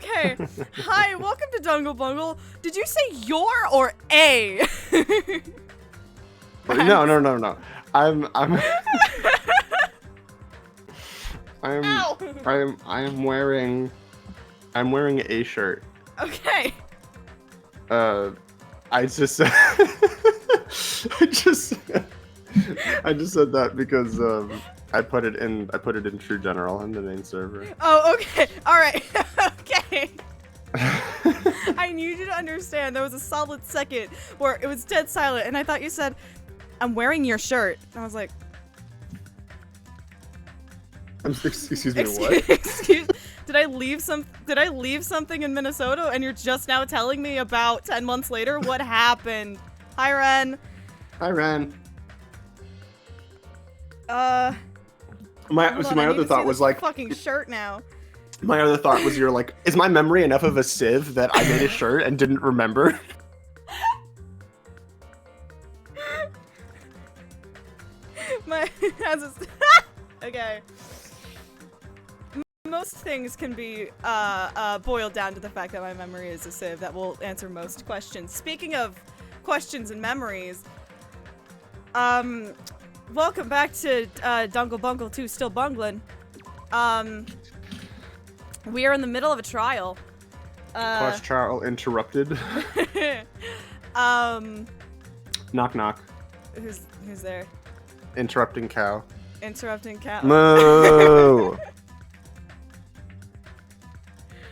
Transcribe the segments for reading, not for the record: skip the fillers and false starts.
Okay. Hi, welcome to Dungle Bungle. Did you say your or a? No. I'm Ow. I'm wearing a shirt. Okay. I just I just said that because I put it in True General in the main server. Oh, okay. All right. Okay. I need you to understand. There was a solid second where it was dead silent, and I thought you said, "I'm wearing your shirt." And I was like, Excuse me, what? Excuse. Did I leave something in Minnesota, and you're just now telling me about 10 months later? What happened? Hi, Ren. Hi, Ren. My other thought was like, fucking shirt now. My other thought was, you're like, is my memory enough of a sieve that I made a shirt and didn't remember? Okay. Most things can be boiled down to the fact that my memory is a sieve that will answer most questions. Speaking of questions and memories, welcome back to Dungle Bungle 2 Still Bungling. We are in the middle of a trial. Class trial interrupted. Knock knock. Who's there? Interrupting cow. Interrupting cow. Moo.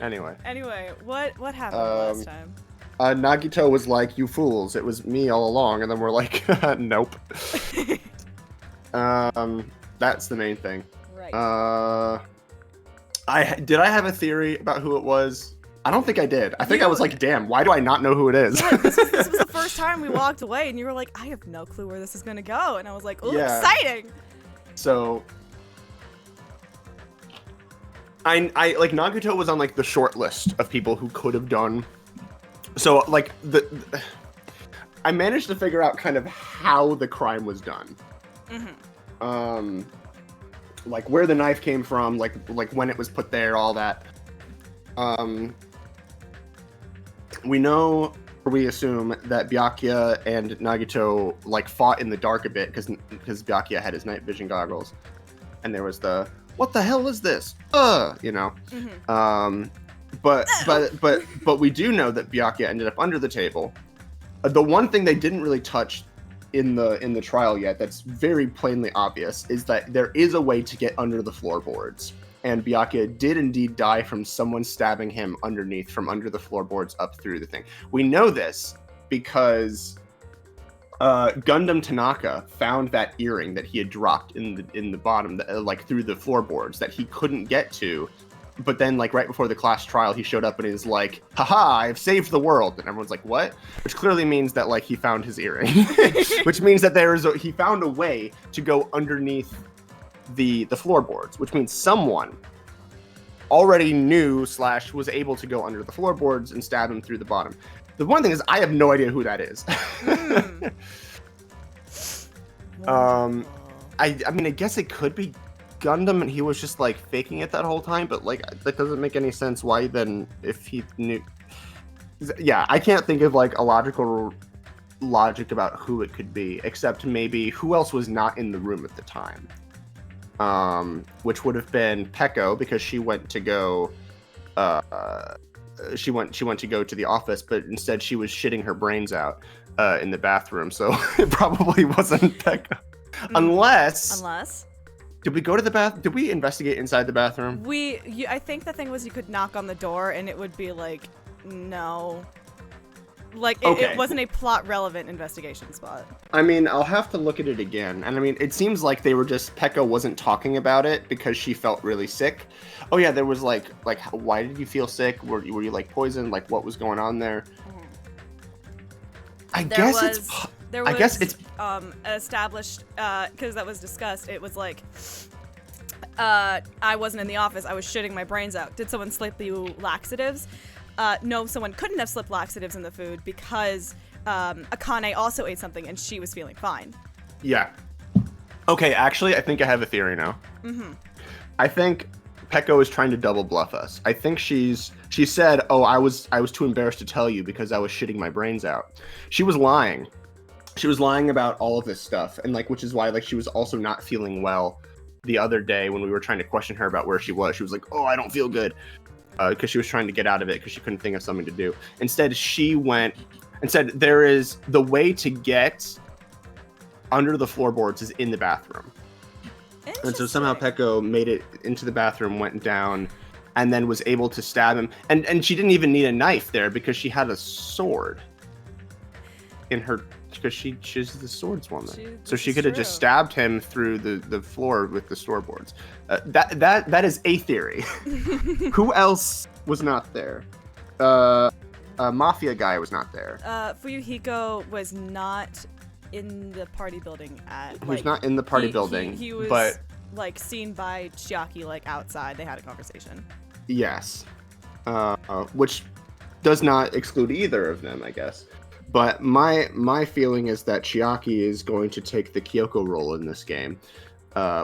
Anyway, what happened last time? Nagito was like, "You fools! It was me all along," and then we're like, "Nope." That's the main thing. Right. Did I have a theory about who it was? I don't think I did. I think I was like, "Damn, why do I not know who it is?" Yeah, this was the first time we walked away, and you were like, "I have no clue where this is gonna go," and I was like, "Ooh, Yeah. exciting!" So, I like Nagito was on like the short list of people who could have done. So like I managed to figure out kind of how the crime was done. Mm-hmm. Like where the knife came from, like when it was put there, all that. We know, or we assume, that Byakuya and Nagito like fought in the dark a bit because Byakuya had his night vision goggles, and there was the "what the hell is this?" You know. Mm-hmm. But we do know that Byakuya ended up under the table. The one thing they didn't really touch in the trial yet, that's very plainly obvious, is that there is a way to get under the floorboards. And Byakuya did indeed die from someone stabbing him underneath, from under the floorboards up through the thing. We know this because Gundam Tanaka found that earring that he had dropped in the bottom, like through the floorboards, that he couldn't get to. But then, like, right before the class trial, he showed up and he's like, "Haha, I've saved the world." And everyone's like, "What?" Which clearly means that, like, he found his earring. Which means that he found a way to go underneath the floorboards, which means someone already knew / was able to go under the floorboards and stab him through the bottom. The one thing is, I have no idea who that is. I mean, I guess it could be Gundam, and he was just like faking it that whole time, but like that doesn't make any sense. Why then, if he knew? Yeah, I can't think of like a logical logic about who it could be, except maybe who else was not in the room at the time. Which would have been Peko, because she went to go she went to go to the office, but instead she was shitting her brains out in the bathroom, so it probably wasn't Peko. Unless did we go to the bath? Did we investigate inside the bathroom? I think the thing was you could knock on the door and it would be like, no. Like, it wasn't a plot-relevant investigation spot. I mean, I'll have to look at it again. And I mean, it seems like they were just... Peko wasn't talking about it because she felt really sick. Oh yeah, there was like, why did you feel sick? Were you like poisoned? Like, what was going on there? I guess it's established, because that was discussed. It was like, I wasn't in the office. I was shitting my brains out. Did someone slip you laxatives? No, someone couldn't have slipped laxatives in the food because Akane also ate something and she was feeling fine. Yeah. Okay, actually, I think I have a theory now. Mm-hmm. I think Peko is trying to double bluff us. I think she said, "Oh, I was too embarrassed to tell you because I was shitting my brains out." She was lying. She was lying about all of this stuff, and like, which is why like she was also not feeling well the other day when we were trying to question her about where she was. She was like, "Oh, I don't feel good," because she was trying to get out of it because she couldn't think of something to do. Instead, she went and said, "There is the way to get under the floorboards is in the bathroom." And so somehow Peko made it into the bathroom, went down, and then was able to stab him. And she didn't even need a knife there because she had a sword in her, because she's the swordswoman. So she could have just stabbed him through the floor with the floorboards. That is a theory. Who else was not there? Mafia guy was not there. Fuyuhiko was not in the party building he was not in the party building. He was like seen by Chiaki like outside. They had a conversation. Yes. Which does not exclude either of them, I guess. But my feeling is that Chiaki is going to take the Kyoko role in this game,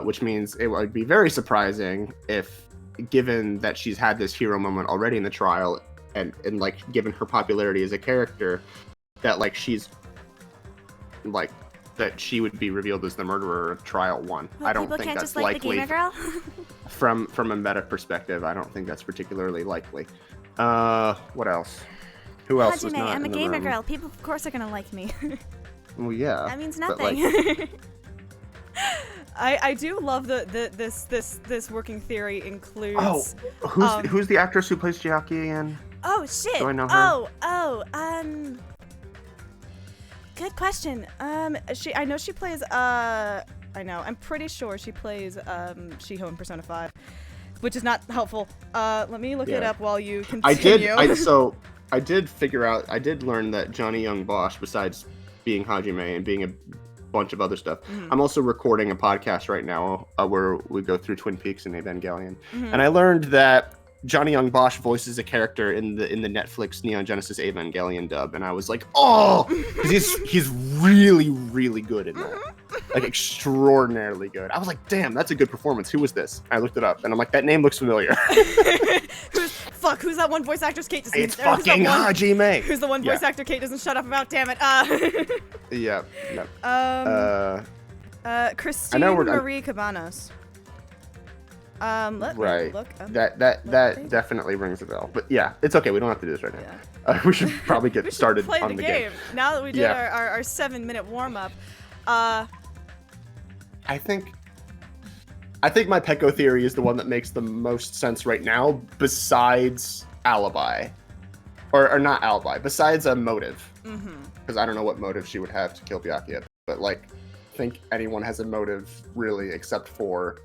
which means it would be very surprising if, given that she's had this hero moment already in the trial, and like given her popularity as a character, that like she's like that she would be revealed as the murderer of trial 1. Well, I don't think can't that's just like likely. The gamer girl? from a meta perspective, I don't think that's particularly likely. What else? Who else was Hajime, not I'm a in the gamer room? girl. People, of course, are gonna like me. Well, yeah. That means but, nothing. like, I do love this working theory includes. Oh, who's the actress who plays Chiaki again? Oh shit. Do I know her? Good question. I know she plays. I'm pretty sure she plays Shiho in Persona 5, which is not helpful. Let me look it up while you continue. I did learn that Johnny Young Bosch, besides being Hajime and being a bunch of other stuff, I'm also recording a podcast right now where we go through Twin Peaks and Evangelion, and I learned that Johnny Young Bosch voices a character in the Netflix Neon Genesis Evangelion dub, and I was like, oh, 'cause he's really, really good in that, like extraordinarily good. I was like, damn, that's a good performance. Who was this? I looked it up, and I'm like, that name looks familiar. Who's that one voice actress Kate doesn't? It's fucking Hajime. Who's the one voice actor Kate doesn't shut up about? Damn it. Yeah. No. Christine Marie Cabanos. Let me look up. That definitely rings a bell. But yeah, it's okay. We don't have to do this right now. We should probably get started play on the game. Now that we did our 7-minute warm up. I think my Peko theory is the one that makes the most sense right now, besides alibi, or not alibi, besides a motive. Because I don't know what motive she would have to kill Byakuya, but like, I think anyone has a motive really, except for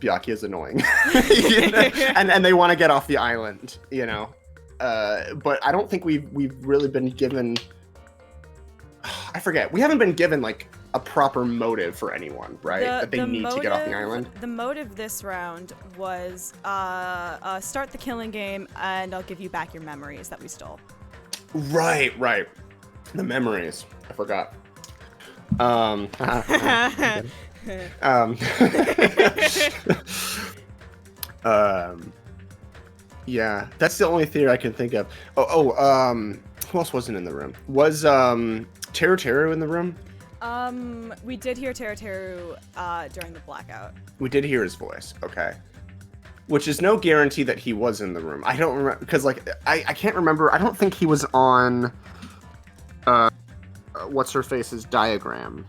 Byakuya's annoying, you know? and they want to get off the island, you know. But I don't think we've really been given. I forget. We haven't been given like a proper motive for anyone, right? That they need to get off the island. The motive this round was start the killing game, and I'll give you back your memories that we stole. Right. The memories. I forgot. Yeah, that's the only theory I can think of. Who else wasn't in the room? Was Teru Teru in the room? We did hear Teru Teru during the blackout. We did hear his voice. Okay. Which is no guarantee that he was in the room. I don't remember, because like I can't remember. I don't think he was on what's her face's diagram.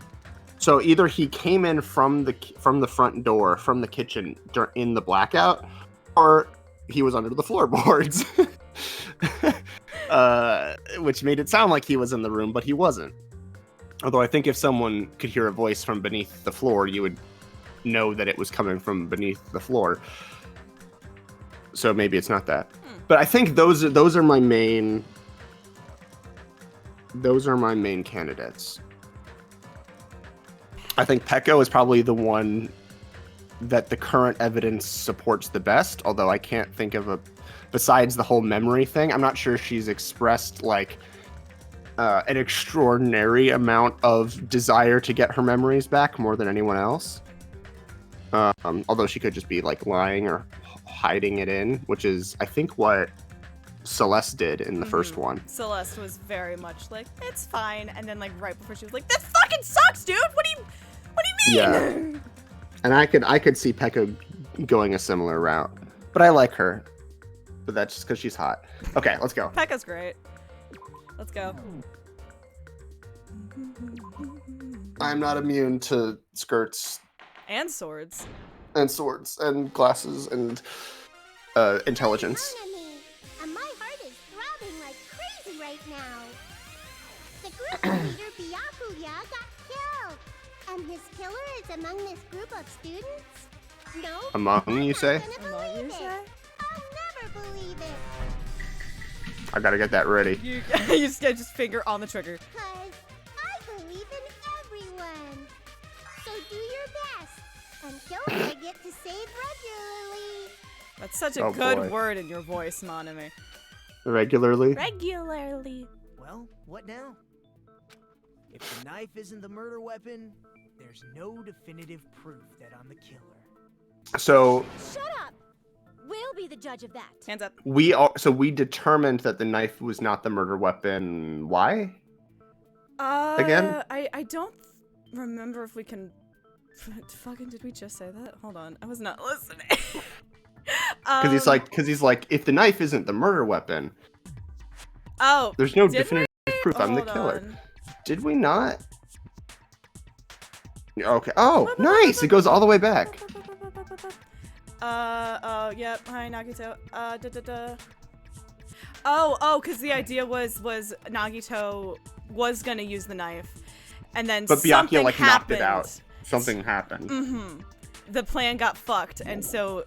So either he came in from the front door from the kitchen in the blackout, or he was under the floorboards, which made it sound like he was in the room, but he wasn't. Although I think if someone could hear a voice from beneath the floor, you would know that it was coming from beneath the floor. So maybe it's not that. But I think those are my main candidates. I think Peko is probably the one that the current evidence supports the best, although I can't think of besides the whole memory thing, I'm not sure she's expressed like an extraordinary amount of desire to get her memories back more than anyone else. Although she could just be like lying or hiding it in, which is I think what Celeste did in the first one. Celeste was very much like, it's fine, and then like right before she was like, this fucking sucks, dude. What do you mean? Yeah. And I could see Pekka going a similar route, but I like her. But that's just because she's hot. Okay, let's go. Pekka's great. Let's go. I'm not immune to skirts And swords. and swords and glasses and intelligence. And my heart is throbbing like crazy right now. The group leader Byakuya got killed, and his killer is among this group of students. No, Among, you say? I'm not gonna believe it. I'll never believe it. I gotta get that ready. You just finger on the trigger. 'Cause I believe in everyone. So do your best, and don't forget to save regularly. That's such a Oh, good boy. word in your voice, Monami. Regularly? Regularly. Well, what now? If the knife isn't the murder weapon, there's no definitive proof that I'm the killer. So Shut up. We'll be the judge of that. Hands up. we determined that the knife was not the murder weapon. Why? Again? I don't remember if we can. Fucking did we just say that? Hold on, I was not listening. Because he's like, if the knife isn't the murder weapon, Oh. there's no did definitive proof I'm the Hold killer. on. Did we not? Okay. Oh, nice. It goes all the way back. Yep. Hi, Nagito. Oh, because the idea was Nagito was gonna use the knife, and then But Byakuya something like knocked it happened. out. Something happened. Mm-hmm. The plan got fucked, and so.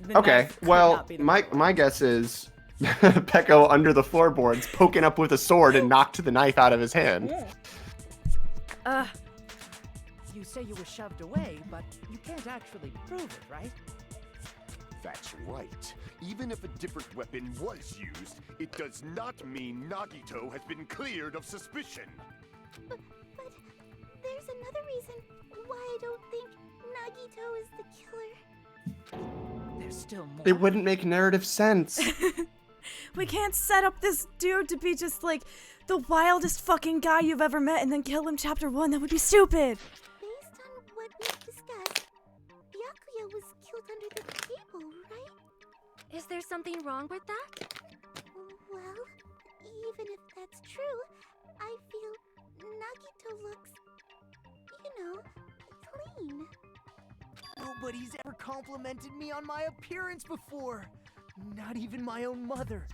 The Okay. knife could Well, not be the my guess is Pekko under the floorboards poking up with a sword and knocked the knife out of his hand. You say you were shoved away, but you can't actually prove it, right? That's right. Even if a different weapon was used, it does not mean Nagito has been cleared of suspicion. But there's another reason why I don't think Nagito is the killer. There's still more. It wouldn't make narrative sense. We can't set up this dude to be just like the wildest fucking guy you've ever met and then kill him chapter 1. That would be stupid. Based on what we've discussed, Byakuya was killed under the table, right? Is there something wrong with that? Well, even if that's true, I feel Nagito looks, clean. Nobody's ever complimented me on my appearance before. Not even my own mother.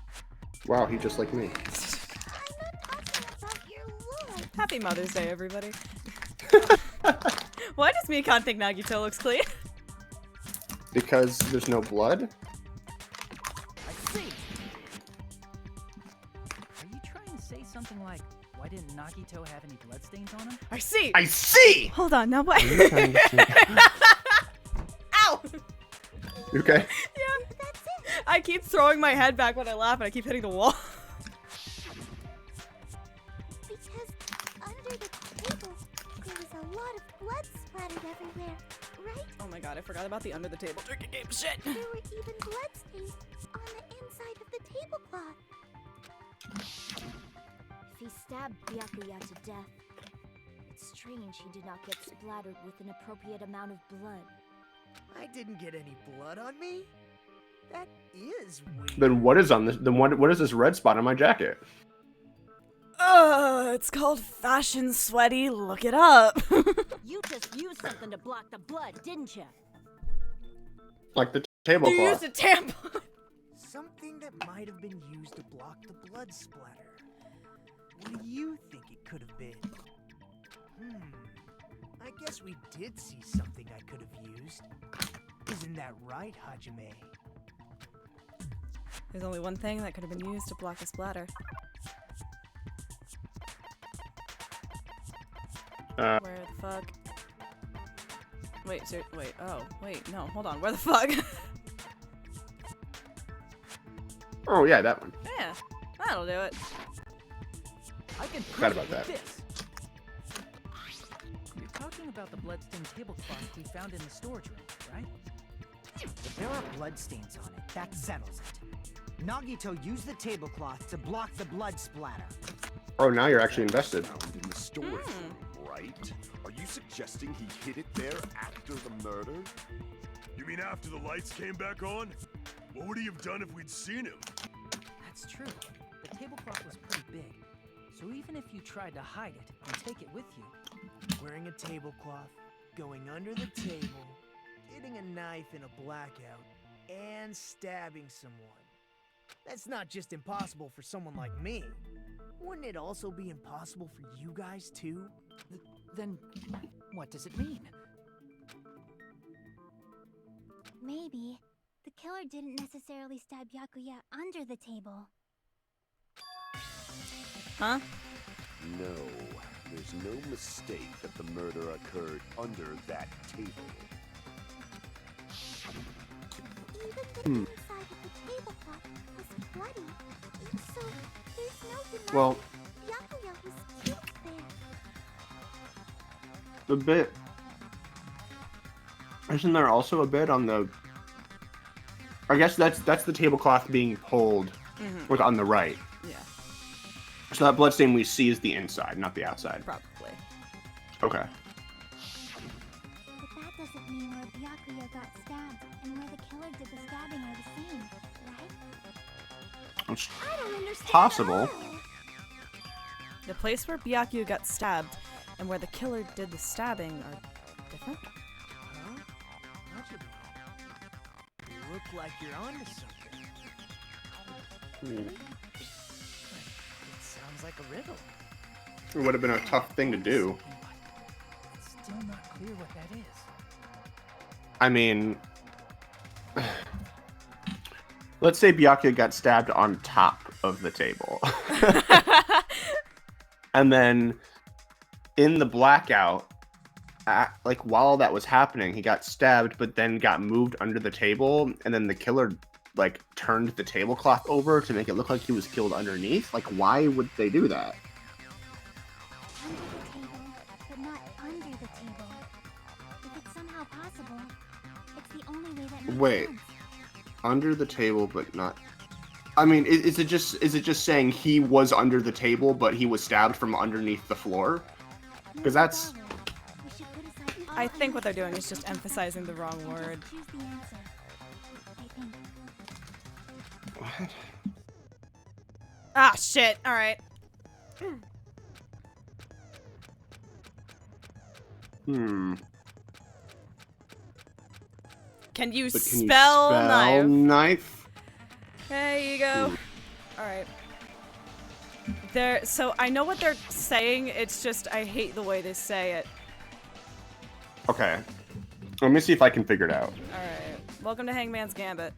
Wow, he just like me. I'm not talking about your look. Happy Mother's Day, everybody. Why does Mikan think Nagito looks clean? Because there's no blood? I see. Are you trying to say something like, why didn't Nagito have any bloodstains on him? I see. I see! Hold on, now what? Ow! You okay? Yeah. I keep throwing my head back when I laugh and I keep hitting the wall. Because under the table, there was a lot of blood splattered everywhere, right? Oh my god, I forgot about the under the table drinking game shit. There were even blood stains on the inside of the tablecloth. If he stabbed Byakuya to death, it's strange he did not get splattered with an appropriate amount of blood. I didn't get any blood on me. That is weird. Then what is on this? Then what is this red spot on my jacket? It's called Fashion Sweaty. Look it up. You just used something to block the blood, didn't you? Like the You tablecloth. used a tampon. Something that might have been used to block the blood splatter. What do you think it could have been? I guess we did see something I could have used. Isn't that right, Hajime? There's only one thing that could have been used to block a splatter. Where the fuck? Wait, no, hold on. Where the fuck? Oh yeah, that one. Yeah, that'll do it. I can Forgot prove about it with that. this. You're talking talking about the bloodstained tablecloth we found in the storage room, right? If there are bloodstains on it, that settles it. Nagito used the tablecloth to block the blood splatter. Oh, now you're actually invested. Found in the storage room, right? Are you suggesting he hid it there after the murder? You mean after the lights came back on? What would he have done if we'd seen him? That's true. The tablecloth was pretty big, so even if you tried to hide it and take it with you, Wearing a tablecloth, going under the table, getting a knife in a blackout, and stabbing someone. That's not just impossible for someone like me. Wouldn't it also be impossible for you guys too? then what does it mean? Maybe the killer didn't necessarily stab Byakuya under the table. Huh? No, there's no mistake that the murder occurred under that table. Even the inside of the tablecloth was bloody, so there's no denying Well, Byakuya was killed there. the bit. Isn't there also a bit on the? I guess that's the tablecloth being pulled, like on the right. Yeah, So that bloodstain we see is the inside, not the outside. probably. Okay. But that doesn't mean where Byakuya got stabbed and where the killer did the stabbing are the same, right? It's I don't understand. possible. The place where Byakuya got stabbed and where the killer did the stabbing are different? Huh? Much of it. You look like you're onto something. Hmm. It sounds like a riddle. It would have been a tough thing to do. It's still not clear what that is. I mean, let's say Byakuya got stabbed on top of the table. And then in the blackout, like while that was happening, he got stabbed, but then got moved under the table. And then the killer like turned the tablecloth over to make it look like he was killed underneath. Like, why would they do that? Under the table, but not under the table. If it's somehow possible, it's the only way that makes Wait. sense. Under the table, but not. I mean, is it just saying he was under the table, but he was stabbed from underneath the floor? Because that's. We should put aside all I think what they're doing is just emphasizing the wrong and word. choose the answer. I think. What? Ah, shit. All right. Hmm. Can you But can you spell spell knife? knife? There you go. All right. So I know what they're saying. It's just I hate the way they say it. Okay. Let me see if I can figure it out. All right. Welcome to Hangman's Gambit.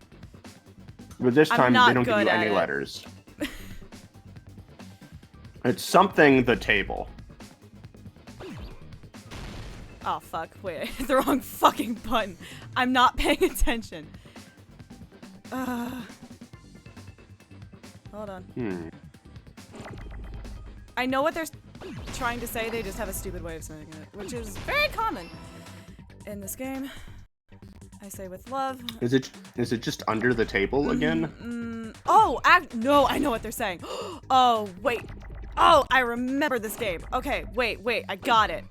But this I'm time not they don't give good you at any it. letters. It's something the table. Oh fuck! Wait, I hit the wrong fucking button. I'm not paying attention. Hold on. I know what they're trying to say. They just have a stupid way of saying it, which is very common in this game. I say with love. Is it just under the table again? Oh, no, I know what they're saying. Oh, wait. Oh, I remember this game. Okay, wait. I got it.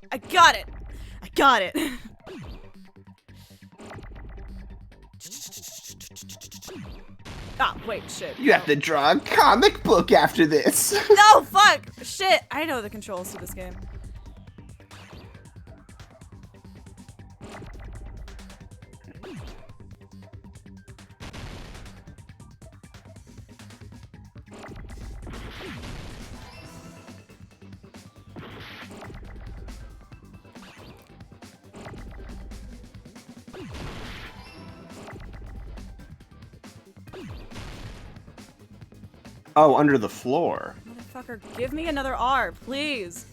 Ah, wait, shit. You have to draw a comic book after this. No, fuck! Shit! I know the controls to this game. Oh, under the floor. Motherfucker, give me another R, please.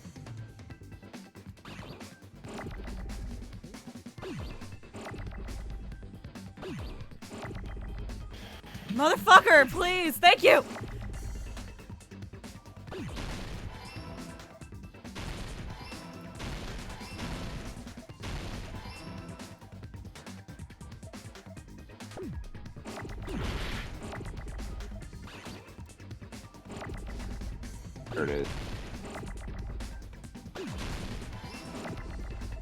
Motherfucker, please, thank you! There it is.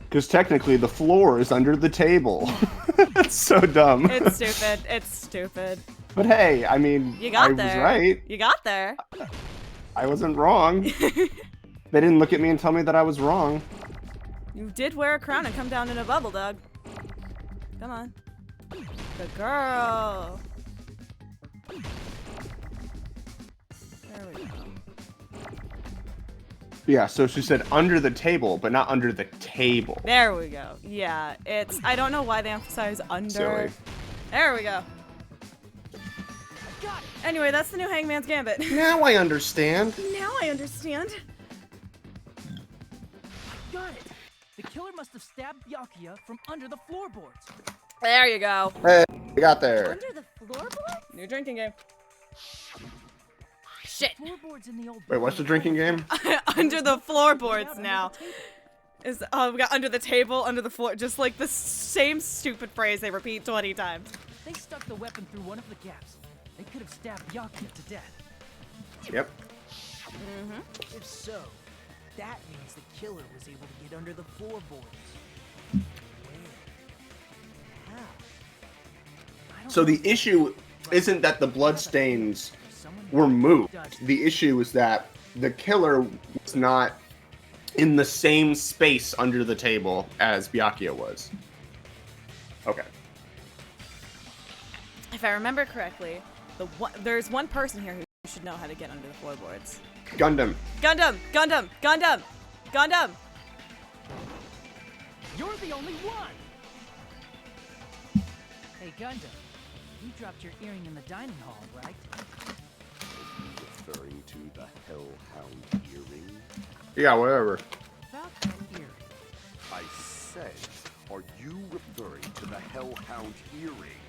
Because technically the floor is under the table. That's so dumb. It's stupid. It's stupid. But hey, I mean, You got I there. was right. You got there. I wasn't wrong. They didn't look at me and tell me that I was wrong. You did wear a crown and come down in a bubble, Doug. Come on. Good girl. There we go. Yeah, so she said under the table, but not under the table. There we go. Yeah, it's. I don't know why they emphasize under. Silly. There we go. Anyway, that's the new Hangman's Gambit. Now I understand. Now I understand. Got it. The killer must have stabbed Byakuya from under the floorboards. There you go. Hey, we got there. Under the floorboard? New drinking game. Shit. Floorboards in the old Wait, what's the drinking game? Under the floorboards now. We got under the table, under the floor, just like the same stupid phrase they repeat 20 times. They stuck the weapon through one of the gaps. They could have stabbed Byakuya to death. Yep. If so, that means the killer was able to get under the floorboards. Where? How? I don't So know. the issue isn't that the bloodstains Someone were moved. does. The issue is that the killer was not in the same space under the table as Byakuya was. Okay. If I remember correctly, there's one person here who should know how to get under the floorboards. Gundam. Gundam! Gundam! Gundam! Gundam! You're the only one! Hey, Gundam. You dropped your earring in the dining hall, right? Referring to the Hellhound earring? Yeah, whatever. About that earring. I said, are you referring to the Hellhound earring?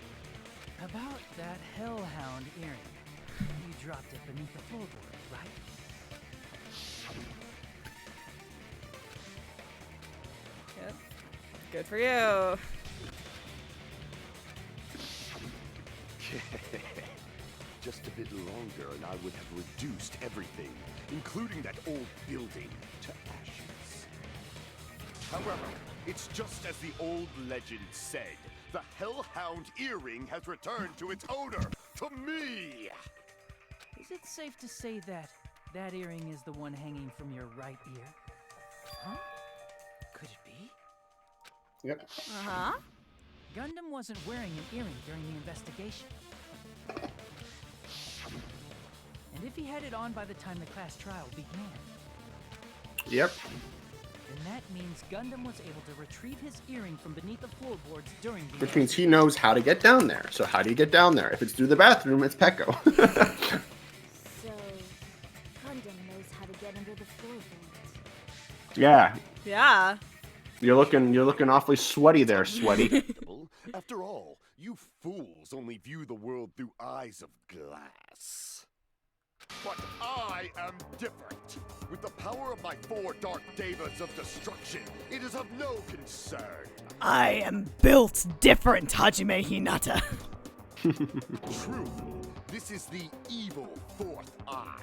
About that hellhound earring. You dropped it beneath the floorboard, right? Yep. Good for you. Just a bit longer and I would have reduced everything, including that old building, to ashes. However, it's just as the old legend said. The Hellhound earring has returned to its owner, to me! Is it safe to say that that earring is the one hanging from your right ear? Huh? Could it be? Yep. Uh-huh. Gundam wasn't wearing an earring during the investigation. And if he had it on by the time the class trial began, Yep. then that means Gundam was able to retrieve his earring from beneath the floorboards during the Which means he knows how to get down there. So how do you get down there? If it's through the bathroom, it's Pecco. So, Gundam knows how to get under the floorboards. Yeah. Yeah. You're looking awfully sweaty there, Sweaty. After all, you fools only view the world through eyes of glass. But I am different. With the power of my 4 dark devas of destruction, it is of no concern. I am built different, Hajime Hinata. True, this is the evil 4th eye.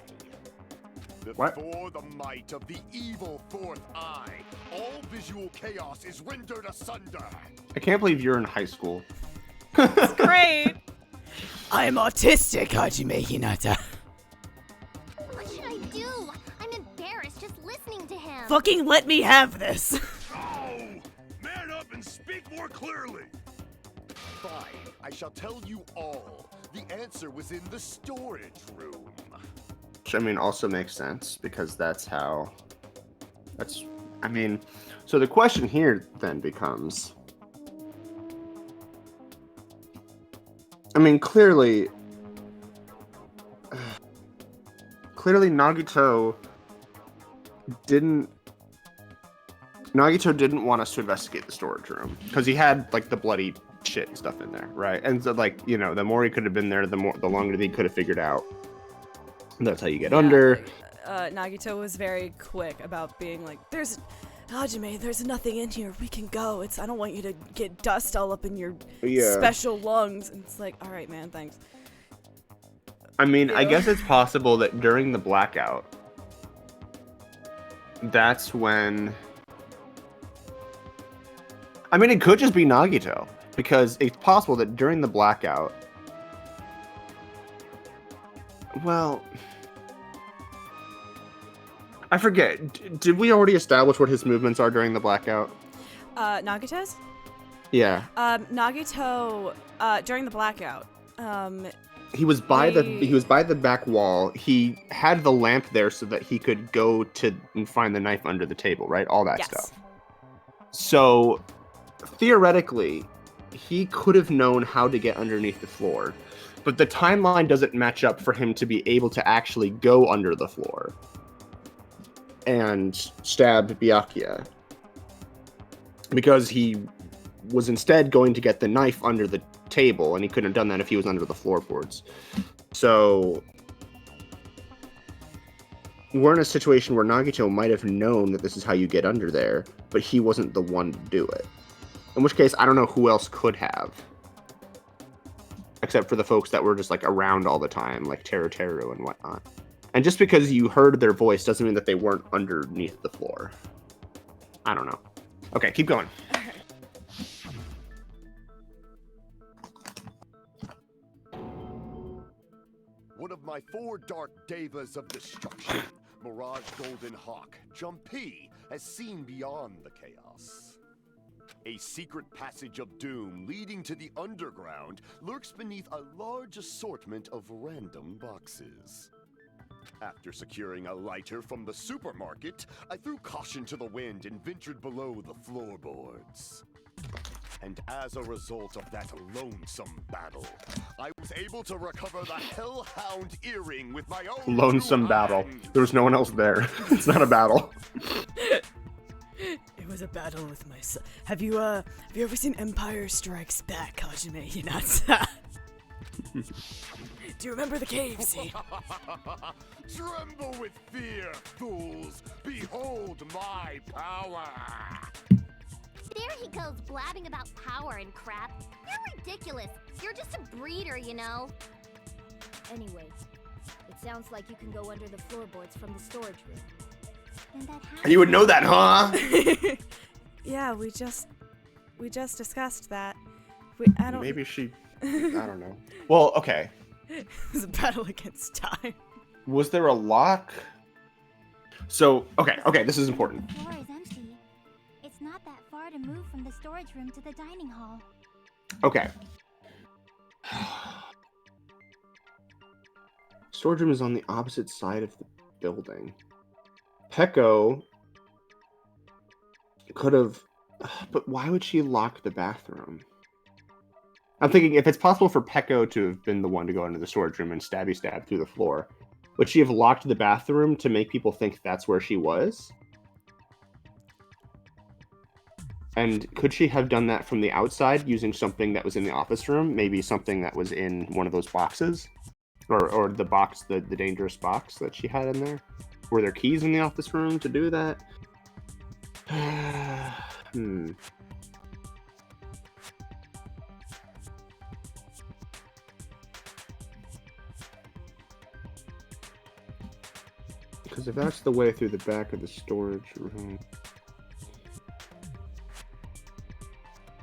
What? Before the might of the evil 4th eye, all visual chaos is rendered asunder. I can't believe you're in high school. It's great. I'm autistic, Hajime Hinata. What should I do? I'm embarrassed just listening to him. Fucking let me have this. Oh! Man up and speak more clearly! Fine, I shall tell you all. The answer was in the storage room. Which, I mean, also makes sense because so the question here then becomes, I mean, clearly Nagito didn't want us to investigate the storage room because he had like the bloody shit and stuff in there, right? And so, like, you know, the more he could have been there, the longer he could have figured out. That's how you get under. Nagito was very quick about being like, Hajime, there's nothing in here. We can go. I don't want you to get dust all up in your special lungs. And it's like, all right, man, thanks. I mean, I guess it's possible that during the blackout, that's when... I mean, it could just be Nagito, because it's possible that during the blackout... Well... I forget. Did we already establish what his movements are during the blackout? Nagito's? Yeah. Nagito, during the blackout, he was by the back wall. He had the lamp there so that he could go to and find the knife under the table, right? All that stuff. So theoretically, he could have known how to get underneath the floor, but the timeline doesn't match up for him to be able to actually go under the floor and stab Byakuya, because he was instead going to get the knife under the table, and he couldn't have done that if he was under the floorboards. So we're in a situation where Nagito might have known that this is how you get under there, but he wasn't the one to do it. In which case, I don't know who else could have, except for the folks that were just like around all the time, like Teru and whatnot. And just because you heard their voice doesn't mean that they weren't underneath the floor. I don't know. Okay, keep going. One of my 4 dark devas of destruction, Mirage Golden Hawk, Jumpy, has seen beyond the chaos. A secret passage of doom leading to the underground lurks beneath a large assortment of random boxes. After securing a lighter from the supermarket, I threw caution to the wind and ventured below the floorboards. And as a result of that lonesome battle, I was able to recover the Hellhound earring with my own Lonesome battle. There was no one else there. It's not a battle. It was a battle with myself. Have you ever seen Empire Strikes Back, Hajime Hinata? Do you remember the cave scene? Tremble with fear, fools! Behold my power! There he goes blabbing about power and crap. You're ridiculous. You're just a breeder, you know. Anyway, it sounds like you can go under the floorboards from the storage room. Then that You would know that, huh? Yeah, we just discussed that. Maybe she... I don't know. Well, okay. It was a battle against time. Was there a lock? So, okay, this is important. The floor is empty. It's not that far to move from the storage room to the dining hall. Okay. Storage room is on the opposite side of the building. Peko could have... But why would she lock the bathroom? I'm thinking, if it's possible for Peko to have been the one to go into the storage room and stab through the floor, would she have locked the bathroom to make people think that's where she was? And could she have done that from the outside using something that was in the office room? Maybe something that was in one of those boxes? Or the box, the dangerous box that she had in there? Were there keys in the office room to do that? Because if that's the way through the back of the storage room...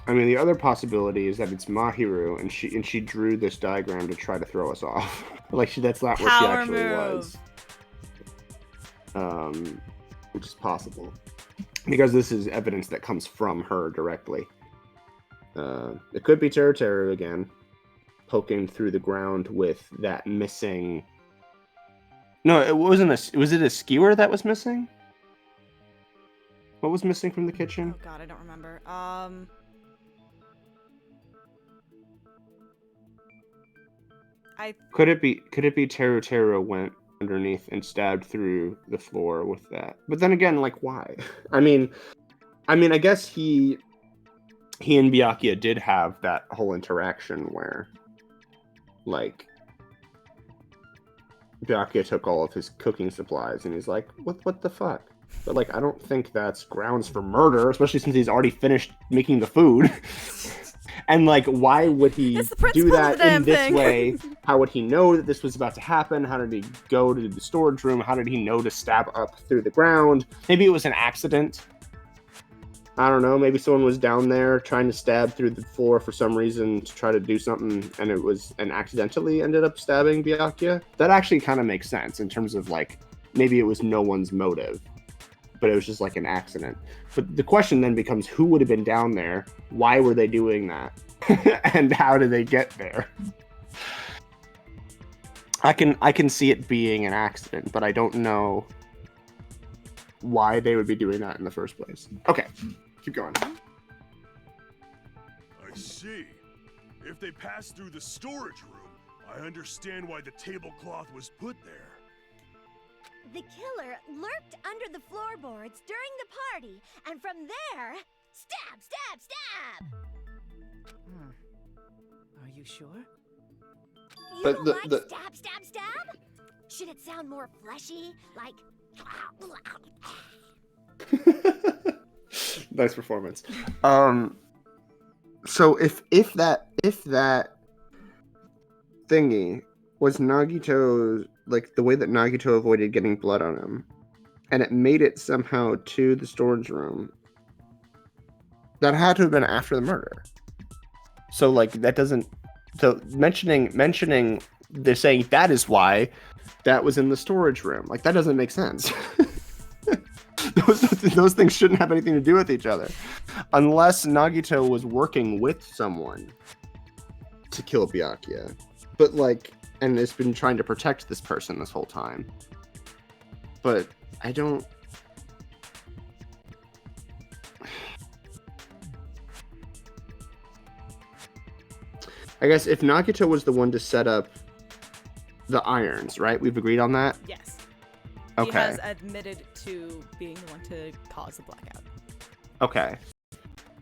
I mean, the other possibility is that it's Mahiru, and she drew this diagram to try to throw us off. Like, that's not where she actually was. Which is possible. Because this is evidence that comes from her directly. It could be Teru again, poking through the ground with that missing... No, it wasn't was it a skewer that was missing? What was missing from the kitchen? Oh god, I don't remember. Could it be Teru went underneath and stabbed through the floor with that? But then again, like, why? I mean, I guess he and Byakuya did have that whole interaction where, like, Byakuya took all of his cooking supplies and he's like, what the fuck? But, like, I don't think that's grounds for murder, especially since he's already finished making the food. And like, why would he It's the do principle of that the damn in this thing. way? How would he know that this was about to happen? How did he go to the storage room? How did he know to stab up through the ground? Maybe it was an accident. I don't know. Maybe someone was down there trying to stab through the floor for some reason to try to do something, and accidentally ended up stabbing Byakuya. That actually kind of makes sense in terms of like, maybe it was no one's motive, but it was just like an accident. But the question then becomes, who would have been down there? Why were they doing that? And how did they get there? I can see it being an accident, but I don't know why they would be doing that in the first place. Okay, keep going. I see. If they passed through the storage room, I understand why the tablecloth was put there. The killer lurked under the floorboards during the party, and from there, stab, stab, stab! Are you sure? You But don't the- like the- stab, stab, stab? Should it sound more fleshy, like... Nice performance. So if that thingy was Nagito's, like the way that Nagito avoided getting blood on him, and it made it somehow to the storage room, that had to have been after the murder. So like that doesn't. So mentioning they're saying that is why that was in the storage room. Like that doesn't make sense. Those things shouldn't have anything to do with each other, unless Nagito was working with someone to kill Byakuya, but like, and has been trying to protect this person this whole time. But I don't. I guess if Nagito was the one to set up the irons, right? We've agreed on that? Yes. Okay. He has admitted to being the one to cause the blackout. Okay.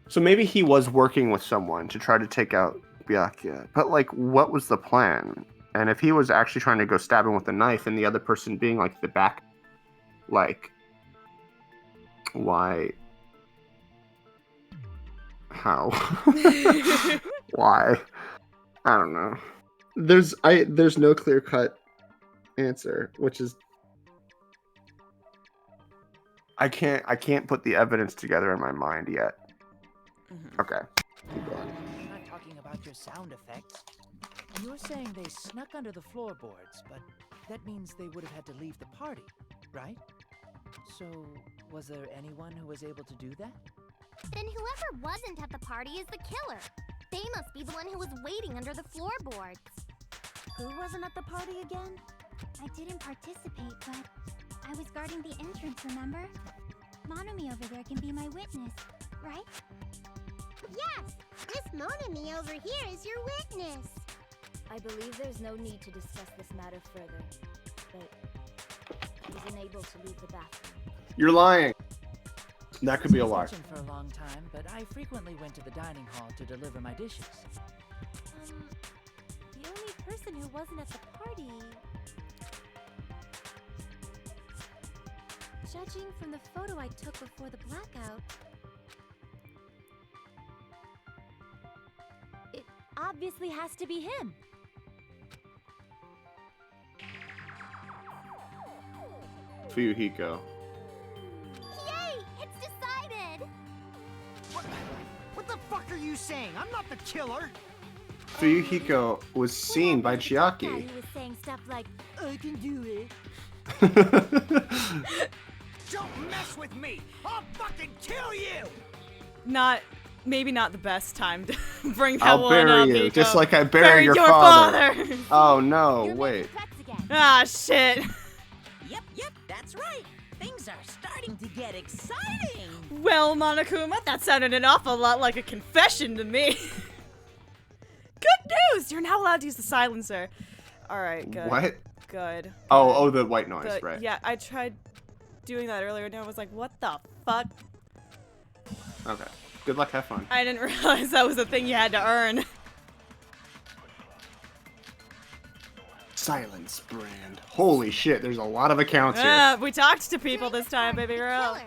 So maybe he was working with someone to try to take out Byakuya. But, like, what was the plan? And if he was actually trying to go stab him with a knife and the other person being, like, the back... Like... Why? How? Why? I don't know. There's no clear-cut answer, which is... I can't put the evidence together in my mind yet. Mm-hmm. Okay. Keep going. I'm not talking about your sound effects. You're saying they snuck under the floorboards, but that means they would have had to leave the party, right? So, was there anyone who was able to do that? Then whoever wasn't at the party is the killer. They must be the one who was waiting under the floorboards. Who wasn't at the party again? I didn't participate, but I was guarding the entrance, remember? Monami over there can be my witness, right? Yes! This Monami over here is your witness! I believe there's no need to discuss this matter further, but I was unable to leave the bathroom. You're lying. That could be a lie. I for a long time, but I frequently went to the dining hall to deliver my dishes. The only person who wasn't at the party... Judging from the photo I took before the blackout... It obviously has to be him. Fuyuhiko. Yay! It's decided! What the fuck are you saying? I'm not the killer. Fuyuhiko was seen by Guy Chiaki. who was saying stuff like, I can do it. Don't mess with me! I'll fucking kill you! Maybe not the best time to bring that I'll one bury up, you, Hiko. just like I buried your father. Oh no, wait. Ah, shit. Yep, that's right. Things are starting to get exciting. Well, Monokuma, that sounded an awful lot like a confession to me. Good news! You're now allowed to use the silencer. Alright, good. What? Good. Oh, the white noise, right. Yeah, I tried doing that earlier and I was like, what the fuck? Okay. Good luck, have fun. I didn't realize that was a thing you had to earn. Silence brand. Holy shit, there's a lot of accounts here. Yeah, we talked to people this time, baby girl.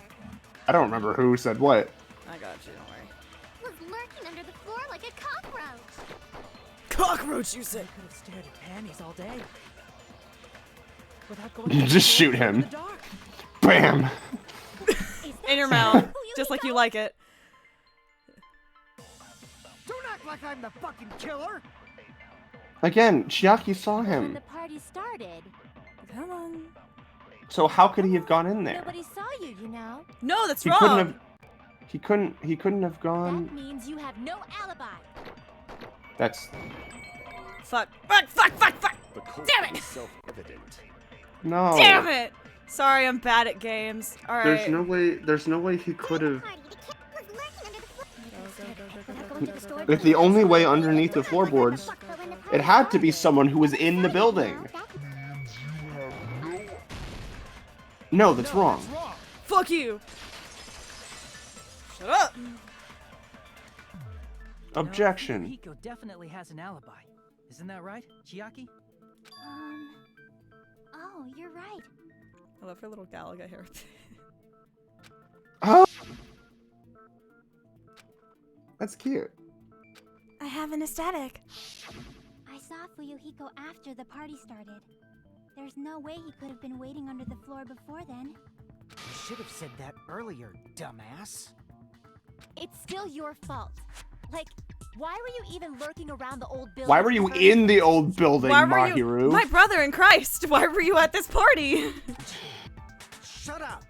I don't remember who said what. I got you, don't worry. was lurking under the floor like like a cockroach. Cockroach, you say? I could have stared at panties all day. Without going Just shoot him. in the dark. Bam! In your mouth, just like you like it. Don't act like I'm the fucking killer. Again, Chiaki saw When him. the party started, Come on. So how could he have gone in there? nobody saw you, you know. No, that's He wrong. couldn't have. He couldn't have That gone. means you have no alibi. That's. Fuck. Fuck. Fuck. Fuck. Fuck. The cult Damn it! is self-evident. No. Damn it! Sorry, I'm bad at games. All right. There's no way. There's no way he could have. If the only way underneath the floorboards, it had to be someone who was in the building. No, that's wrong. Fuck you. Shut up. Objection. Hiko definitely has an alibi. Isn't that right, Chiaki? Oh, you're right. I love her little Galaga hair. Oh. That's cute. I have an aesthetic. I saw Fuyuhiko after the party started. There's no way he could have been waiting under the floor before then. You should have said that earlier, dumbass. It's still your fault. Like, why were you even lurking around the old building? Why were you in the old building, Why were Mahiru? you, my brother in Christ? Why were you at this party? Shut up.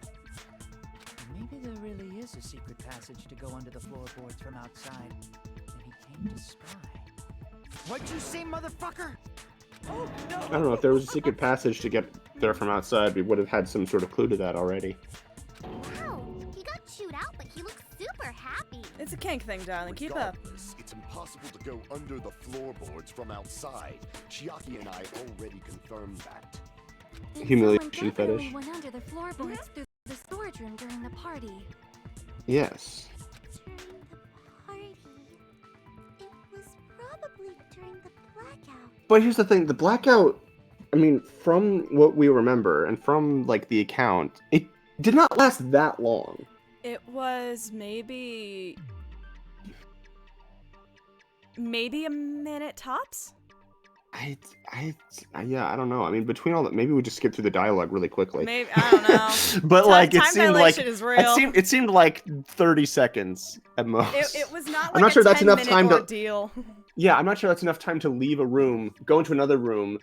Maybe there really is a secret passage to go under the floorboards from outside, and he came to spy. What'd you say, motherfucker? Oh, no! I don't know, if there was a secret passage to get there from outside, we would have had some sort of clue to that already. Wow, he got chewed out, but he looks super happy. It's a kink thing, darling. Keep up. Regardless, it's impossible to go under the floorboards from outside. Chiaki and I already confirmed that. Then Humiliation someone definitely fetish. went under the floorboards through the storage room during the party. Yes. During the party. It was probably during the blackout. But here's the thing, the blackout, I mean, from what we remember and from like the account, it did not last that long. It was maybe a minute tops. Yeah, I don't know. I mean, between all that, maybe we just skip through the dialogue really quickly. Maybe, I don't know. But like, it Time seemed like dilation is real. it seemed like 30 seconds at most. It was not like I'm not sure that's enough time to. ordeal. Yeah, I'm not sure that's enough time to leave a room, go into another room,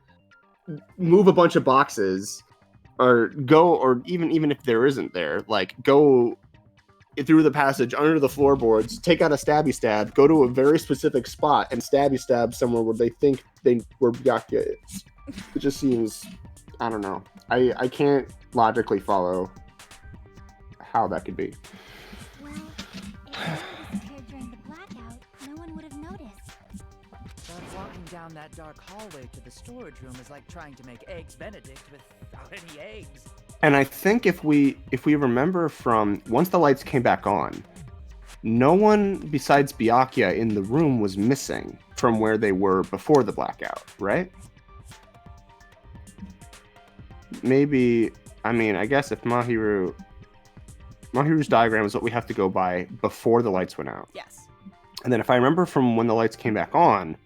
move a bunch of boxes, or even if there isn't there, like go through the passage under the floorboards, take out a stabby stab, go to a very specific spot and stabby stab somewhere where they think where Byakuya is. It just seems, I don't know. I can't logically follow how that could be. Well, if he disappeared during the blackout, no one would have noticed. But walking down that dark hallway to the storage room is like trying to make eggs Benedict without any eggs. And I think if we remember from once the lights came back on, no one besides Byakuya in the room was missing from where they were before the blackout, right? Maybe, I mean, I guess if Mahiru's diagram is what we have to go by before the lights went out. Yes. And then if I remember from when the lights came back on,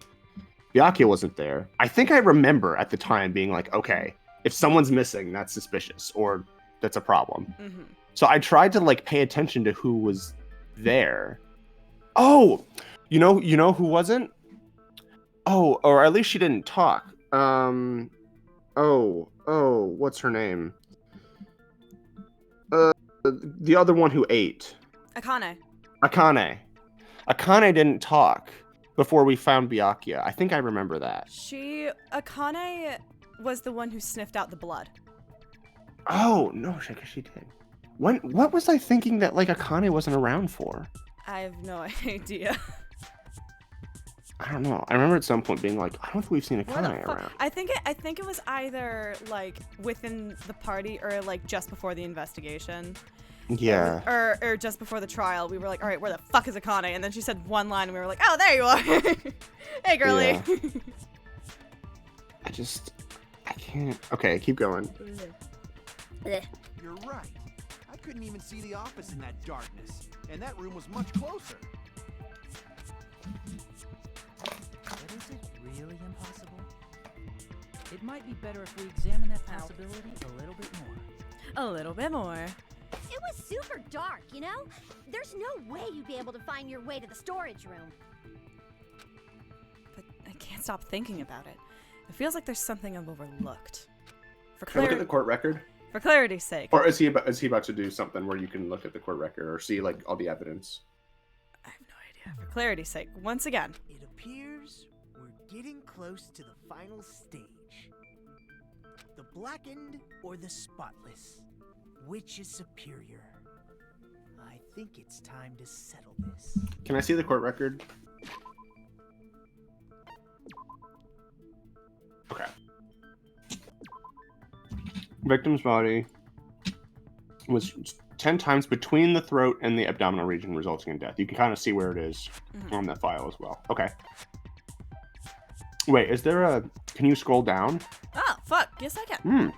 Byakuya wasn't there. I think I remember at the time being like, okay, if someone's missing, that's suspicious or that's a problem. Mm-hmm. So I tried to like pay attention to who was there. Oh, you know who wasn't? Oh, or at least she didn't talk. What's her name? The other one who ate. Akane. Akane didn't talk before we found Byakuya. I think I remember that. Akane was the one who sniffed out the blood. Oh, no, I guess she did. What was I thinking that like Akane wasn't around for? I have no idea. I don't know. I remember at some point being like, I don't think we've seen Where the Akane fuck? around. I think it was either like within the party or like just before the investigation. Yeah. Or just before the trial. We were like, all right, where the fuck is Akane? And then she said one line and we were like, oh, there you are. Hey, girly. Yeah. I can't. Okay, keep going. You're right. I couldn't even see the office in that darkness, and that room was much closer. really impossible? It might be better if we examine that possibility a little bit more. A little bit more. It was super dark, you know? There's no way you'd be able to find your way to the storage room. But I can't stop thinking about it. It feels like there's something I've overlooked. Can I look at the court record? For clarity's sake. Or is he about to do something where you can look at the court record or see like all the evidence? I have no idea. For clarity's sake, once again. It appears we're getting close to the final stage. The blackened or the spotless? Which is superior? I think it's time to settle this. Can I see the court record? Okay. Victim's body was 10 times between the throat and the abdominal region, resulting in death. You can kind of see where it is on that file as well. Okay. Wait, is there a... Can you scroll down? Oh, fuck. Yes, I can.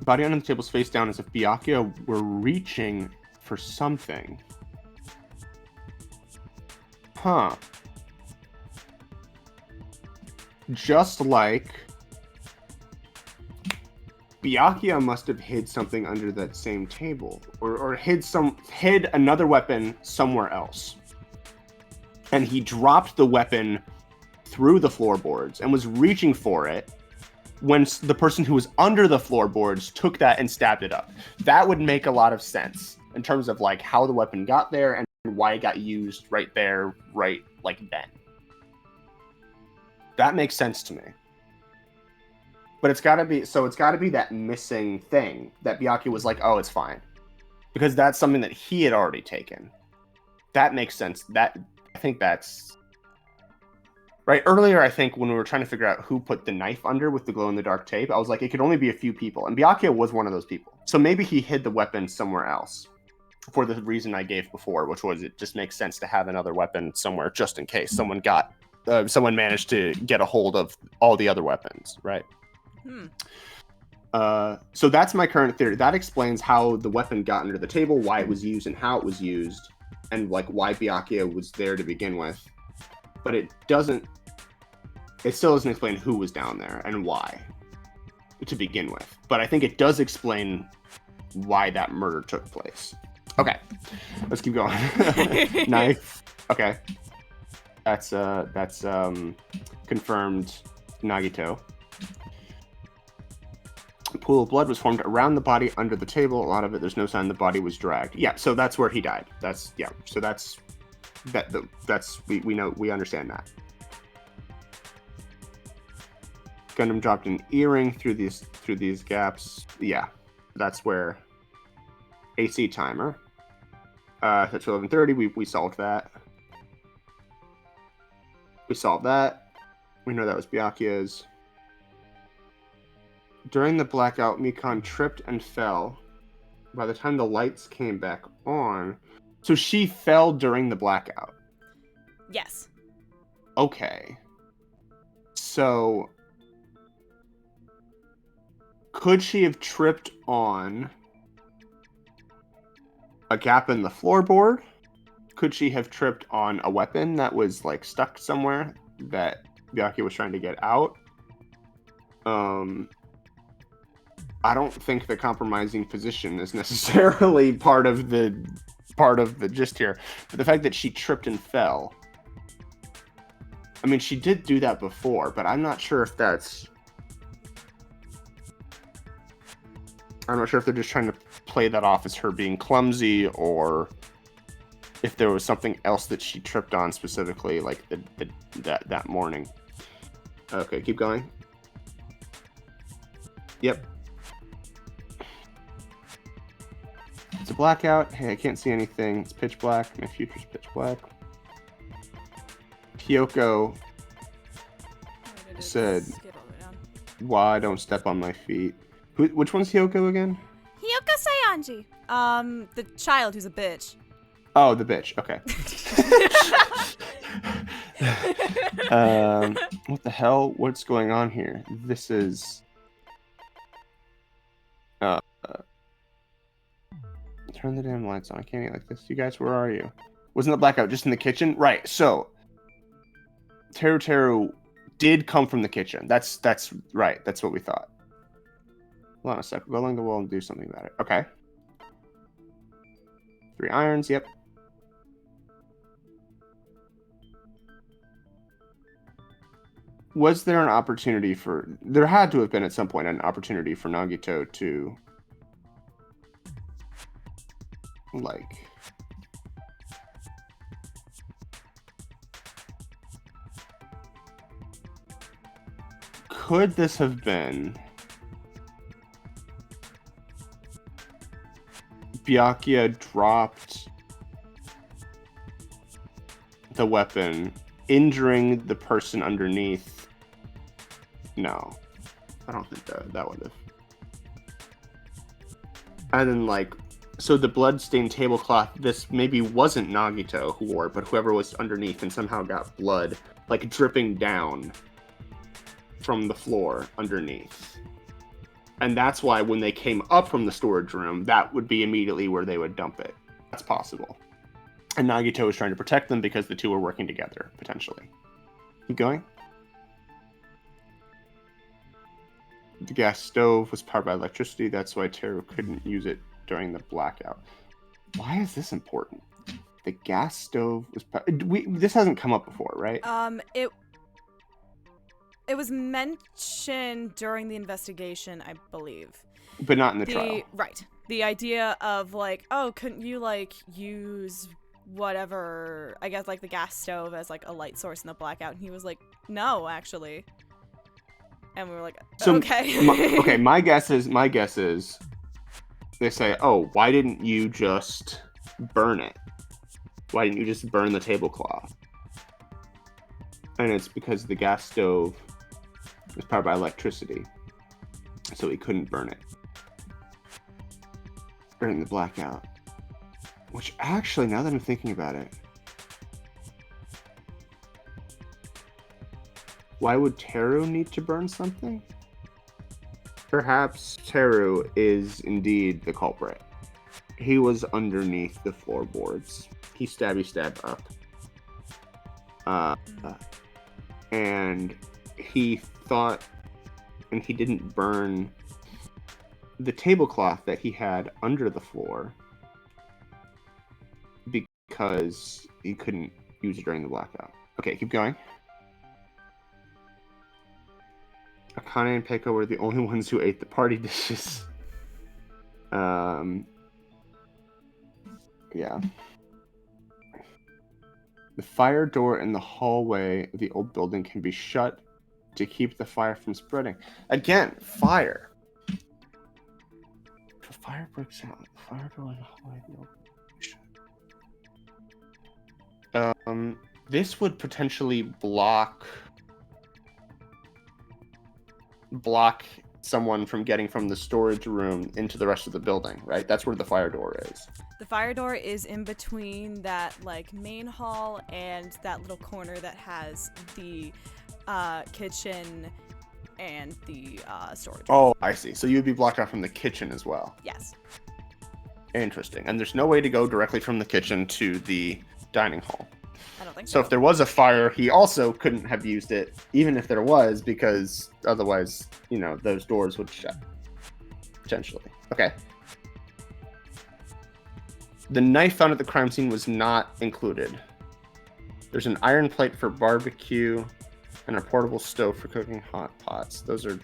Body under the table's face down as if Byakuya were reaching for something. Huh. Just like Byakuya must have hid something under that same table, or hid another weapon somewhere else. And he dropped the weapon through the floorboards and was reaching for it when the person who was under the floorboards took that and stabbed it up. That would make a lot of sense in terms of like how the weapon got there and why it got used right there, right like then. That makes sense to me. But it's gotta be that missing thing that Byakuya was like, oh, it's fine. Because that's something that he had already taken. That makes sense. I think that's right. Earlier, I think when we were trying to figure out who put the knife under with the glow-in-the-dark tape, I was like, it could only be a few people. And Byakuya was one of those people. So maybe he hid the weapon somewhere else for the reason I gave before, which was it just makes sense to have another weapon somewhere just in case someone managed to get a hold of all the other weapons, right? So that's my current theory. That explains how the weapon got under the table, why it was used, and how it was used, and like why Byakuya was there to begin with. But it still doesn't explain who was down there and why to begin with. But I think it does explain why that murder took place. Okay, let's keep going. Knife. Okay, that's confirmed. Nagito. A pool of blood was formed around the body under the table. A lot of it, there's no sign the body was dragged. Yeah, so that's where he died. We know, we understand that. Gundam dropped an earring through these gaps. Yeah, that's where. AC timer. That's 11:30. We solved that. We solved that. We know that was Byakuya's. During the blackout, Mikan tripped and fell. By the time the lights came back on, so she fell during the blackout. Yes. Okay. So could she have tripped on a gap in the floorboard? Could she have tripped on a weapon that was like stuck somewhere that Byakuya was trying to get out? I don't think the compromising position is necessarily part of the gist here. But the fact that she tripped and fell. I mean, she did do that before, but I'm not sure if they're just trying to play that off as her being clumsy, or if there was something else that she tripped on specifically, like that morning. Okay, keep going. Yep. It's a blackout. Hey, I can't see anything. It's pitch black. My future's pitch black. Kyoko said, "Why don't step on my feet?" Which one's Hyoko again? Hyoko Sayanji. The child who's a bitch. Oh, the bitch. Okay. What the hell? What's going on here? This is... turn the damn lights on. I can't eat like this. You guys, where are you? Wasn't the blackout just in the kitchen? Right. So Teru did come from the kitchen. That's right. That's what we thought. Hold on a sec. Go along the wall and do something about it. Okay. 3 irons. Yep. Was there an opportunity for... There had to have been at some point an opportunity for Nagito to... like... Could this have been Byakuya dropped the weapon, injuring the person underneath? No, I don't think that would have. And then, like, so the blood-stained tablecloth, this maybe wasn't Nagito who wore it, but whoever was underneath and somehow got blood, like, dripping down from the floor underneath. And that's why when they came up from the storage room, that would be immediately where they would dump it. That's possible. And Nagito was trying to protect them because the two were working together, potentially. Keep going. The gas stove was powered by electricity. That's why Teru couldn't use it during the blackout. Why is this important? The gas stove was... This hasn't come up before, right? It was mentioned during the investigation, I believe. But not in the trial. Right. The idea of, like, oh, couldn't you, like, use whatever, I guess, like, the gas stove as, like, a light source in the blackout? And he was like, no, actually. And we were like, okay. My guess is they say, oh, why didn't you just burn it? Why didn't you just burn the tablecloth? And it's because the gas stove was powered by electricity, so he couldn't burn it during the blackout. Which actually, now that I'm thinking about it, why would Teru need to burn something? Perhaps Teru is indeed the culprit. He was underneath the floorboards. He stabby-stabbed up. And he thought, and he didn't burn the tablecloth that he had under the floor because he couldn't use it during the blackout. Okay, keep going. Akane and Peko were the only ones who ate the party dishes. Yeah. The fire door in the hallway of the old building can be shut to keep the fire from spreading. Again, fire. If a fire breaks out, the fire door in the hallway of the old building. This would potentially block someone from getting from the storage room into the rest of the building, right? That's where the fire door is. The fire door is in between that, like, main hall and that little corner that has the kitchen and the storage room. Oh, I see. So you'd be blocked out from the kitchen as well. Yes. Interesting. And there's no way to go directly from the kitchen to the dining hall. I don't think so. So if there was a fire, he also couldn't have used it, even if there was, because otherwise, you know, those doors would shut. Potentially. Okay. The knife found at the crime scene was not included. There's an iron plate for barbecue and a portable stove for cooking hot pots. Those are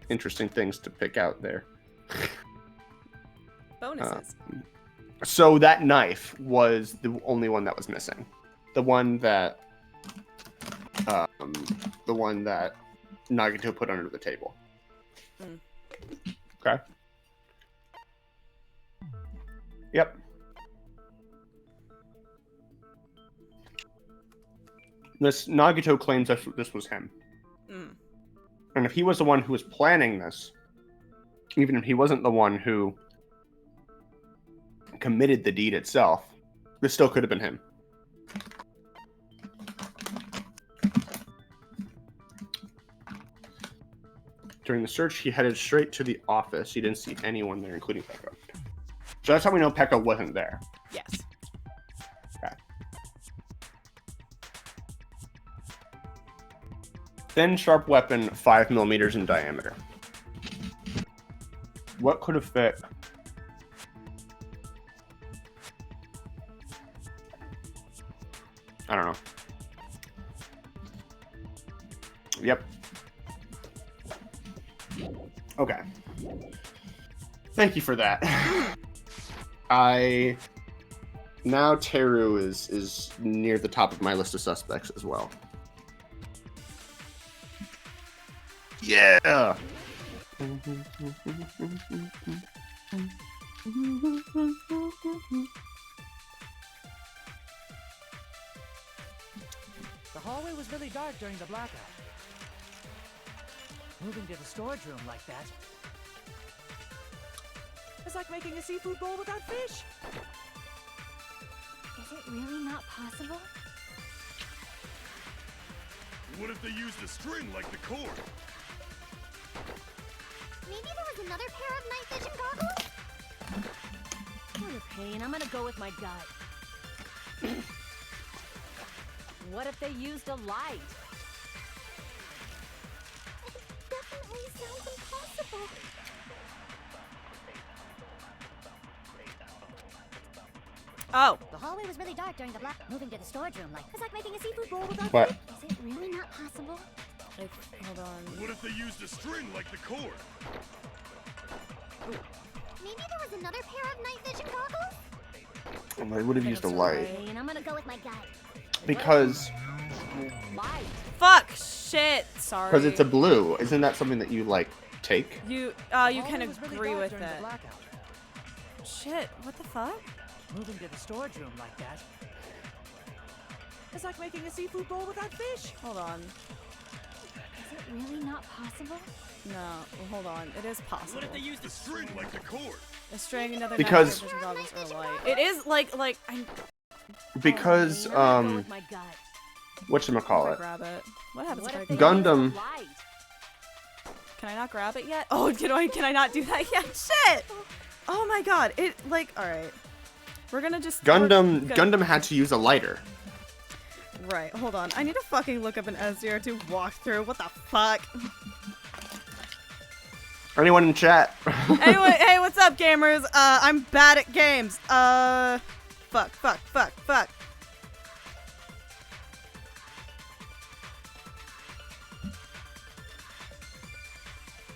interesting things to pick out there. Bonuses. So that knife was the only one that was missing. The one that Nagito put under the table. Okay. Yep. This Nagito claims that this was him. And if he was the one who was planning this, even if he wasn't the one who committed the deed itself, this still could have been him. During the search, he headed straight to the office. He didn't see anyone there, including Peko. So that's how we know Peko wasn't there. Yes. Okay. thin, sharp weapon, 5 millimeters in diameter. What could have fit? I don't know. Yep. Okay. Thank you for that. Now Teru is near the top of my list of suspects as well. Yeah. The hallway was really dark during the blackout. Moving to the storage room like that. It's like making a seafood bowl without fish. Is it really not possible? What if they used a string like the cord? Maybe there was another pair of night vision goggles? For your pain, I'm gonna go with my gut. What if they used a light? It definitely sounds impossible. Oh. The hallway was really dark during the black. Moving to the storage room like it's like making a seafood bowl without What? fish. Is it really not possible? Like, hold on. What if they used a string like the cord? Maybe there was another pair of night vision goggles? I would have used a light. And I'm gonna go with my gut. Because Light. Fuck. Shit. Sorry. it's a blue. Isn't that something that you, like, take? You The can hallway was really agree dark with during the it. blackout. Shit. What the fuck? Moving to the storage room like that. It's like making a seafood bowl without fish. Hold on. Is it really not possible? No. Well, hold on. It is possible. What if they used a string like the cord? A string, another Because- night vision goggles, or a light. It is like I. Because, I'm gonna go with my gut. If I whatchamacallit. grab it. What happens What if I if they Gundam. used a light? Can I not grab it yet? Oh, can I not do that yet? Shit! Oh my god! It like all right. We're gonna just Gundam had to use a lighter. Right. Hold on. I need to fucking look up an SDR2 walkthrough. What the fuck? Anyone in chat? Anyway, hey, what's up, gamers? I'm bad at games. Fuck.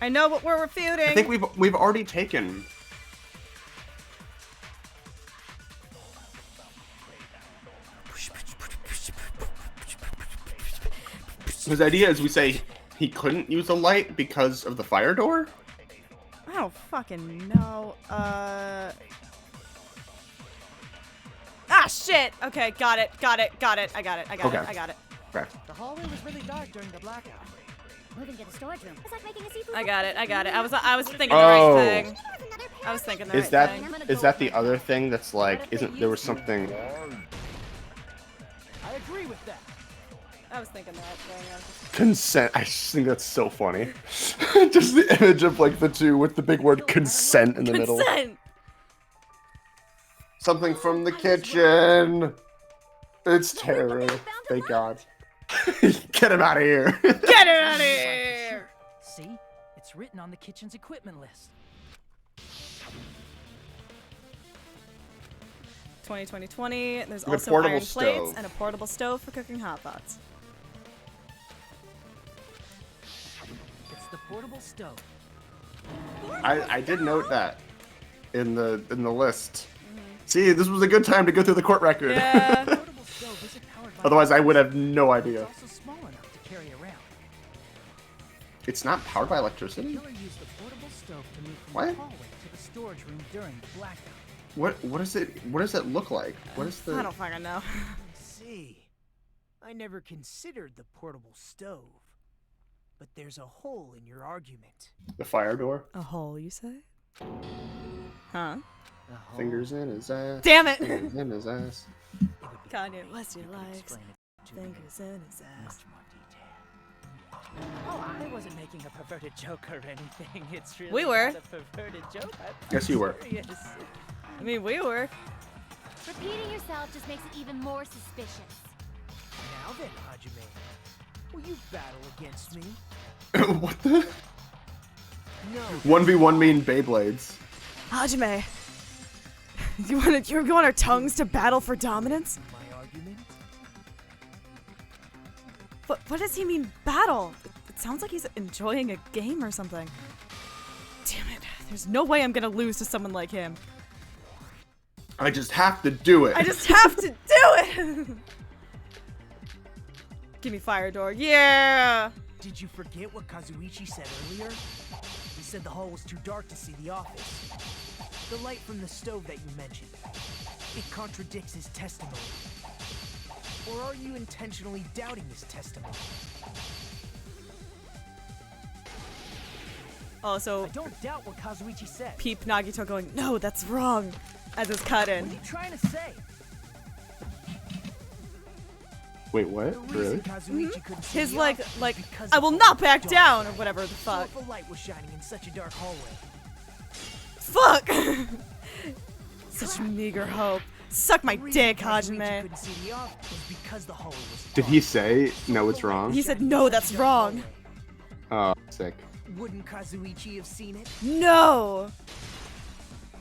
I know what we're refuting. I think we've already taken. His idea is we say he couldn't use a light because of the fire door? I don't fucking know. Ah, shit! Okay, got it. I got it. Okay. The hallway was really dark during the blackout. Moving to the storage room. It's like making a seafood I bowl. got it. I was thinking the Oh. right thing. Maybe there was another pair I was of thinking night the Is right that thing. is that the other thing that's like isn't there was something I agree with that. I was thinking the right thing. I was just... consent? I just think that's so funny. Just the image of like the two with the big word consent in the middle. Consent! Something from the kitchen. It's Teru. Thank God. Get him out of here. Get it out of here! See? It's written on the kitchen's equipment list. 2020. There's The also portable iron plates stove. and a portable stove for cooking hot pots. It's the portable stove. I did note that in the list. See, this was a good time to go through the court record. Yeah. The portable stove isn't powered by Otherwise, I would have no idea. It's also small enough to carry around. It's not powered by electricity? The killer used the portable stove to move from What? the hallway to the storage room during the blackout. What does it look like? What is the I don't fucking know. I see. I never considered the portable stove. But there's a hole in your argument. the fire door? A hole, you say? Huh? The hole. Fingers in his ass. Damn it! Fingers in his ass. It would be Kanye great West, he if you could likes explain it to me fingers in his in ass. much more detail. Oh, I wasn't making a perverted joke or anything. It's really We were. not a perverted joke. Yes, you were. Serious. I mean, we were. Repeating yourself just makes it even more suspicious. Now then, Hajime. Will you battle against me? What the? No. 1v1 mean Beyblades. Hajime, you want our tongues to battle for dominance? My argument? What does he mean battle? It sounds like he's enjoying a game or something. Damn it! There's no way I'm gonna lose to someone like him. I just have to do it. I just have to do it! Give me fire door. Yeah! Did you forget what Kazuichi said earlier? He said the hall was too dark to see the office. The light from the stove that you mentioned. It contradicts his testimony. Or are you intentionally doubting his testimony? Also, I don't doubt what Kazuichi said. Peep Nagito going, no, that's wrong, as is cut in. What are you trying to say? Wait, what? The reason Really? Kazuichi couldn't see His the like, office like, was because I the will hall not was back dark. down, or whatever the So fuck. if a light was shining in such a dark hallway. Fuck! Such meager hope. Suck my The reason dick, Kazuichi Hajime. couldn't see the office was because the hallway was Did dark. he say no, it's wrong? He said, no, that's wrong. Oh, sick. Wouldn't Kazuichi have seen it? No!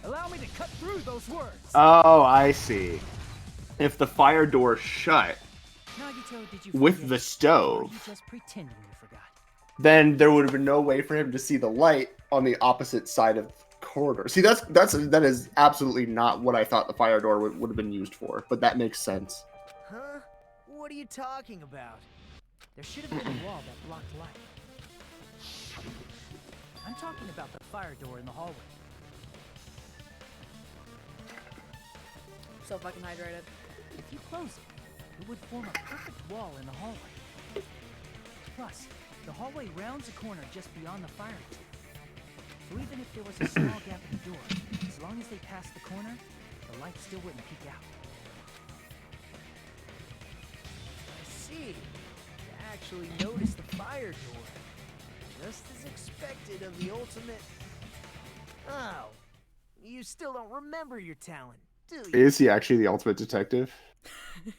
Allow me to cut through those words. Oh, I see. If the fire door shut Nagito, did you with forget, the or are you stove, just pretending you forgot? then there would have been no way for him to see the light on the opposite side of the corridor. See, that is absolutely not what I thought the fire door would have been used for, but that makes sense. Huh? What are you talking about? There should have been a wall that blocked light. I'm talking about the fire door in the hallway. So fucking hydrated. If you close it, it would form a perfect wall in the hallway. Plus, the hallway rounds a corner just beyond the fire door. So even if there was a small gap in the door, as long as they passed the corner, the light still wouldn't peek out. I see. You actually noticed the fire door. Just as expected of the ultimate. Oh. You still don't remember your talent, do you? Is he actually the ultimate detective?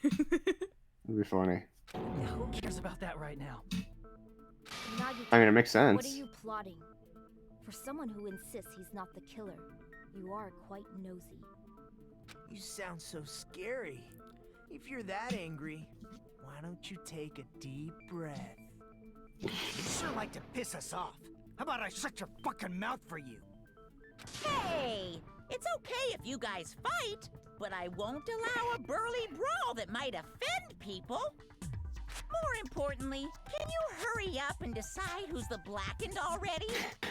That'd be funny. Who cares about that right now? Nagito, I mean, it makes sense. what are you plotting? For someone who insists he's not the killer, you are quite nosy. You sound so scary. If you're that angry, why don't you take a deep breath? You sure like to piss us off. How about I shut your fucking mouth for you? Hey, it's okay if you guys fight, but I won't allow a burly brawl that might offend people. More importantly, can you hurry up and decide who's the blackened already?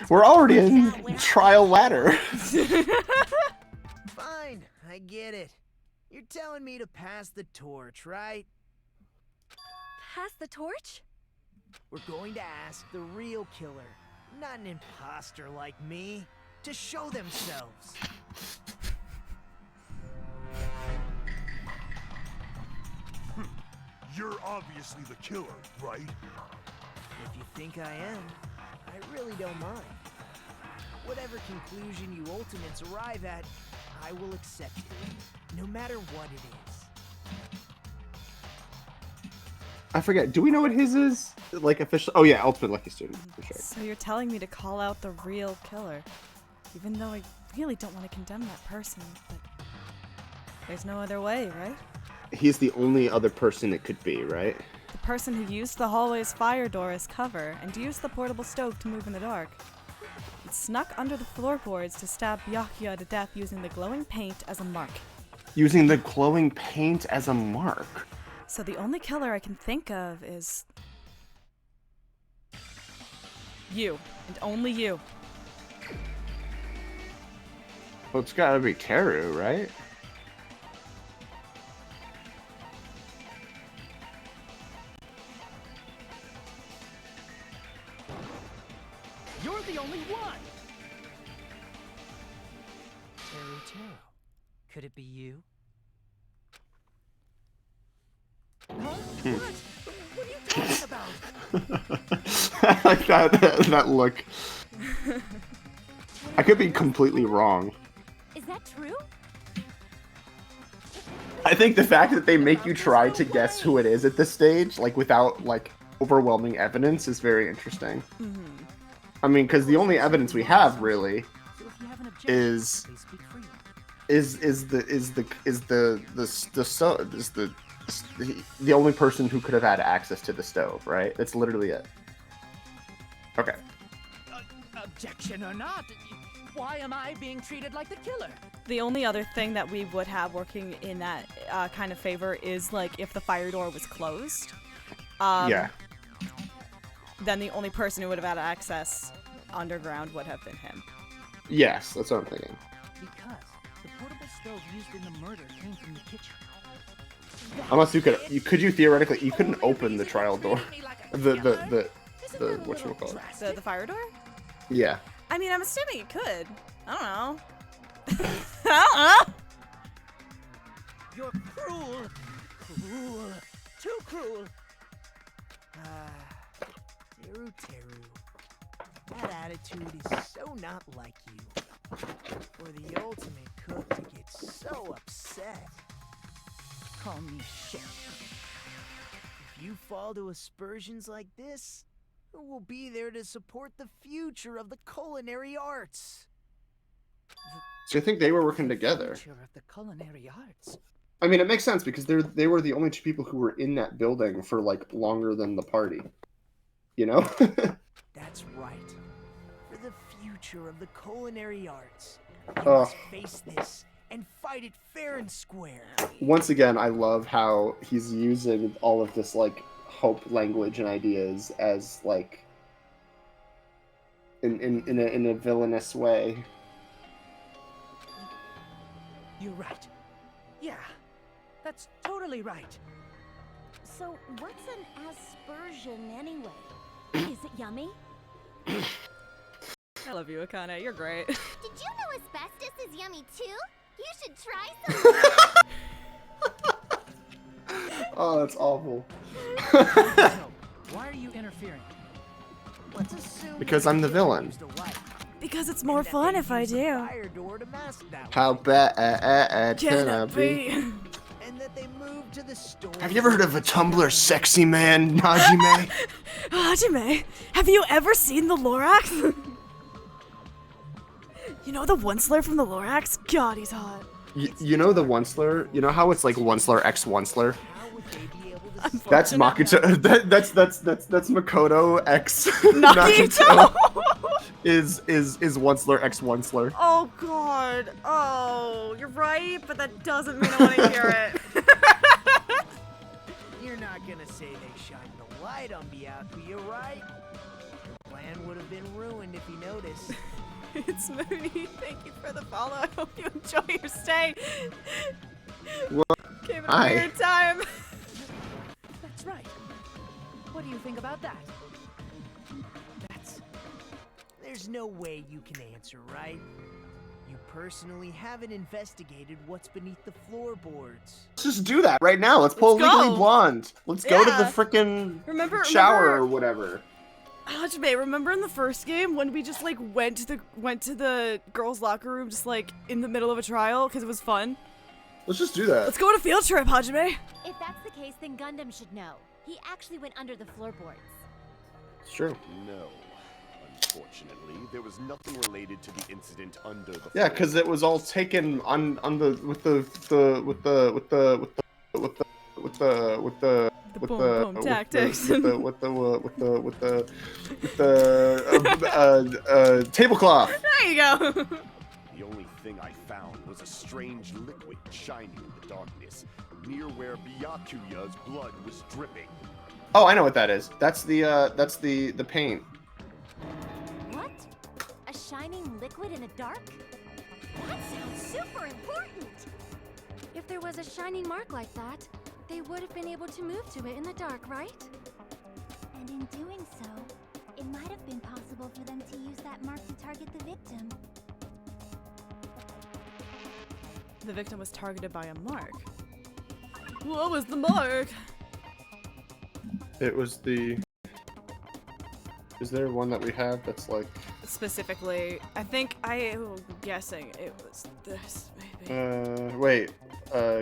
We're already in trial ladder. Fine, I get it. You're telling me to pass the torch, right? Pass the torch? We're going to ask the real killer, not an imposter like me, to show themselves. You're obviously the killer, right? If you think I am, I really don't mind. Whatever conclusion you ultimates arrive at, I will accept it, no matter what it is. I forget. Do we know what his is? Like official? Oh yeah, ultimate lucky student for sure. So you're telling me to call out the real killer, even though I really don't want to condemn that person, but there's no other way, right? He's the only other person it could be, right? The person who used the hallway's fire door as cover and used the portable stove to move in the dark. He snuck under the floorboards to stab Byakuya to death using the glowing paint as a mark. Using the glowing paint as a mark. So the only killer I can think of is you, and only you. Well, it's gotta be Teru, right? You're the only one! Teru. Could it be you? Huh? What? What are you talking about? I like that look. I could be completely wrong. Is that true? I think the fact that they make you try to guess who it is at this stage, like without like overwhelming evidence is very interesting. Mm-hmm. I mean, because the only evidence we have really So if you have an objection, is please speak freely. the only person who could have had access to the stove, right? That's literally it. Okay. Objection or not, why am I being treated like the killer? The only other thing that we would have working in that kind of favor is like if the fire door was closed. Yeah. Then the only person who would have had access underground would have been him. Yes, that's what I'm thinking. Because the portable stove used in the murder came from the kitchen. Unless you theoretically you couldn't open the trial door, the whatchamacallit. The fire door? Yeah. I mean, I'm assuming you could. I don't know. I don't know. You're cruel. Cruel. Too cruel. Teru. That attitude is so not like you. For the ultimate cook to get so upset. Call me Sheriff. If you fall to aspersions like this, who will be there to support the future of the culinary arts? So I think they were working together. Future of the culinary arts. I mean, it makes sense because they were the only two people who were in that building for like longer than the party. You know? That's right. For the future of the culinary arts, you must face this and fight it fair and square. Once again, I love how he's using all of this like hope language and ideas as like in a villainous way. You're right. Yeah, that's totally right. So, what's an aspersion anyway? Is it yummy? I love you, Akane. You're great. Did you know asbestos is yummy too? You should try some. Oh, that's awful. So, why are you interfering? Let's assume Because I'm the villain. Because it's more fun if I do. Fire door to mask that How way, bad can I be? and that they moved to the store. Have you ever heard of a Tumblr sexy man, Najime? Hajime, have you ever seen the Lorax? You know the Onceler from the Lorax? God, he's hot. You know the Onceler? You know how it's like Onceler x Onceler? How would they be able to That's Makoto. That's Makoto x Nagito. Is Onceler x Onceler? Oh God. Oh, you're right, but that doesn't mean I want to hear it. You're not gonna say they shined the light on Byakuya, right? Your plan would have been ruined if he noticed. It's Mooney. Thank you for the follow. I hope you enjoy your stay. Well, Gave it a weird time. That's right. What do you think about that? There's no way you can answer, right? You personally haven't investigated what's beneath the floorboards. Let's just do that right now. Let's pull Let's Legally go. Blonde. Let's go to the Yeah. frickin' Remember- shower or whatever. Hajime, remember in the first game when we just like went to the girls' locker room just like in the middle of a trial because it was fun? Let's just do that. Let's go on a field trip, Hajime. If that's the case, then Gundam should know. He actually went under the floorboards. It's true. No. Unfortunately, there was nothing related to the incident under the Yeah, because it was all taken on the with the boom tactics. Tablecloth. There you go. The only thing I found was a strange liquid shining in the darkness, near where Byakuya's blood was dripping. Oh, I know what that is. That's the paint. What? A shining liquid in the dark? That sounds super important! If there was a shining mark like that, they would have been able to move to it in the dark, right? And in doing so, it might have been possible for them to use that mark to target the victim. The victim was targeted by a mark. What was the mark? It was the. Is there one that we have that's like? Specifically, I think I'm guessing it was this, maybe. Wait.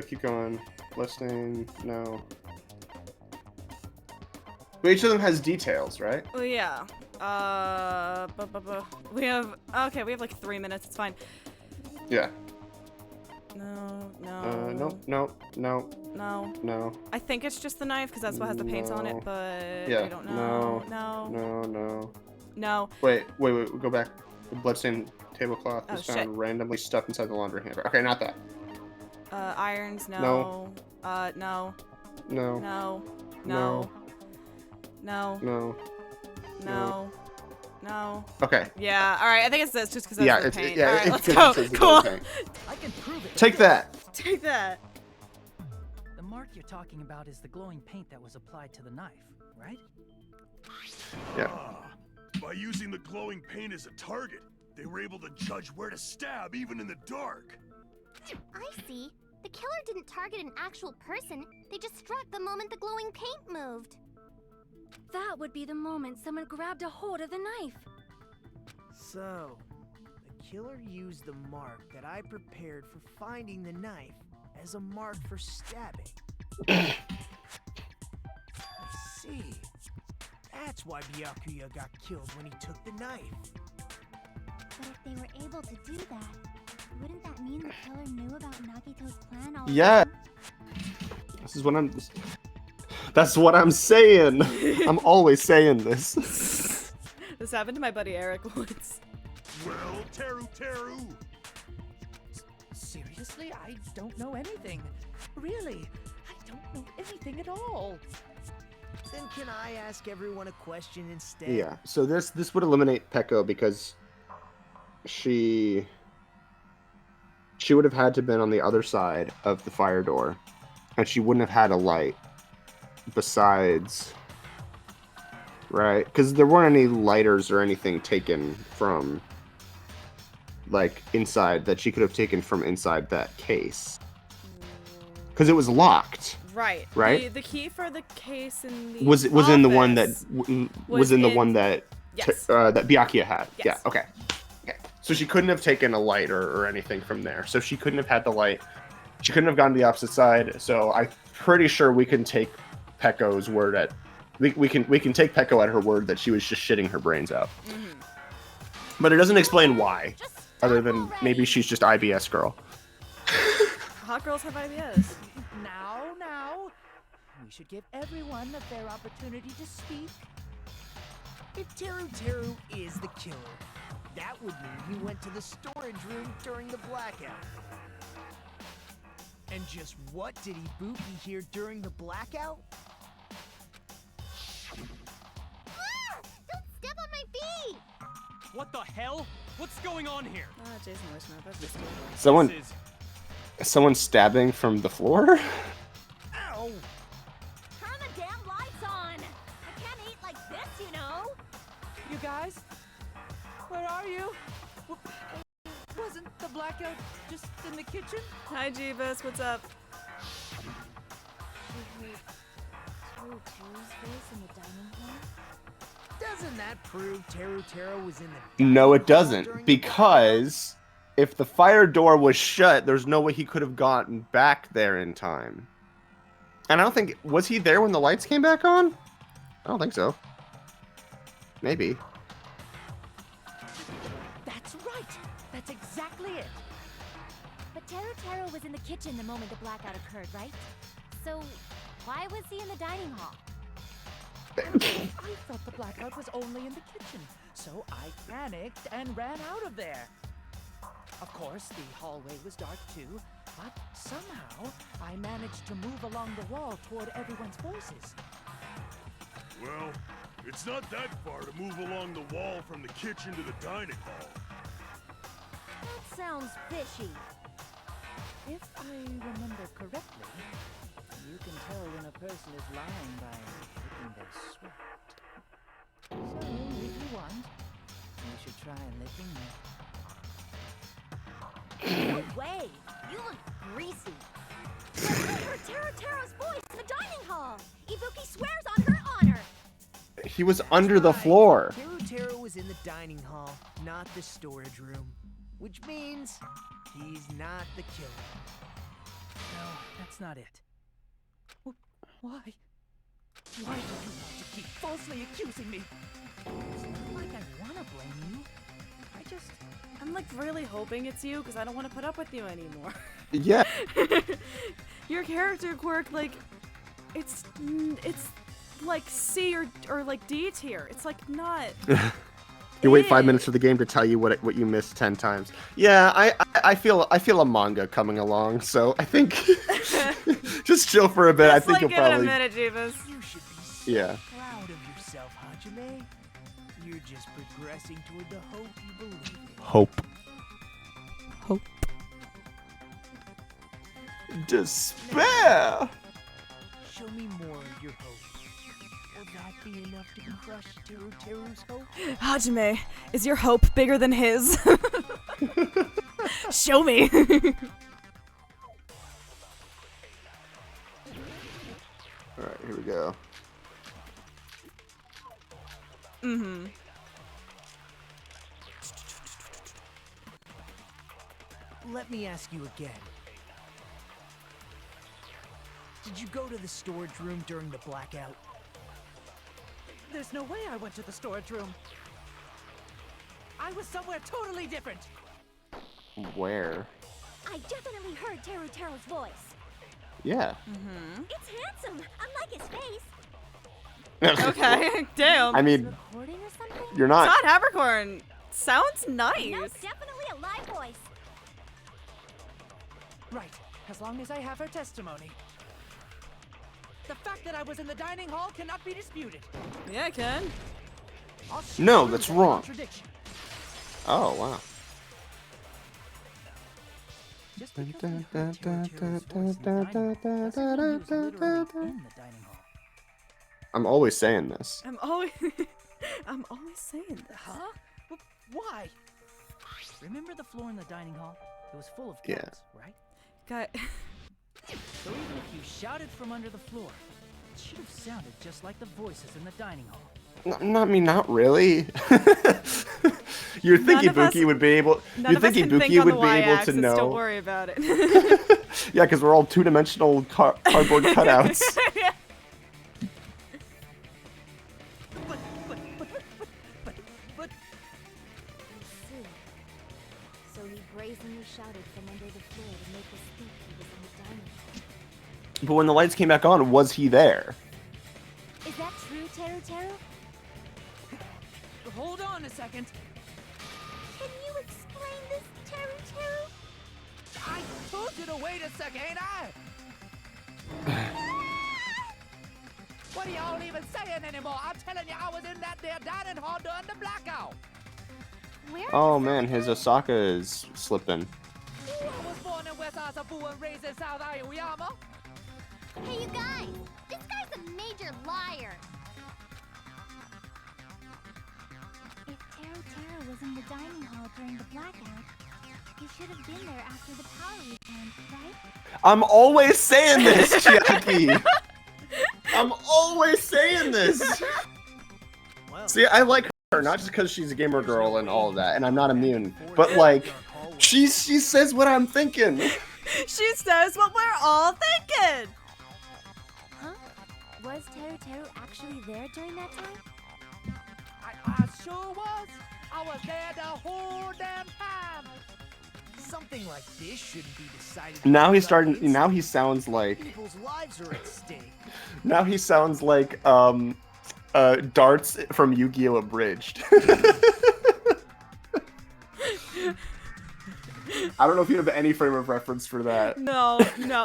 Keep going. Listening. No. But each of them has details, right? Well, yeah. We have like 3 minutes. It's fine. Yeah. No. No. I think it's just the knife because that's what has the paint on it, but Yeah. I don't know. No. Wait. Go back. The bloodstained tablecloth Oh, was found shit. randomly stuffed inside the laundry hamper. Okay, not that. Irons, no. No. No. No. No. No. No. No. No. No. Okay. Yeah, alright, I think it's this just because Yeah, that's the it's paint. yeah. Alright, It's let's 'cause go. it says the Cool. gold paint. I can prove it. Take that. Take that. The mark you're talking about is the glowing paint that was applied to the knife, right? Yeah. By using the glowing paint as a target, they were able to judge where to stab even in the dark. I see. The killer didn't target an actual person. They just struck the moment the glowing paint moved. That would be the moment someone grabbed a hold of the knife. So, the killer used the mark that I prepared for finding the knife as a mark for stabbing. I see. That's why Byakuya got killed when he took the knife. But if they were able to do that, wouldn't that mean the killer knew about Nagito's plan all Yeah. along? That's what I'm saying. I'm always saying this. This happened to my buddy Eric once. Well, Teru. Seriously? I don't know anything. Really? I don't know anything at all. Then can I ask everyone a question instead? Yeah. So this would eliminate Peko because she would have had to been on the other side of the fire door, and she wouldn't have had a light besides, right? Because there weren't any lighters or anything taken from like inside that she could have taken from inside that case because it was locked. Right. Right? The key for the case in the Was in the one that office was in the one that Yes. that Byakuya had. Yes. Yeah. Okay. So she couldn't have taken a light or anything from there. So she couldn't have had the light. She couldn't have gone to the opposite side. So I'm pretty sure we can take Peko's word at we can take Peko at her word that she was just shitting her brains out. Mm-hmm. But it doesn't explain why, Just stop other than already. maybe she's just IBS girl. Hot girls have IBS. Now. We should give everyone a fair opportunity to speak. If Teru is the killer, that would mean he went to the storage room during the blackout. And just what did Ibuki hear during the blackout? Don't step on my feet! What the hell? What's going on here? Jason Wishman, that's just Someone stabbing from the floor? Ow! Turn the damn lights on! I can't eat like this, you know! You guys? Where are you? Wasn't the blackout just in the kitchen? Hi, Jeebus. What's up? Teru's face in the dining hall? Doesn't that prove Teru was in the No, it dining hall during doesn't. the Because if the fire door was shut, there's no way he could have gotten back there in time. And I don't think... Was he there when the lights came back on? I don't think so. Maybe. That's right! That's exactly it! But Teru was in the kitchen the moment the blackout occurred, right? So, why was he in the dining hall? I thought the blackout was only in the kitchen, so I panicked and ran out of there. Of course, the hallway was dark too, but somehow I managed to move along the wall toward everyone's voices. Well, it's not that far to move along the wall from the kitchen to the dining hall. That sounds fishy. If I remember correctly, you can tell when a person is lying by licking their sweat. So, if you want, you should try licking me. No way! You look greasy! I heard Teru's voice in the dining hall! Ibuki swears on her honor! He was under the floor. Teru was in the dining hall, not the storage room. Which means he's not the killer. No, that's not it. Why? Why do you want to keep falsely accusing me. It's not like I want to blame you. I'm like really hoping it's you because I don't want to put up with you anymore. Yeah. Your character quirk, like, it's like C or like D tier. It's like not. You wait 5 minutes for the game to tell you what you missed 10 times. Yeah, I feel a manga coming along, so I think just chill for a bit. Just I think like, you'll give probably. it a minute, Jeebus. You should be so Yeah. proud of yourself, Hajime. You're just progressing toward the hope you believe in. Hope. Hope. Despair. Show me more of your hope. Will that be enough to crush Teru's hope? Hajime, is your hope bigger than his? Show me. All right, here we go. Mm-hmm. Let me ask you again. Did you go to the storage room during the blackout? There's no way I went to the storage room. I was somewhere totally different. Where? I definitely heard Teru's voice. Yeah. Mm-hmm. It's handsome, unlike his face. Okay, damn. I mean, Recording or something? you're not. Todd Habercorn sounds nice. No, definitely a live voice. Right, as long as I have her testimony. The fact that I was in the dining hall cannot be disputed. Yeah, it can. I'll show No, you that's that wrong. contradiction. Oh wow. Just because I heard Teru's voice in the dining hall doesn't mean he was literally in the dining hall. I'm always saying this. I'm always saying this. Huh? Why? Remember the floor in the dining hall? It was full of Yeah. cats, right? Guy. So even if you shouted from under the floor, it should have sounded just like the voices in the dining hall. Not really. You're thinking Buki would be able. None You're of us thinking can think Buki on would the be able to y-axis, know. Don't worry about it. Yeah, because we're all two-dimensional cardboard cutouts. But. See. So he brazenly shouted from under the floor to make us think he was in the dining hall. But when the lights came back on, was he there? Is that true, Teru? Hold on a second. Can you explain this, Teru? I told you to wait a second, ain't I? What are y'all even saying anymore? I'm telling you, I was in that there dining hall during the blackout. Where Oh man, his Osaka is slipping. I was born in West Asabu and raised in South Aoyama. Hey, you guys! This guy's a major liar! If Teru was in the dining hall during the blackout, he should have been there after the power returned, right? I'm always saying this, Chiaki. I'm always saying this. Well, See, I like her not just because she's a gamer girl and all of that, and I'm not immune, but like, she says what I'm thinking. She says what we're all thinking. Huh? Was Teru actually there during that time? I sure was. I was there the whole damn time. something like this shouldn't be decided. Now he's by starting. instinct. Now he sounds like. People's lives are at stake. Now he sounds like Darts from Yu-Gi-Oh! Abridged. I don't know if you have any frame of reference for that. No.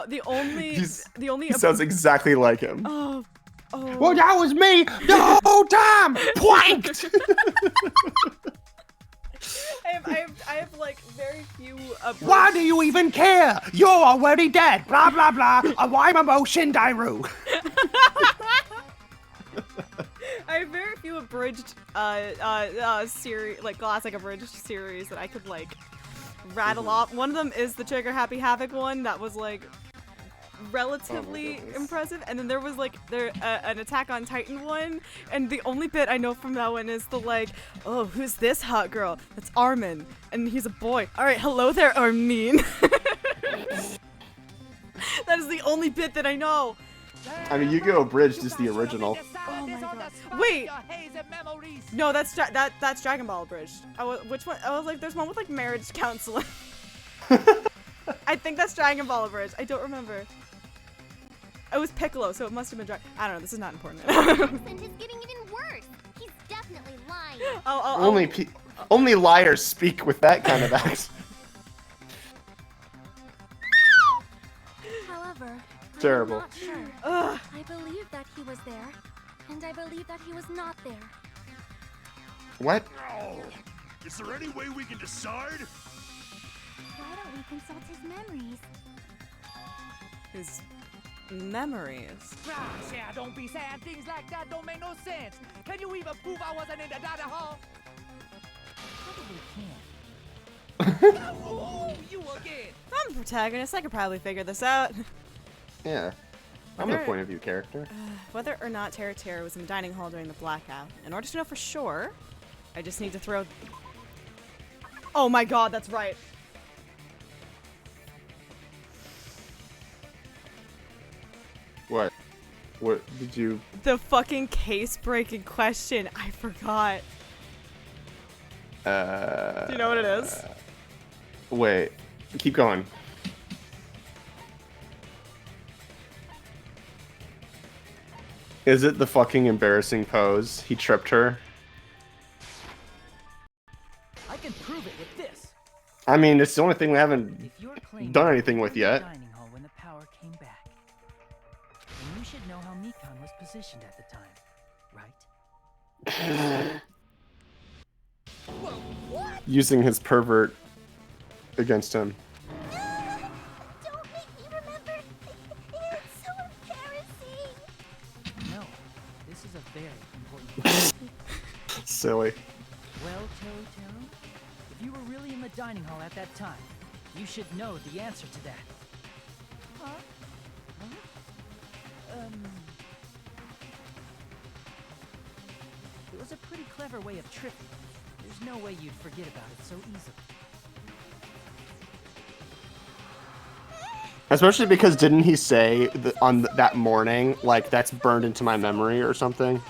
The only He sounds exactly like him. Oh. Well, that was me the whole time. Planked. I have like very few. Why do you even care? You're already dead. Blah blah blah. I'm emotion Dairu. I have very few abridged series, like classic abridged series that I could like rattle off. One of them is the Trigger Happy Havoc one that was like relatively impressive, and then there was like an Attack on Titan one, and the only bit I know from that one is the like, oh, who's this hot girl? That's Armin, and he's a boy. All right, hello there, Armin. That is the only bit that I know. I mean, Yu-Gi-Oh! Abridged is the original. Oh my god. Wait. No, that's Dragon Ball Abridged. Which one? I was like, there's one with like marriage counseling. I think that's Dragon Ball Abridged. I don't remember. It was Piccolo, so it must have been Dragon. I don't know. This is not important. And he's getting even worse. He's definitely lying. Only liars speak with that kind of accent. However, Terrible. I'm not sure. Ugh. I believe that he was there, and I believe that he was not there. What? Oh, is there any way we can decide? Why don't we consult his memories? His memories. Gosh, yeah, don't be saying things like that. Don't make no sense. Can you even prove I wasn't in the dining hall? Probably can't. Oh, you again. I'm the protagonist. I could probably figure this out. Yeah. I'm a point of view character. Whether or not Teru Teru was in the dining hall during the blackout, in order to know for sure, I just need to throw... Oh my god, that's right. What? What did you... The fucking case-breaking question. I forgot. Do you know what it is? Wait. Keep going. Is it the fucking embarrassing pose? He tripped her? I can prove it with this. I mean, it's the only thing we haven't If you're claiming done anything with you were in yet. the dining hall when the power came back, then you should know how Mikan was positioned at the time, right? Whoa, what? Using his pervert against him. Don't make me remember. It's so embarrassing. No, this is a very important question. Silly. Well, Teru Teru, if you were really in the dining hall at that time, you should know the answer to that. Huh? It was a pretty clever way of tricking. There's no way you'd forget about it so easily. Especially because didn't he say on that morning, like, that's burned into my memory or something?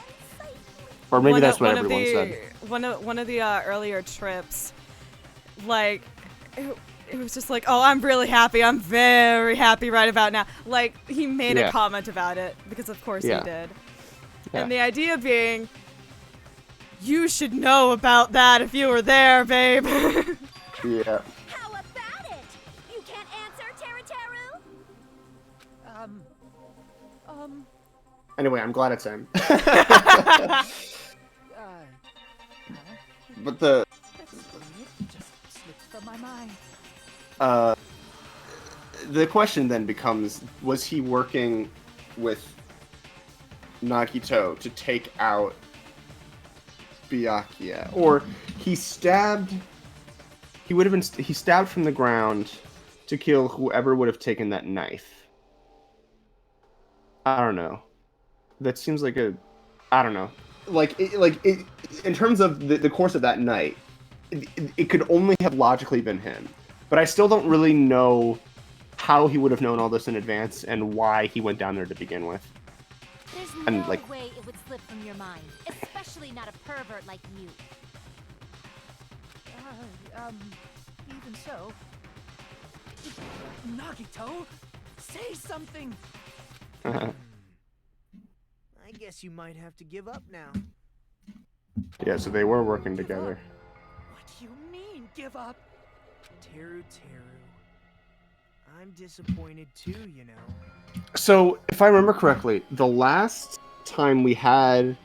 Or maybe that's what everyone said. One of the earlier trips, like, it was just like, oh, I'm really happy. I'm very happy right about now. Like, he made a comment about it, because of course he did. Yeah. And the idea being, you should know about that if you were there, babe. Yeah. How about it? You can't answer, Teru Teru? Anyway, I'm glad it's him. But the... It just slipped from my mind. The question then becomes, was he working with Nagito to take out Byakuya? Or he stabbed from the ground to kill whoever would have taken that knife. I don't know. That seems like I don't know. In terms of the course of that night, it could only have logically been him. But I still don't really know how he would have known all this in advance and why he went down there to begin with. There's And, no like- way it would slip from your mind, especially not a pervert like you. Even so... Nagito, say something! I guess you might have to give up now. Yeah, so they were working together. What do you mean, give up? Teru Teru. I'm disappointed too, you know. So, if I remember correctly, the last time we had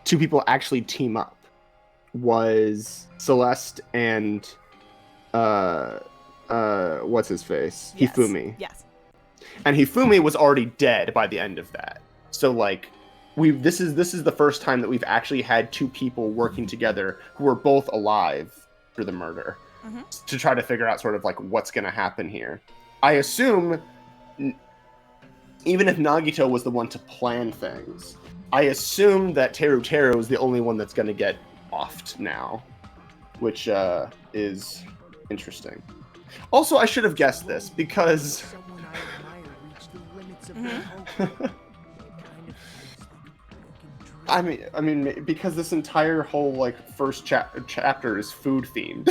two people actually team up was Celeste and what's his face? Yes. Hifumi. Yes. And Hifumi was already dead by the end of that. So like this is the first time that we've actually had two people working together who are both alive for the murder. Mm-hmm. To try to figure out sort of like what's going to happen here. I assume even if Nagito was the one to plan things, I assume that Teru Teru is the only one that's going to get offed now, which is interesting. Also, I should have guessed this because Someone I admire reached the limits of their hope. I mean, because this entire whole like first chapter is food themed.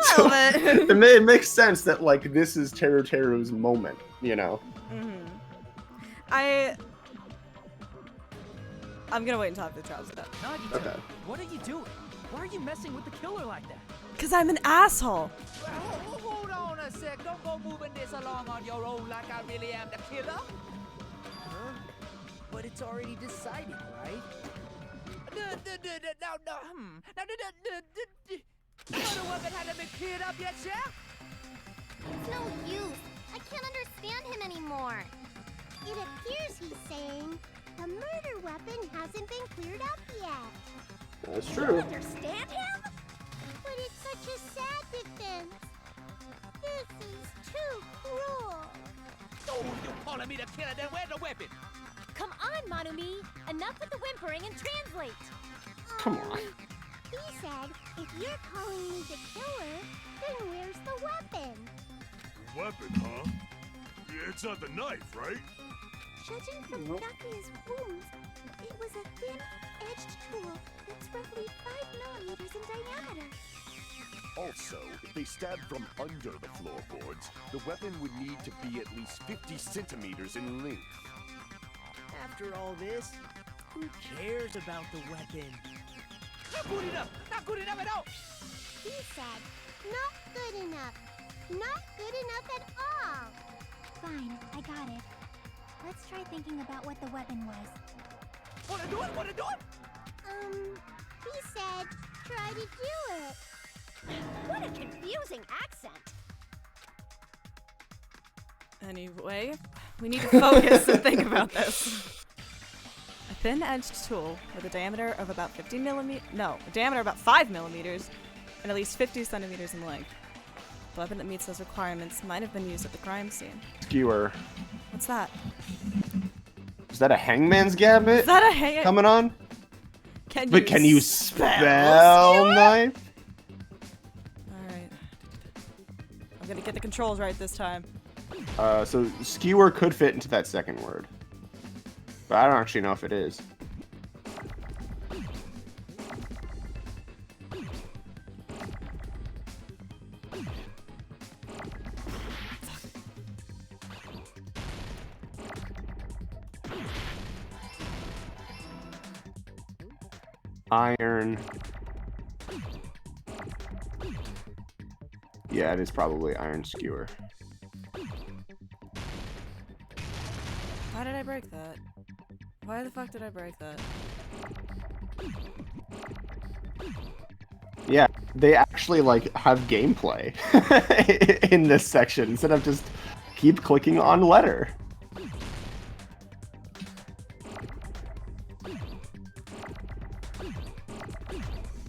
so it makes sense that like this is Teru's moment, you know. I'm gonna wait until after the trials is done. Okay. What are you doing? Why are you messing with the killer like that? Cause I'm an asshole. Hold on a sec. Don't go moving this along on your own like I really am the killer. Huh? But it's already decided, right? Now the weapon hasn't been cleared up yet, sir? It's no use. I can't understand him anymore. It appears he's saying the murder weapon hasn't been cleared up yet. That's You true. understand him? But it's such a sad defense. This is too cruel. Oh, you calling me the killer? Then where's the weapon? Come on, Manumi. Enough with the whimpering and translate. Come on. He said, if you're calling me the killer, then where's the weapon? Weapon, huh? It's not the knife, right? Judging from Byakuya's wounds, it was a thin-edged tool that's roughly 5 millimeters in diameter. Also, if they stabbed from under the floorboards, the weapon would need to be at least 50 centimeters in length. After all this, who cares about the weapon? Not good enough! Not good enough at all! He said, not good enough. Not good enough at all. Fine, I got it. Let's try thinking about what the weapon was. Wanna do it? Wanna do it? He said, try to do it. What a confusing accent. Anyway, we need to focus and think about this. A thin-edged tool with a diameter of about 50 millimeters. No, a diameter of about 5 millimeters and at least 50 centimeters in length. The weapon that meets those requirements might have been used at the crime scene. Skewer. What's that? Is that a hangman's gambit? Is that a hang? Coming on? Can you spell knife? Alright. I'm gonna get the controls right this time. So skewer could fit into that second word. But I don't actually know if it is. Iron. Yeah, it is probably iron skewer. Why did I break that? Why the fuck did I break that? Yeah, they actually like have gameplay in this section instead of just keep clicking on letter.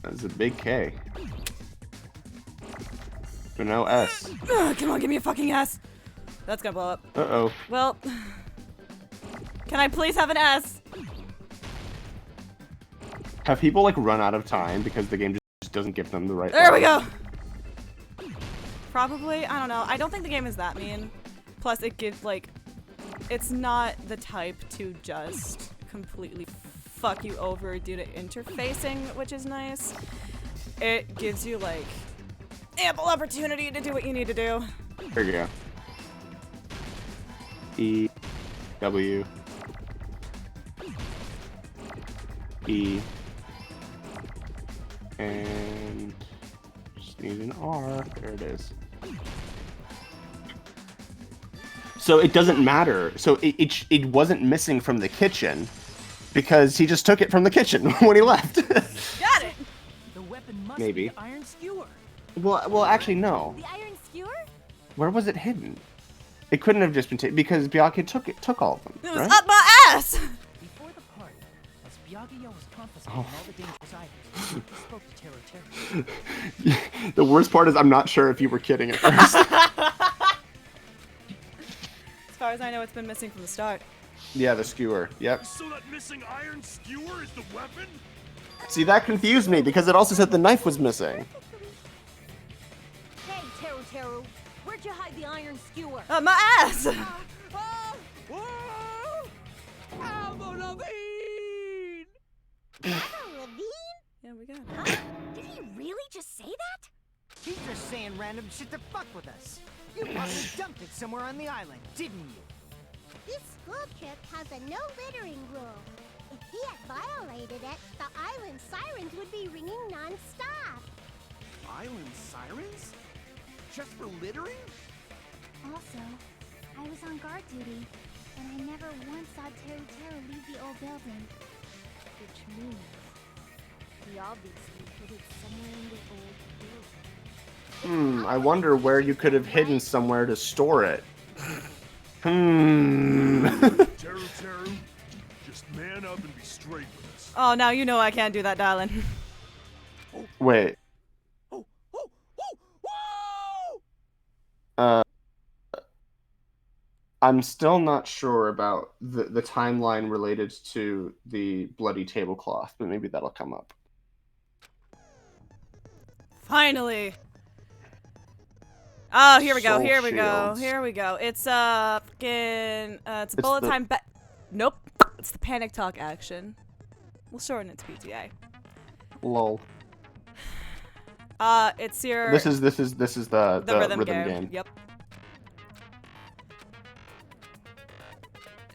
That's a big K. But no S. Ugh, come on, give me a fucking S. That's gonna blow up. Uh-oh. Well, can I please have an S? Have people like run out of time because the game just doesn't give them the right There we letter? go. Probably, I don't know. I don't think the game is that mean. Plus, it gives like, it's not the type to just completely fuck you over due to interfacing, which is nice. It gives you like ample opportunity to do what you need to do. There you go. E, W, E, and just need an R. There it is. So it doesn't matter. So it wasn't missing from the kitchen because he just took it from the kitchen when he left. Got it. The weapon must Maybe. be the iron skewer. Well, actually, no. The iron skewer? Where was it hidden? It couldn't have just been taken because Byakuya took all of them. It was right? up my ass. Before the party, as Byakuya was confiscating all the dangerous items, he spoke to Teru. The worst part is I'm not sure if you were kidding at first. As far as I know, it's been missing from the start. Yeah, the skewer. Yep. So that missing iron skewer is the weapon? See, that confused me because it also said the knife was missing. Hey, Teru, where'd you hide the iron skewer? Up my ass. Help Avril Lavigne? Yeah, we got it. Huh? Did he really just say that? He's just saying random shit to fuck with us. You probably dumped it somewhere on the island, didn't you? This school trip has a no littering rule. If he had violated it, the island sirens would be ringing non-stop. Island sirens? Just for littering? Also, I was on guard duty, and I never once saw Terry leave the old building. Which means he obviously hid it somewhere in the old building. I wonder where you could have hidden somewhere to store it. Teru, just man up and be straight with us. Oh, now you know I can't do that, darling. Wait. I'm still not sure about the timeline related to the bloody tablecloth, but maybe that'll come up. Finally. Oh, here we go. Soul Here we go. shields. Here we go. It's it's a bullet the- time. Nope. It's the panic talk action. We'll shorten it to PTA. Lol. It's your. This is the rhythm game. Yep.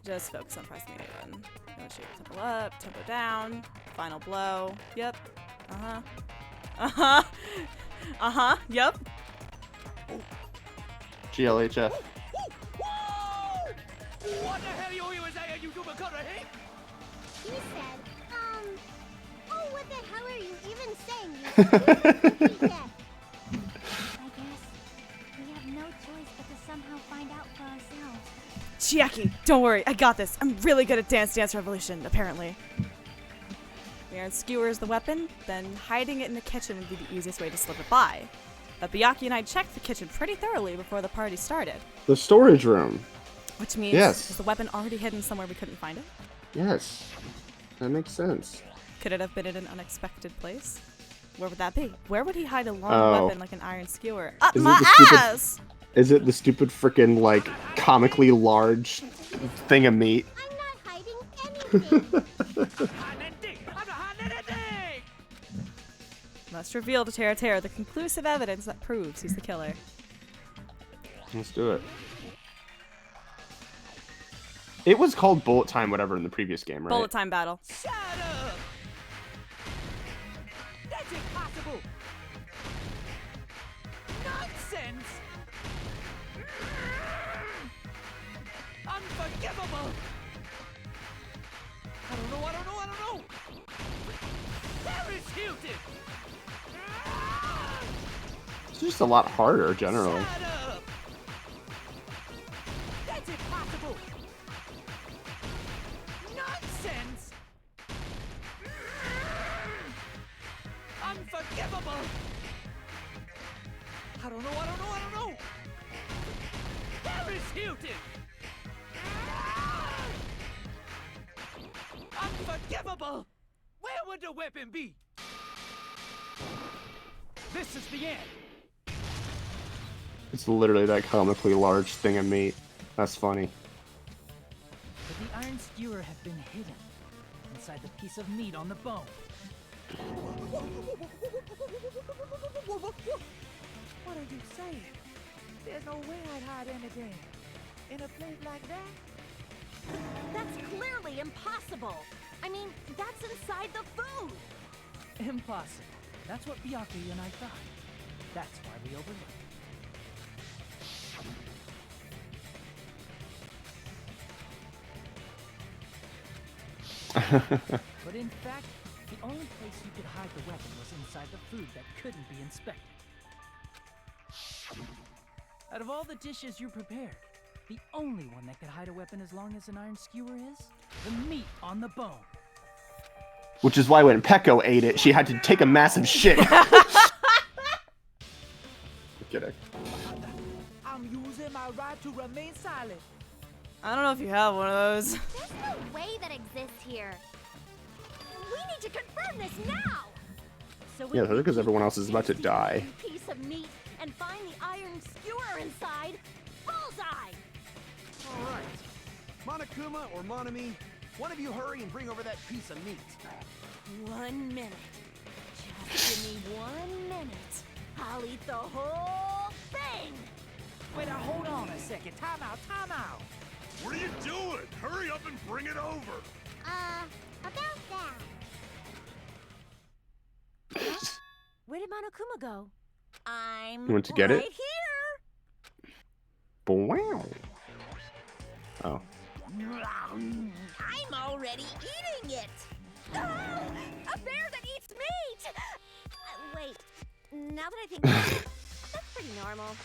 Just focus on pressing the A button. Negotiate tempo up, tempo down, final blow. Yep. Yep. GLHF. What the hell you even saying, you stupid cutter, hey? He said, oh, what the hell are you even saying, you stupid idiot? I guess we have no choice but to somehow find out for ourselves. Chiaki, don't worry, I got this. I'm really good at Dance Revolution, apparently. The iron skewer is the weapon, then hiding it in the kitchen would be the easiest way to slip it by. But Byakuya and I checked the kitchen pretty thoroughly before the party started. The storage room. Which means, Yes. is the weapon already hidden somewhere we couldn't find it? Yes. That makes sense. Could it have been in an unexpected place? Where would that be? Where would he hide a long Oh. weapon like an iron skewer? Up Is it my the stupid- ass! Is it the stupid frickin' like comically large thing of meat? I'm not hiding anything. Must reveal to Terra the conclusive evidence that proves he's the killer. Let's do it. It was called bullet time, whatever, in the previous game, right? Bullet time battle. Shut up! That's impossible! Nonsense! Unforgivable! I don't know! Paris Hilton! It's just a lot harder, generally. Shut up! That's impossible! Nonsense! Unforgivable! I don't know! Paris Hilton! Unforgivable! Where would the weapon be? This is the end! It's literally that comically large thing of meat. That's funny. Could the iron skewer have been hidden inside the piece of meat on the bone? What are you saying? There's no way I'd hide anything in a place like that. That's clearly impossible. I mean, that's inside the food. Impossible. That's what Byakuya and I thought. That's why we overlooked it. But in fact, the only place you could hide the weapon was inside the food that couldn't be inspected. Out of all the dishes you prepared, the only one that could hide a weapon as long as an iron skewer is the meat on the bone. Which is why when Peko ate it, she had to take a massive shit. Kidding. I'm using my right to remain silent. I don't know if you have one of those. There's no way that exists here. We need to confirm this now. So Yeah, because everyone else is about to die. Piece of meat and find the iron skewer inside. Bullseye. All right. Monokuma or Monami, One of you hurry and bring over that piece of meat. 1 minute. Just give me 1 minute. I'll eat the whole thing. Wait, now hold on a second. Time out, time out. What are you doing? Hurry up and bring it over. About that. Where did Monokuma go? I'm You want to get right it? here. Wow. Oh. I'm already eating it. A bear that eats meat! Wait, now that I think about it, that's pretty normal.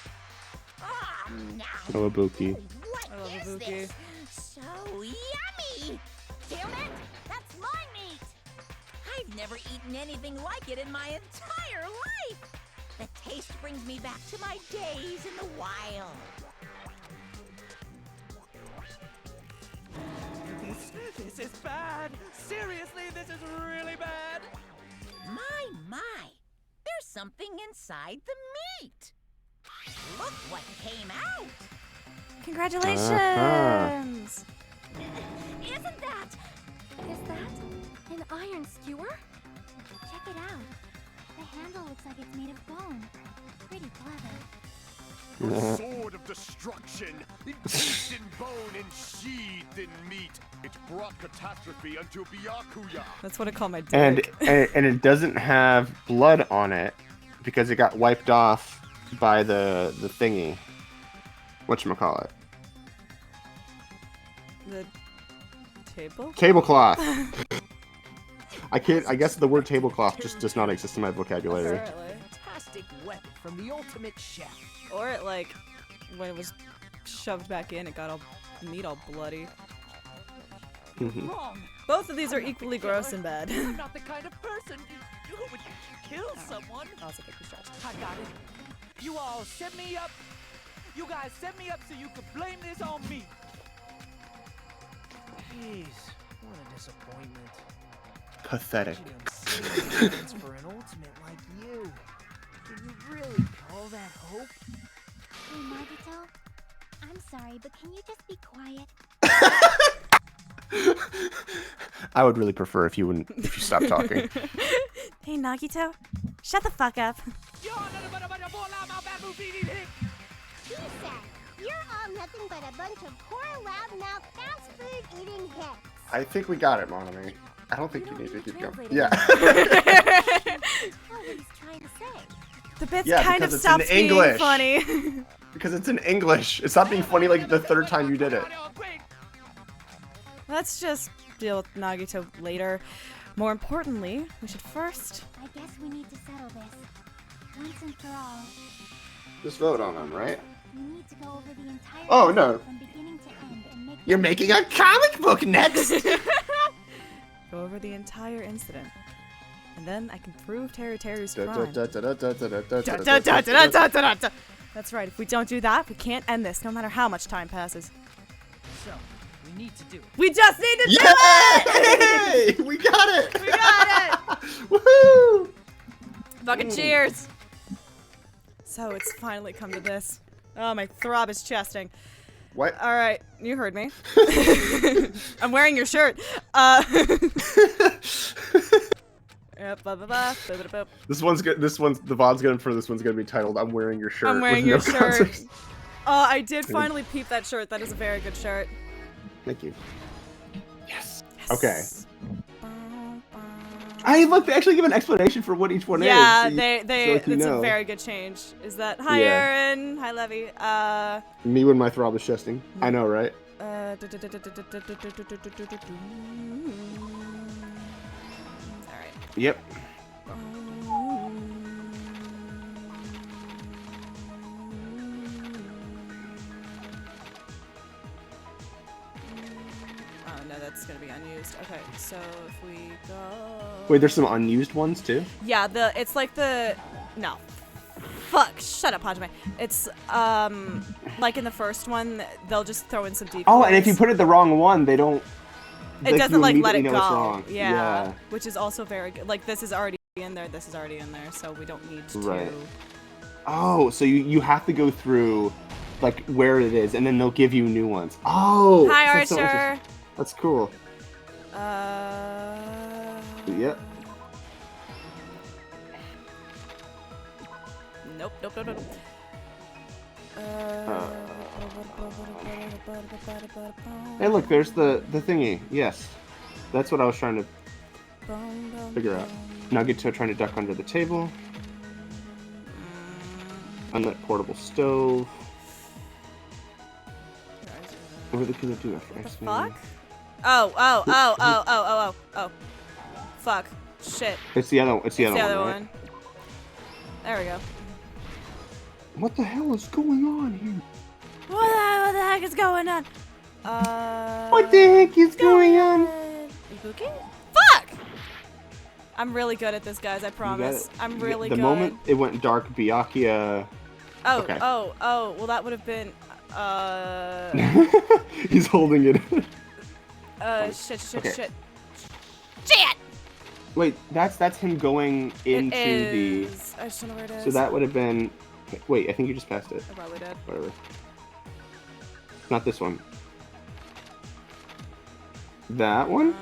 Hello, Buki. What I love a is Buki. this? So yummy! Damn it! That's my meat! I've never eaten anything like it in my entire life. The taste brings me back to my days in the wild. This is bad. Seriously, this is really bad. My. There's something inside the meat. Look what came out. Congratulations! Isn't that... Is that an iron skewer? Check it out. The handle looks like it's made of bone. Pretty clever. The sword of destruction, encased in bone and sheathed in meat. It brought catastrophe unto Byakuya. That's what I call my And dick. and it doesn't have blood on it because it got wiped off by the thingy. Whatchamacallit? The table? Tablecloth. I guess the word tablecloth just does not exist in my vocabulary. Apparently. Fantastic weapon from the ultimate chef. Or it, like, when it was shoved back in, it got all meat all bloody. Mhm. Wrong. Both of these are I'm not equally the killer. gross and bad. I'm not the kind of person who would kill someone. Also think we stretched. I got it. You all set me up. You guys set me up so you could blame this on me. Jeez, what a disappointment. Pathetic. You don't see any chance for an ultimate like you. Can you really call that hope? Hey, Nagito. I'm sorry, but can you just be quiet? I would really prefer if you stopped talking. Hey, Nagito. Shut the fuck up. You're nothing but a bunch of loudmouth baboons eating hicks. He said, you're all nothing but a bunch of poor loudmouth fast food eating hicks. I think we got it, Monami. I don't think you need to keep going. translating. Yeah. That's what he's trying to say. The bits Yeah, kind of because it's in stopped being English. funny. Because it's in English. It's not being funny like the third time you did it. Let's just deal with Nagito later. More importantly, we should first... I guess we need to settle this. Once and for all. Just vote on them, right? We need to go over the entire Oh, no. episode from beginning to end and make You're making a comic book next! Go over the entire incident. And then I can prove Teru's crime. That's right, if we don't do that, we can't end this, no matter how much time passes. So, we need to do it. We just need to do Yay! We got it! it! We got it! Woohoo! Fucking cheers! So it's finally come to this. Oh, my throb is chesting. What? Alright, you heard me. I'm wearing your shirt. This one's good. The VOD's gonna for this one's gonna be titled "I'm wearing your shirt." I'm wearing with your no shirt. context. I did finally peep that shirt. That is a very good shirt. Thank you. Yes. Okay. Hey, look, they actually give an explanation for what each one Yeah, is. they so like you it's know. a very good change. Is that hi Yeah. Aaron, hi Levy. Me when my throb is chesting. I know, right? Alright. Yep. Oh no, that's gonna be unused. Okay, so if we go. Wait, there's some unused ones too. Yeah, it's like the no. Fuck! Shut up, Hajime. It's like in the first one, they'll just throw in some decoys. Oh, and if you put it the wrong one, they don't. it doesn't like let it know go. it's wrong. Yeah, which is also very good. Like this is already in there. This is already in there, so we don't need to. Right. Oh, so you have to go through, like where it is, and then they'll give you new ones. Oh. Hi, that's so Archer. interesting. That's cool. Yep. Nope. Hey, look, there's the thingy. Yes, that's what I was trying to figure out. Nugget trying to duck under the table. Unlit portable stove. What are the gonna do after What the ice fuck? Oh. Fuck. Shit. It's the other one. It's the other one. Right? There we go. What the hell is going on here? What the heck is going on? What the heck is going on? Ibuki? Fuck! I'm really good at this, guys. I promise. I'm really good. The moment it went dark, Byakuya. Oh, okay. oh. Well, that would have been. He's holding it. Shit. Okay. Shit! Wait, that's him going into the. I just don't know where it is. So that would have been. Wait, I think you just passed it. I probably did. Whatever. Not this one. That one?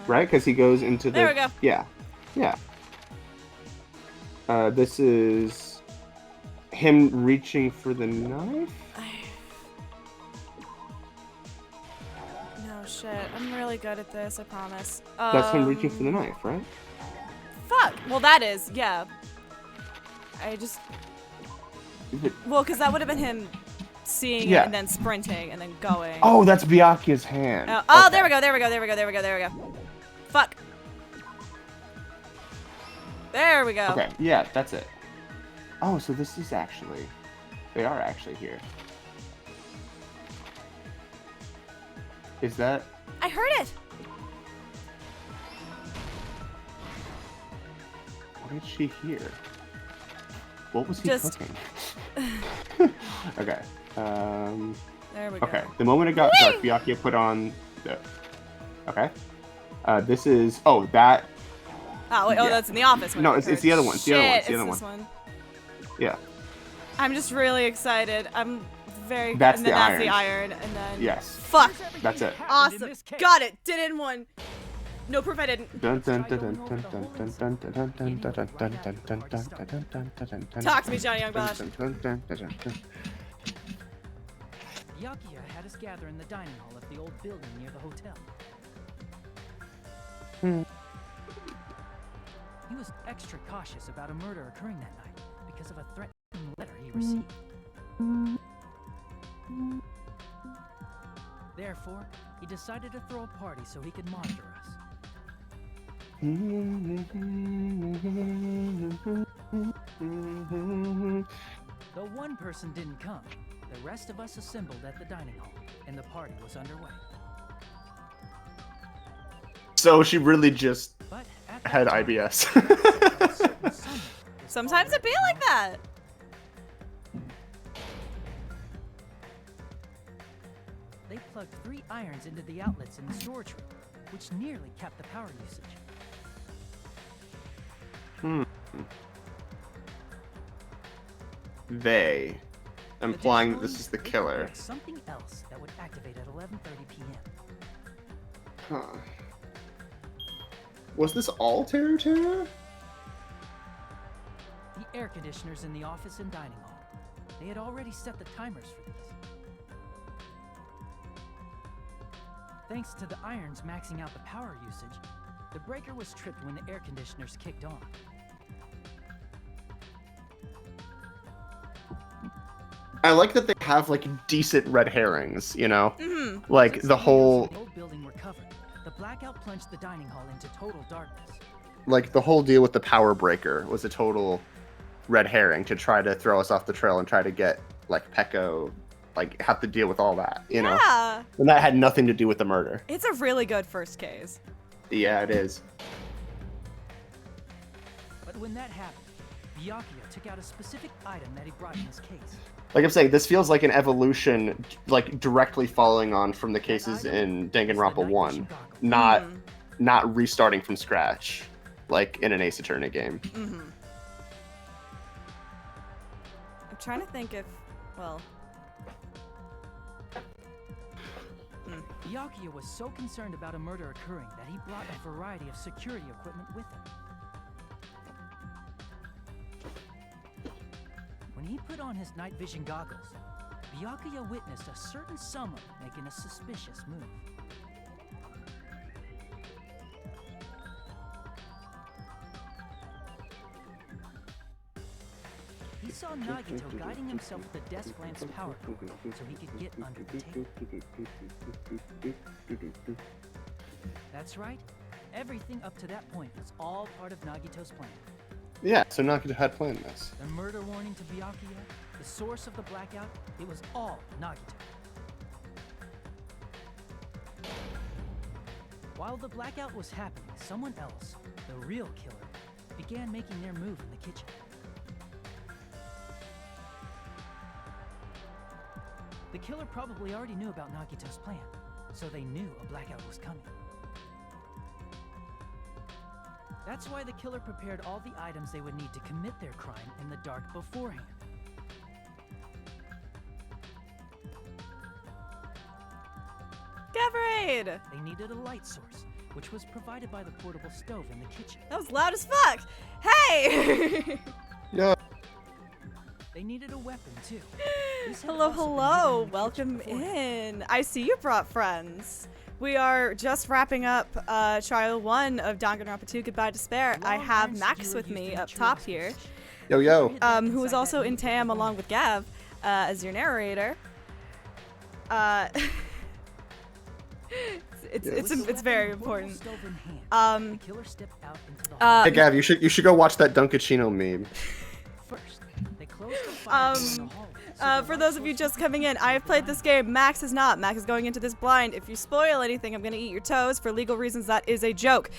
Right? Because he goes into the. There we go. Yeah. This is him reaching for the knife? No shit. I'm really good at this, I promise. That's him reaching for the knife, right? Fuck! Well, that is, yeah. I just... Well, because that would have been him seeing it and then sprinting and then going. Oh, that's Byakuya's hand. Oh, okay. there we go. Fuck. There we go. Okay, yeah, that's it. Oh, so this is actually... They are actually here. Is that... I heard it! What did she hear? What was he cooking? Okay. There we go. Okay, the moment it got dark, Byakuya put on the... Okay. This is... Oh, that... Oh, wait, that's in the office. No, it's the other one. It's the other one. This one. Yeah. I'm just really excited. I'm very... That's and then the that's iron. the iron, and then... Yes. Fuck! That's it. Awesome. Got it. Did it in one. No proof I didn't. Talk to me, Johnny Youngbosh. Byakuya had us gather in the dining hall of the old building near the hotel. He was extra cautious about a murder occurring that night because of a threatening letter he received. Therefore, he decided to throw a party so he could monitor us. Though one person didn't come, the rest of us assembled at the dining hall, and the party was underway. So she really just had IBS. Sometimes it be like that. They plugged 3 irons into the outlets in the storage room, which nearly capped the power usage. They, implying that this is the killer. Something else that would activate at 11:30 p.m. Huh. Was this all Terror? The air conditioners in the office and dining hall. They had already set the timers for these. Thanks to the irons maxing out the power usage, the breaker was tripped when the air conditioners kicked on. I like that they have like decent red herrings, you know? Like the whole... The old building were covered. The blackout plunged the dining hall into total darkness. Like the whole deal with the power breaker was a total red herring to try to throw us off the trail and try to get like Pecco, like have to deal with all that, you know? Yeah. And that had nothing to do with the murder. It's a really good first case. Yeah, it is. But when that happened, Byakuya took out a specific item that he brought in his case. Like I'm saying, this feels like an evolution, like directly following on from the cases in Danganronpa 1, not restarting from scratch, like in an Ace Attorney game. I'm trying to think if, well, Byakuya was so concerned about a murder occurring that he brought a variety of security equipment with him. When he put on his night vision goggles, Byakuya witnessed a certain someone making a suspicious move. He saw Nagito guiding himself with the desk lamp's power cord so he could get under the table. That's right. Everything up to that point was all part of Nagito's plan. Yeah, so Nagito had planned this. The murder warning to Byakuya, the source of the blackout, it was all Nagito. While the blackout was happening, someone else, the real killer, began making their move in the kitchen. The killer probably already knew about Nagito's plan, so they knew a blackout was coming. That's why the killer prepared all the items they would need to commit their crime in the dark beforehand. Gavrade! They needed a light source, which was provided by the portable stove in the kitchen. That was loud as fuck! Hey! Yeah. They needed a weapon, too. Hello, hello! Welcome in! I see you brought friends. We are just wrapping up Trial 1 of Danganronpa 2 Goodbye Despair. I have Max with me up top here. Yo, yo. Who is also in TAM along with Gav as your narrator. It's very important. Hey Gav, you should go watch that Dunkachino meme. For those of you just coming in, I have played this game. Max has not. Max is going into this blind. If you spoil anything, I'm gonna eat your toes. For legal reasons, that is a joke.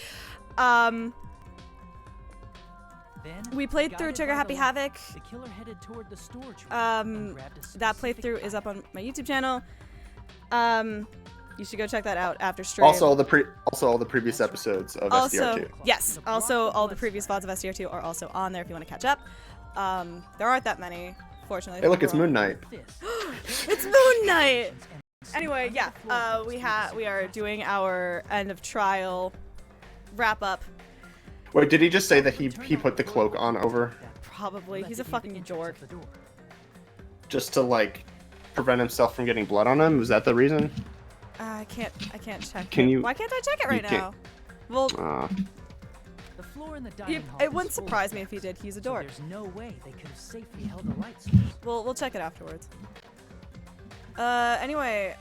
We played through Trigger Happy Havoc. That playthrough is up on my YouTube channel. You should go check that out after stream. Also, all the previous episodes of SDR2. Yes. Also, all the previous VODs of SDR2 are also on there if you want to catch up. There aren't that many, fortunately. Hey, look, it's Moon Knight. It's Moon Knight. Anyway, yeah, we are doing our end of trial wrap up. Wait, did he just say that he put the cloak on over? Probably. He's a fucking dork. Just to like prevent himself from getting blood on him? Was that the reason? I can't check. Can you? Why can't I check it right now? Well, the floor in the dining hall it wouldn't surprise me if he did. He's a dork. There's no way they could have safely held a light source. We'll check it afterwards. Anyway,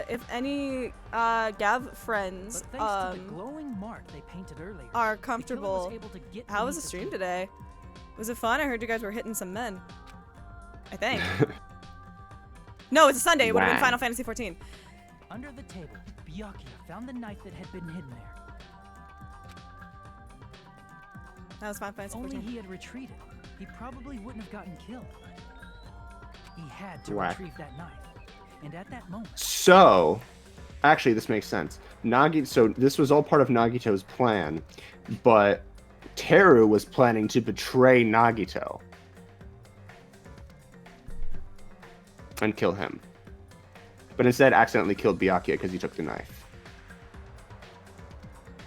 if any Gav friends to the glowing mark they painted earlier, are comfortable, how was the stream today? Was it fun? I heard you guys were hitting some men. I think. No, it's a Sunday. It would have been Final Fantasy 14. Under the table, Byakuya found the knife that had been hidden there. That was Final Fantasy 14. Only he had retreated, he probably wouldn't have gotten killed. He had to retrieve that knife, and at that moment. So, actually, this makes sense. So this was all part of Nagito's plan, but Teru was planning to betray Nagito and kill him. But instead accidentally killed Byakuya because he took the knife.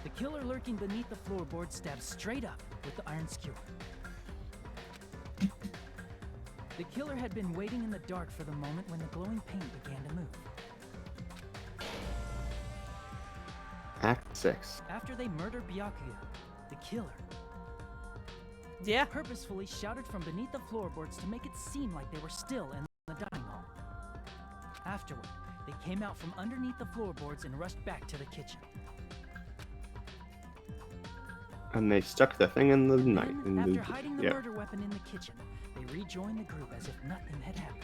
The killer lurking beneath the floorboard stabbed straight up with the iron skewer. The killer had been waiting in the dark for the moment when the glowing paint began to move. Act 6. After they murdered Byakuya, the killer purposefully shouted from beneath the floorboards to make it seem like they were still in the dining hall. Afterward, they came out from underneath the floorboards and rushed back to the kitchen. And they stuck the thing in the night. After hiding the murder weapon in the kitchen, they rejoined the group as if nothing had happened.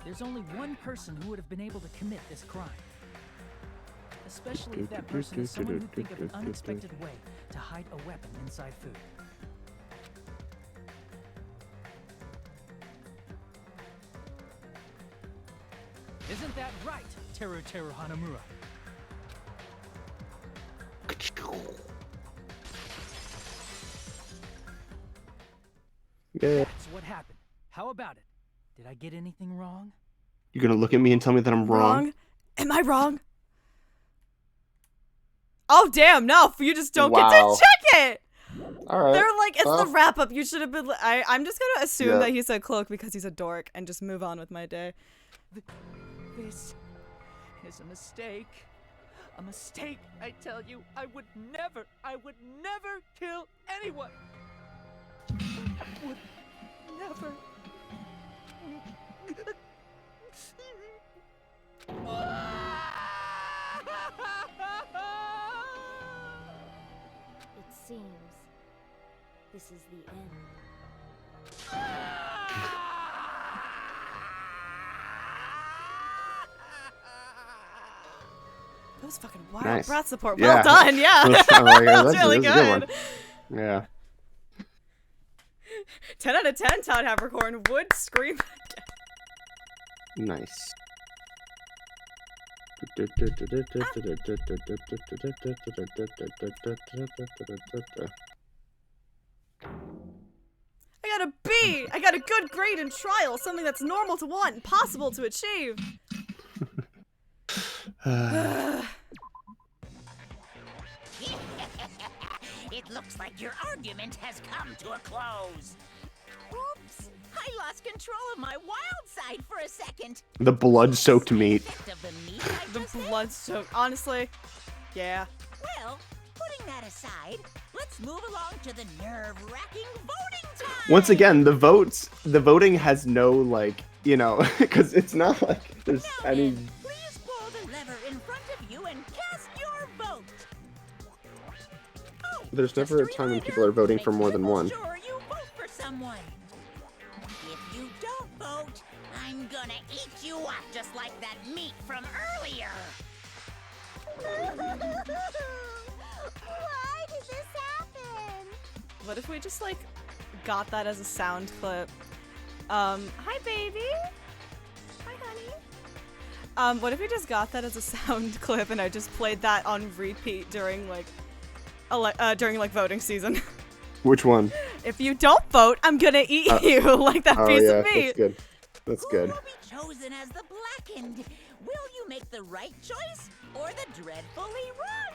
There's only one person who would have been able to commit this crime. Especially if that person is someone who'd think of an unexpected way to hide a weapon inside food. Isn't that right, Teru Hanamura? Yeah. That's what happened. How about it? Did I get anything wrong? You're gonna look at me and tell me that I'm wrong? Am I wrong? Oh, damn, no. You just don't get Wow. to check it. All right. They're like, it's the wrap up. You should have been. I'm just gonna assume Yeah. that he said cloak because he's a dork and just move on with my day. This is a mistake. A mistake, I tell you. I would never kill anyone. Would never. It seems this is the end. That was fucking wild. Nice. Brat support. Yeah. Well done. Yeah. That was really that's a good good. one. Yeah. 10 out of 10. Todd Havercorn would scream. Nice. I got a B. I got a good grade in trial. Something that's normal to want and possible to achieve. It looks like your argument has come to a close. Oops! I lost control of my wild side for a second. The blood-soaked meat. Of the meat I The just ate? blood soaked. Honestly, yeah. Well, putting that aside, let's move along to the nerve-wracking voting time. Once again, the voting has no, like, you know, because it's not like there's Now any. then, please pull the lever in front of you and cast your vote. Oh, There's just never a time when people are voting for more than one. Sure, you vote for someone. If you don't vote, I'm gonna eat you up just like that meat from earlier. Why did this happen? What if we just like got that as a sound clip? Hi baby. Hi honey. What if we just got that as a sound clip and I just played that on repeat during like voting season? Which one? If you don't vote, I'm gonna eat you like that Oh piece yeah, of meat. that's good. That's good. Who will be chosen as the blackened? Will you make the right choice or the dreadfully wrong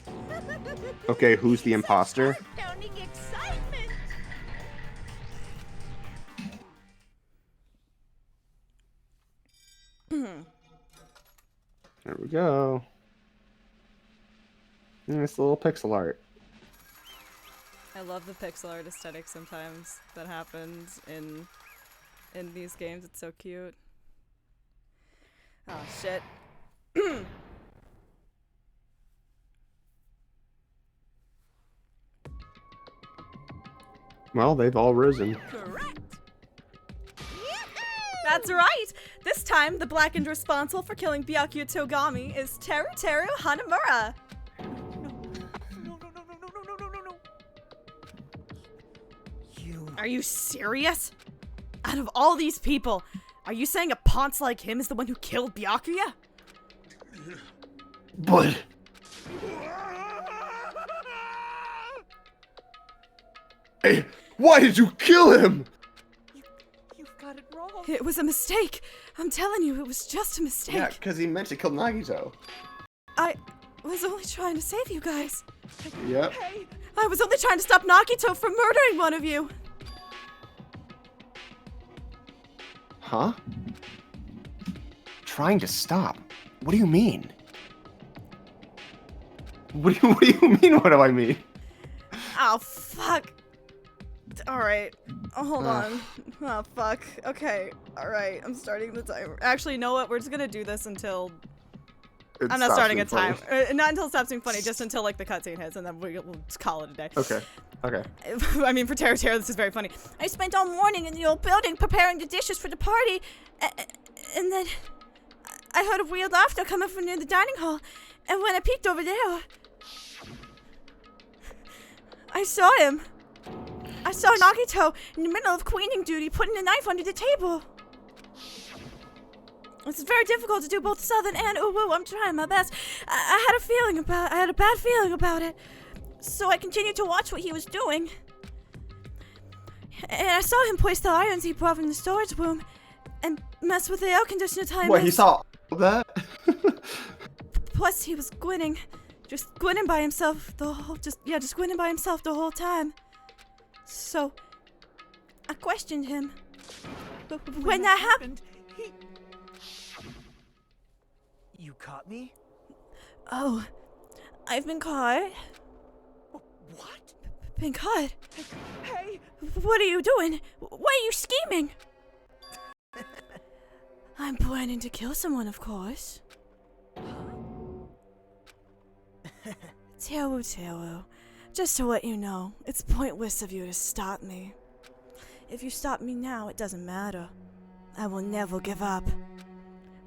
one? Okay, who's the imposter? Heart-pounding excitement. There we go. Nice little pixel art. I love the pixel art aesthetic sometimes that happens in these games. It's so cute. Oh shit. Well, they've all risen. Correct. That's right! This time, the blackened responsible for killing Byakuya Togami is Teruteru Hanamura! No. You. Are you serious? Out of all these people, are you saying a ponce like him is the one who killed Byakuya? But hey, why did you kill him? You've got it wrong. It was a mistake. I'm telling you, it was just a mistake. Yeah, because he meant to kill Nagito. I was only trying to save you guys. Yep. Hey, I was only trying to stop Nagito from murdering one of you. Huh? Trying to stop? What do you mean? What do you mean? What do I mean? Oh, fuck. Alright. Oh, hold on. Oh, fuck. Okay. Alright. I'm starting the timer. Actually, you know what? We're just gonna do this until... I'm not starting a time. Not until it stops being funny, just until, like, the cutscene hits, and then we'll just call it a day. Okay. Okay. I mean, for Terra, this is very funny. I spent all morning in the old building preparing the dishes for the party, and then I heard a weird laughter coming from near the dining hall, and when I peeked over there, I saw him. I saw Nagito in the middle of cleaning duty putting a knife under the table. It's very difficult to do both Southern and Uwu. I'm trying my best. I had a bad feeling about it. So I continued to watch what he was doing. And I saw him place the irons he brought from the storage room. And mess with the air conditioner timers. What, he saw all that? Plus, he was squinting. Just squinting by himself the whole... just squinting by himself the whole time. So, I questioned him. When that happened... You caught me? Oh, I've been caught. What? Been caught? Hey! What are you doing? Why are you scheming? I'm planning to kill someone, of course. Teru, just to let you know, it's pointless of you to stop me. If you stop me now, it doesn't matter. I will never give up.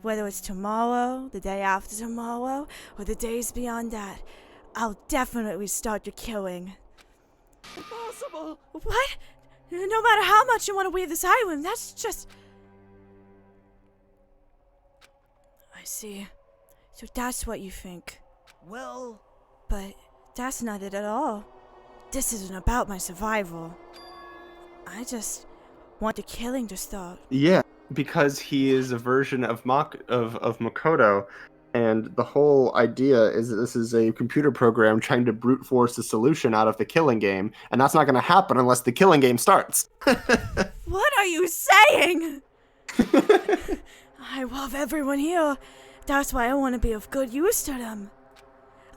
Whether it's tomorrow, the day after tomorrow, or the days beyond that, I'll definitely start the killing. Impossible! What? No matter how much you want to leave this island, that's just... I see. So that's what you think. Well... But that's not it at all. This isn't about my survival. I just want the killing to start. Yeah, because he is a version of Makoto, and the whole idea is that this is a computer program trying to brute force a solution out of the killing game, and that's not going to happen unless the killing game starts. What are you saying? I love everyone here. That's why I want to be of good use to them.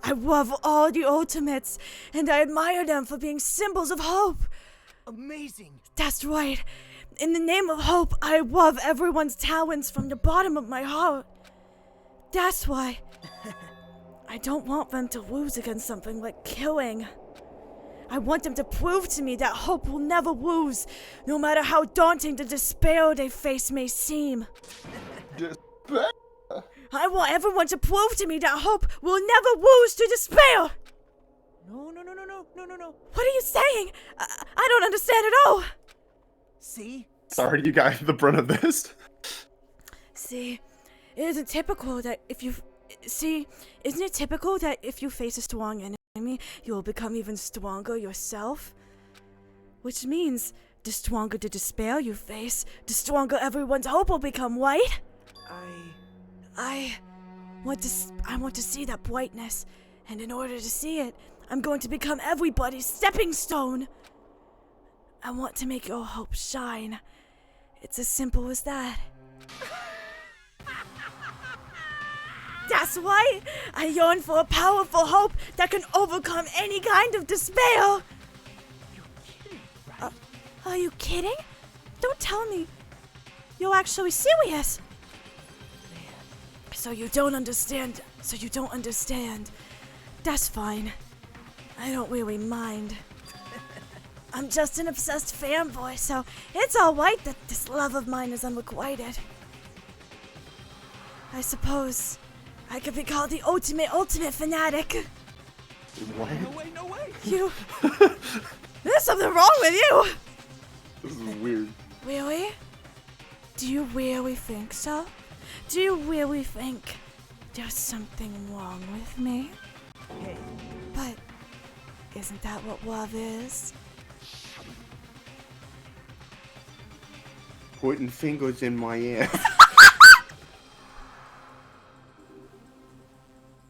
I love all the ultimates, and I admire them for being symbols of hope. Amazing. That's right. In the name of hope, I love everyone's talents from the bottom of my heart. That's why I don't want them to lose against something like killing. I want them to prove to me that hope will never lose, no matter how daunting the despair they face may seem. I want everyone to prove to me that hope will never lose to despair! No. What are you saying? I don't understand at all! See? Sorry you got the brunt of this. See, isn't it typical that if you face a strong enemy, you will become even stronger yourself? Which means, the stronger the despair you face, the stronger everyone's hope will become, right? I want to see that brightness, and in order to see it, I'm going to become everybody's stepping stone. I want to make your hope shine. It's as simple as that. That's why I yearn for a powerful hope that can overcome any kind of despair. Are you kidding? Don't tell me. You're actually serious. So you don't understand. That's fine. I don't really mind. I'm just an obsessed fanboy, so it's alright that this love of mine is unrequited. I suppose I could be called the ultimate fanatic. What? No way. You... There's something wrong with you! This is weird. Really? Do you really think so? Do you really think there's something wrong with me? Hey. But isn't that what love is? Putting fingers in my ass.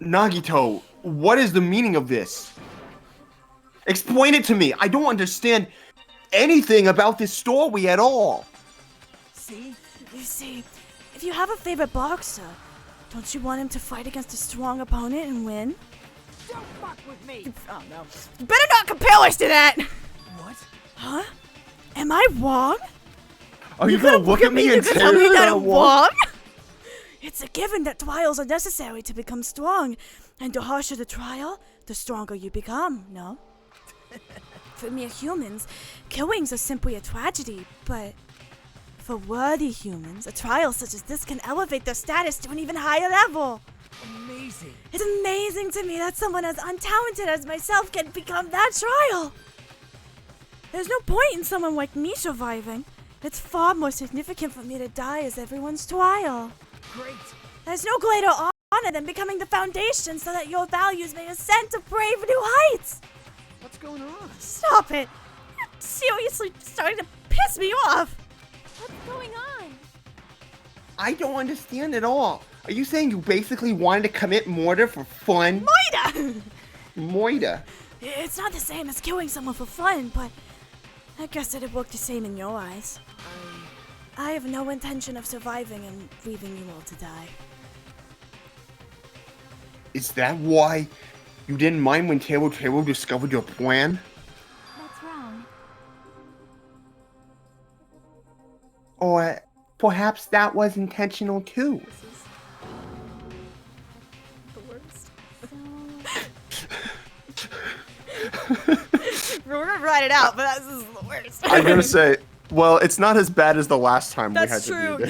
Nagito, what is the meaning of this? Explain it to me. I don't understand anything about this story at all. See? You see, if you have a favorite boxer, don't you want him to fight against a strong opponent and win? Don't fuck with me. Oh no. You better not compare us to that! What? Huh? Am I wrong? Are you gonna look at me and tell me that I'm what? wrong? It's a given that trials are necessary to become strong, and the harsher the trial, the stronger you become, no? For mere humans, killings are simply a tragedy, but for worthy humans, a trial such as this can elevate their status to an even higher level. Amazing. It's amazing to me that someone as untalented as myself can become that trial. There's no point in someone like me surviving. It's far more significant for me to die as everyone's trial. Great. There's no greater honor than becoming the foundation so that your values may ascend to brave new heights. What's going on? Stop it. You're seriously starting to piss me off. What's going on? I don't understand at all. Are you saying you basically wanted to commit murder for fun? Moida! Moida. It's not the same as killing someone for fun, but I guess it'd work the same in your eyes. I have no intention of surviving and leaving you all to die. Is that why you didn't mind when Taro discovered your plan? That's wrong. Or perhaps that was intentional too. The worst. So... We're gonna write it out, but this is the worst. I'm gonna say, well, it's not as bad as the last time we had That's to true. do this.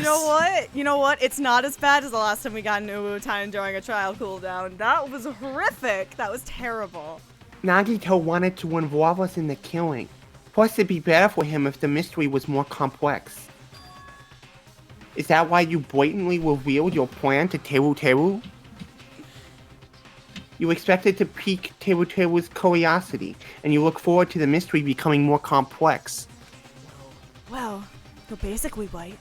You know what? It's not as bad as the last time we got into time during a trial cooldown. That was horrific. That was terrible. Nagito wanted to involve us in the killing. Plus, it'd be better for him if the mystery was more complex. Is that why you blatantly revealed your plan to Teru? You expected to pique Teru's curiosity, and you look forward to the mystery becoming more complex. Well, you're basically right.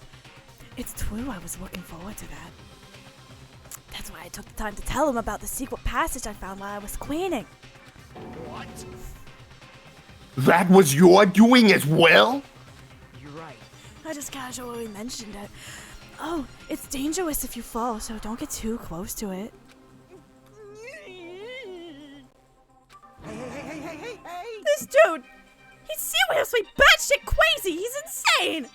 It's true I was looking forward to that. That's why I took the time to tell him about the secret passage I found while I was cleaning. What? That was your doing as well? You're right. I just casually mentioned it. Oh, it's dangerous if you fall, so don't get too close to it. Hey! This dude, he's seriously batshit crazy. He's insane.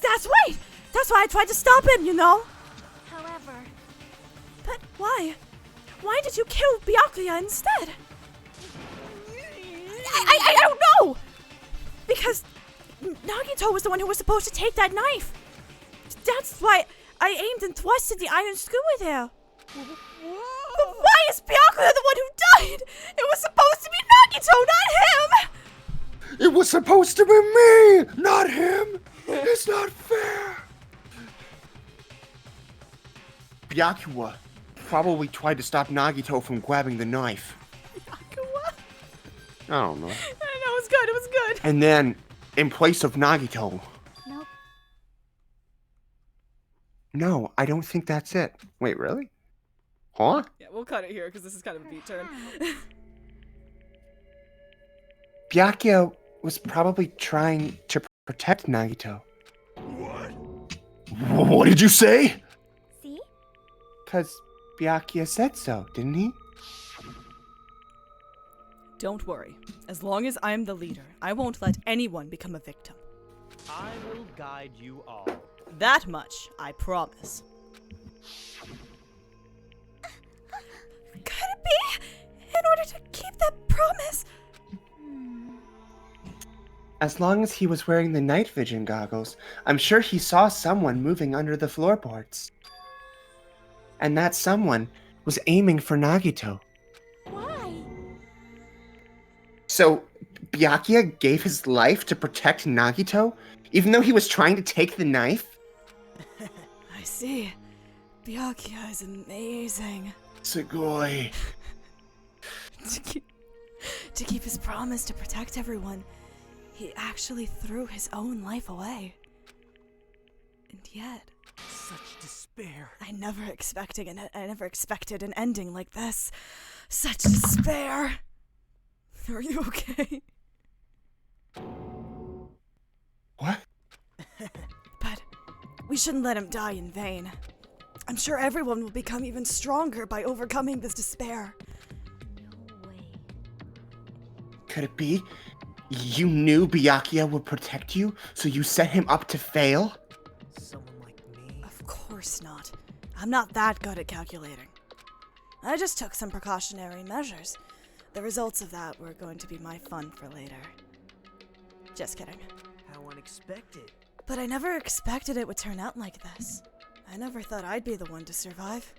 That's right. That's why I tried to stop him, you know. However... But why? Why did you kill Byakuya instead? I don't know. Because Nagito was the one who was supposed to take that knife. That's why I aimed and thrusted the iron skewer there. But why is Byakuya the one who died? It was supposed to be Nagito, not him! It was supposed to be me, not him! It's not fair! Byakuya probably tried to stop Nagito from grabbing the knife. Byakuya? I don't know. I know, it was good, it was good. And then, in place of Nagito... Nope. No, I don't think that's it. Wait, really? Huh? Yeah, we'll cut it here because this is kind of a beat turn. Byakuya was probably trying to protect Nagito. What? What did you say? See? Because Byakuya said so, didn't he? Don't worry. As long as I'm the leader, I won't let anyone become a victim. I will guide you all. That much, I promise. Could it be? In order to keep that promise? As long as he was wearing the night vision goggles, I'm sure he saw someone moving under the floorboards. And that someone was aiming for Nagito. Why? So, Byakuya gave his life to protect Nagito, even though he was trying to take the knife? I see. Byakuya is amazing. Sugoi. To keep his promise to protect everyone, he actually threw his own life away. And yet... Such despair. I never expected an ending like this. Such despair. Are you okay? What? But we shouldn't let him die in vain. I'm sure everyone will become even stronger by overcoming this despair. No way. Could it be? You knew Byakuya would protect you, so you set him up to fail? Someone like me. Of course not. I'm not that good at calculating. I just took some precautionary measures. The results of that were going to be my fun for later. Just kidding. How unexpected. But I never expected it would turn out like this. I never thought I'd be the one to survive.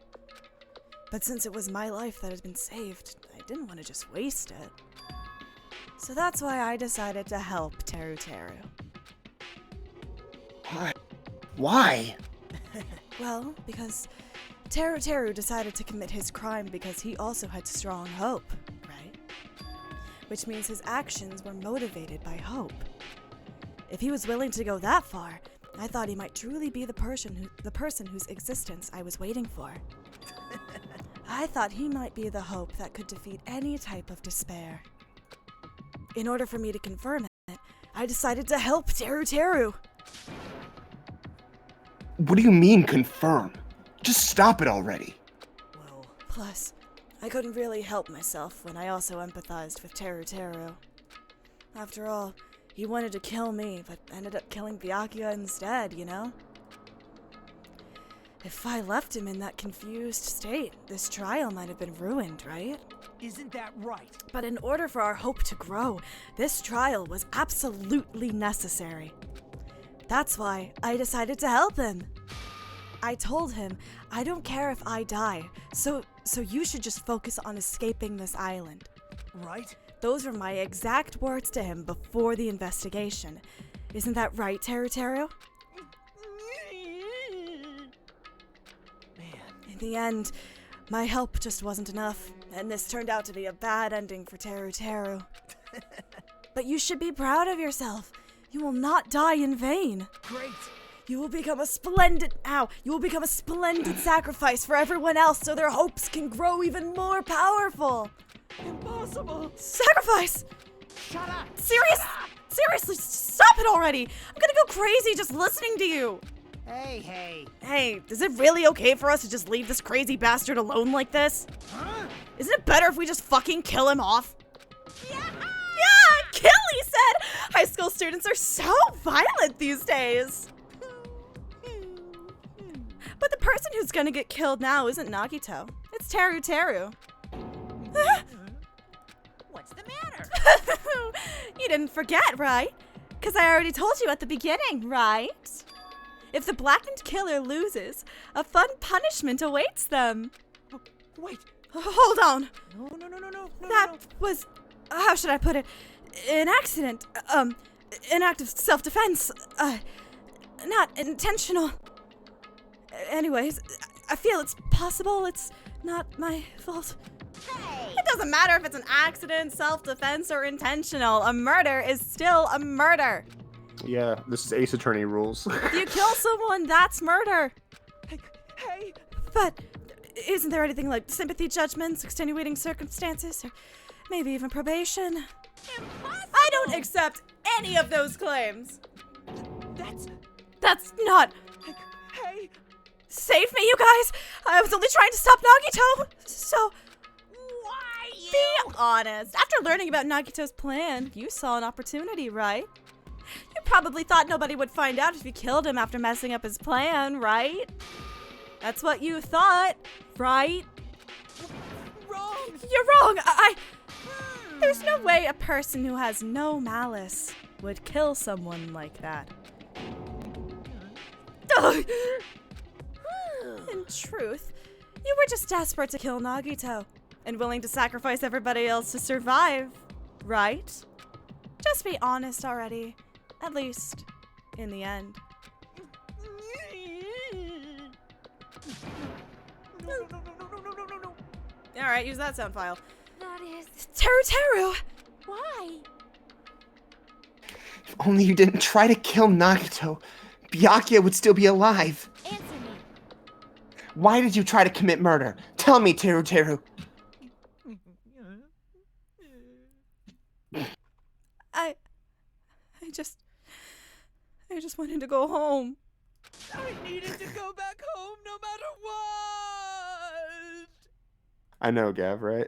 But since it was my life that had been saved, I didn't want to just waste it. So that's why I decided to help Teru. Why? Well, because Teru decided to commit his crime because he also had strong hope, right? Which means his actions were motivated by hope. If he was willing to go that far, I thought he might truly be the person whose existence I was waiting for. I thought he might be the hope that could defeat any type of despair. In order for me to confirm it, I decided to help Teru Teru. What do you mean, confirm? Just stop it already. Well, Plus, I couldn't really help myself when I also empathized with Teru Teru. After all, he wanted to kill me, but ended up killing Byakuya instead, you know? If I left him in that confused state, this trial might have been ruined, right? isn't that right? But in order for our hope to grow, this trial was absolutely necessary. That's why I decided to help him. I told him, I don't care if I die, so you should just focus on escaping this island. Right? Those were my exact words to him before the investigation. Isn't that right, Teru Teru? Man. In the end, my help just wasn't enough, and this turned out to be a bad ending for Teru Teru. But you should be proud of yourself. You will not die in vain. Great. You will become a splendid sacrifice for everyone else so their hopes can grow even more powerful. Impossible. Sacrifice! Shut up. Seriously, stop it already. I'm gonna go crazy just listening to you. Hey, is it really okay for us to just leave this crazy bastard alone like this? Huh? Isn't it better if we just fucking kill him off? Yeah! Kill, he said! High school students are so violent these days. But the person who's gonna get killed now isn't Nagito. It's Teru Teru. What's the matter? You didn't forget, right? Because I already told you at the beginning, right? If the blackened killer loses, a fun punishment awaits them. Wait. Hold on. No. That was, how should I put it? An accident. An act of self-defense. Not intentional. Anyways, I feel it's possible it's not my fault. Hey! It doesn't matter if it's an accident, self-defense, or intentional. A murder is still a murder. Yeah, this is Ace Attorney rules. If you kill someone, that's murder. Hey! But isn't there anything like sympathy judgments, extenuating circumstances, or maybe even probation? Impossible! I don't accept any of those claims. That's not... Hey! Save me, you guys! I was only trying to stop Nagito, so... Why you? Be honest. After learning about Nagito's plan, you saw an opportunity, right? You probably thought nobody would find out if you killed him after messing up his plan, right? That's what you thought, right? Wrong! You're wrong! There's no way a person who has no malice would kill someone like that. In truth, you were just desperate to kill Nagito and willing to sacrifice everybody else to survive, right? Just be honest already, at least in the end. No. Alright, use that sound file. That is... Teru! Why? If only you didn't try to kill Nagito, Byakuya would still be alive. Answer me. Why did you try to commit murder? Tell me, Teru Teru. I just wanted to go home. I needed to go back home no matter what! I know, Gav, right?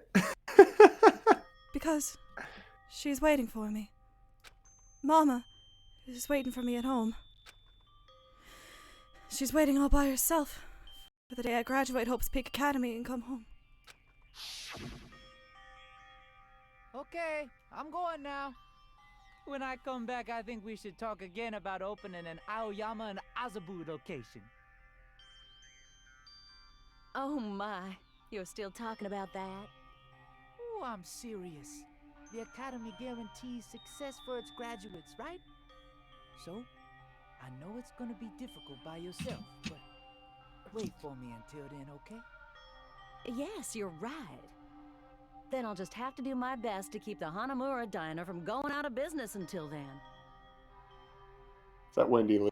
Because she's waiting for me. Mama is waiting for me at home. She's waiting all by herself for the day I graduate Hope's Peak Academy and come home. Okay, I'm going now. When I come back, I think we should talk again about opening an Aoyama and Azabu location. Oh my, you're still talking about that? Oh, I'm serious. The Academy guarantees success for its graduates, right? So, I know it's gonna be difficult by yourself, but wait for me until then, okay? Yes, you're right. Then I'll just have to do my best to keep the Hanamura Diner from going out of business until then. Is that Wendy Lee?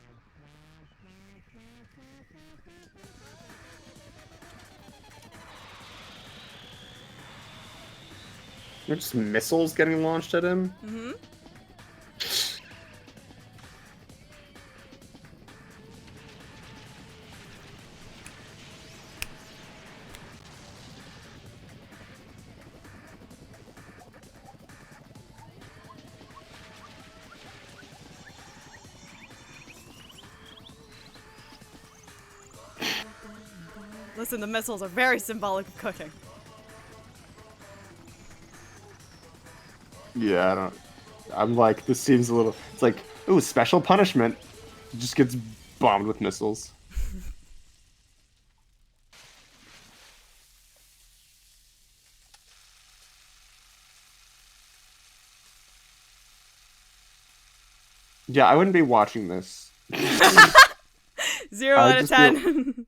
There's just missiles getting launched at him. Mm-hmm. Listen, the missiles are very symbolic of cooking. Yeah, I'm like, this seems a little... It's like, ooh, special punishment. He just gets bombed with missiles. Yeah, I wouldn't be watching this. 0 out of 10.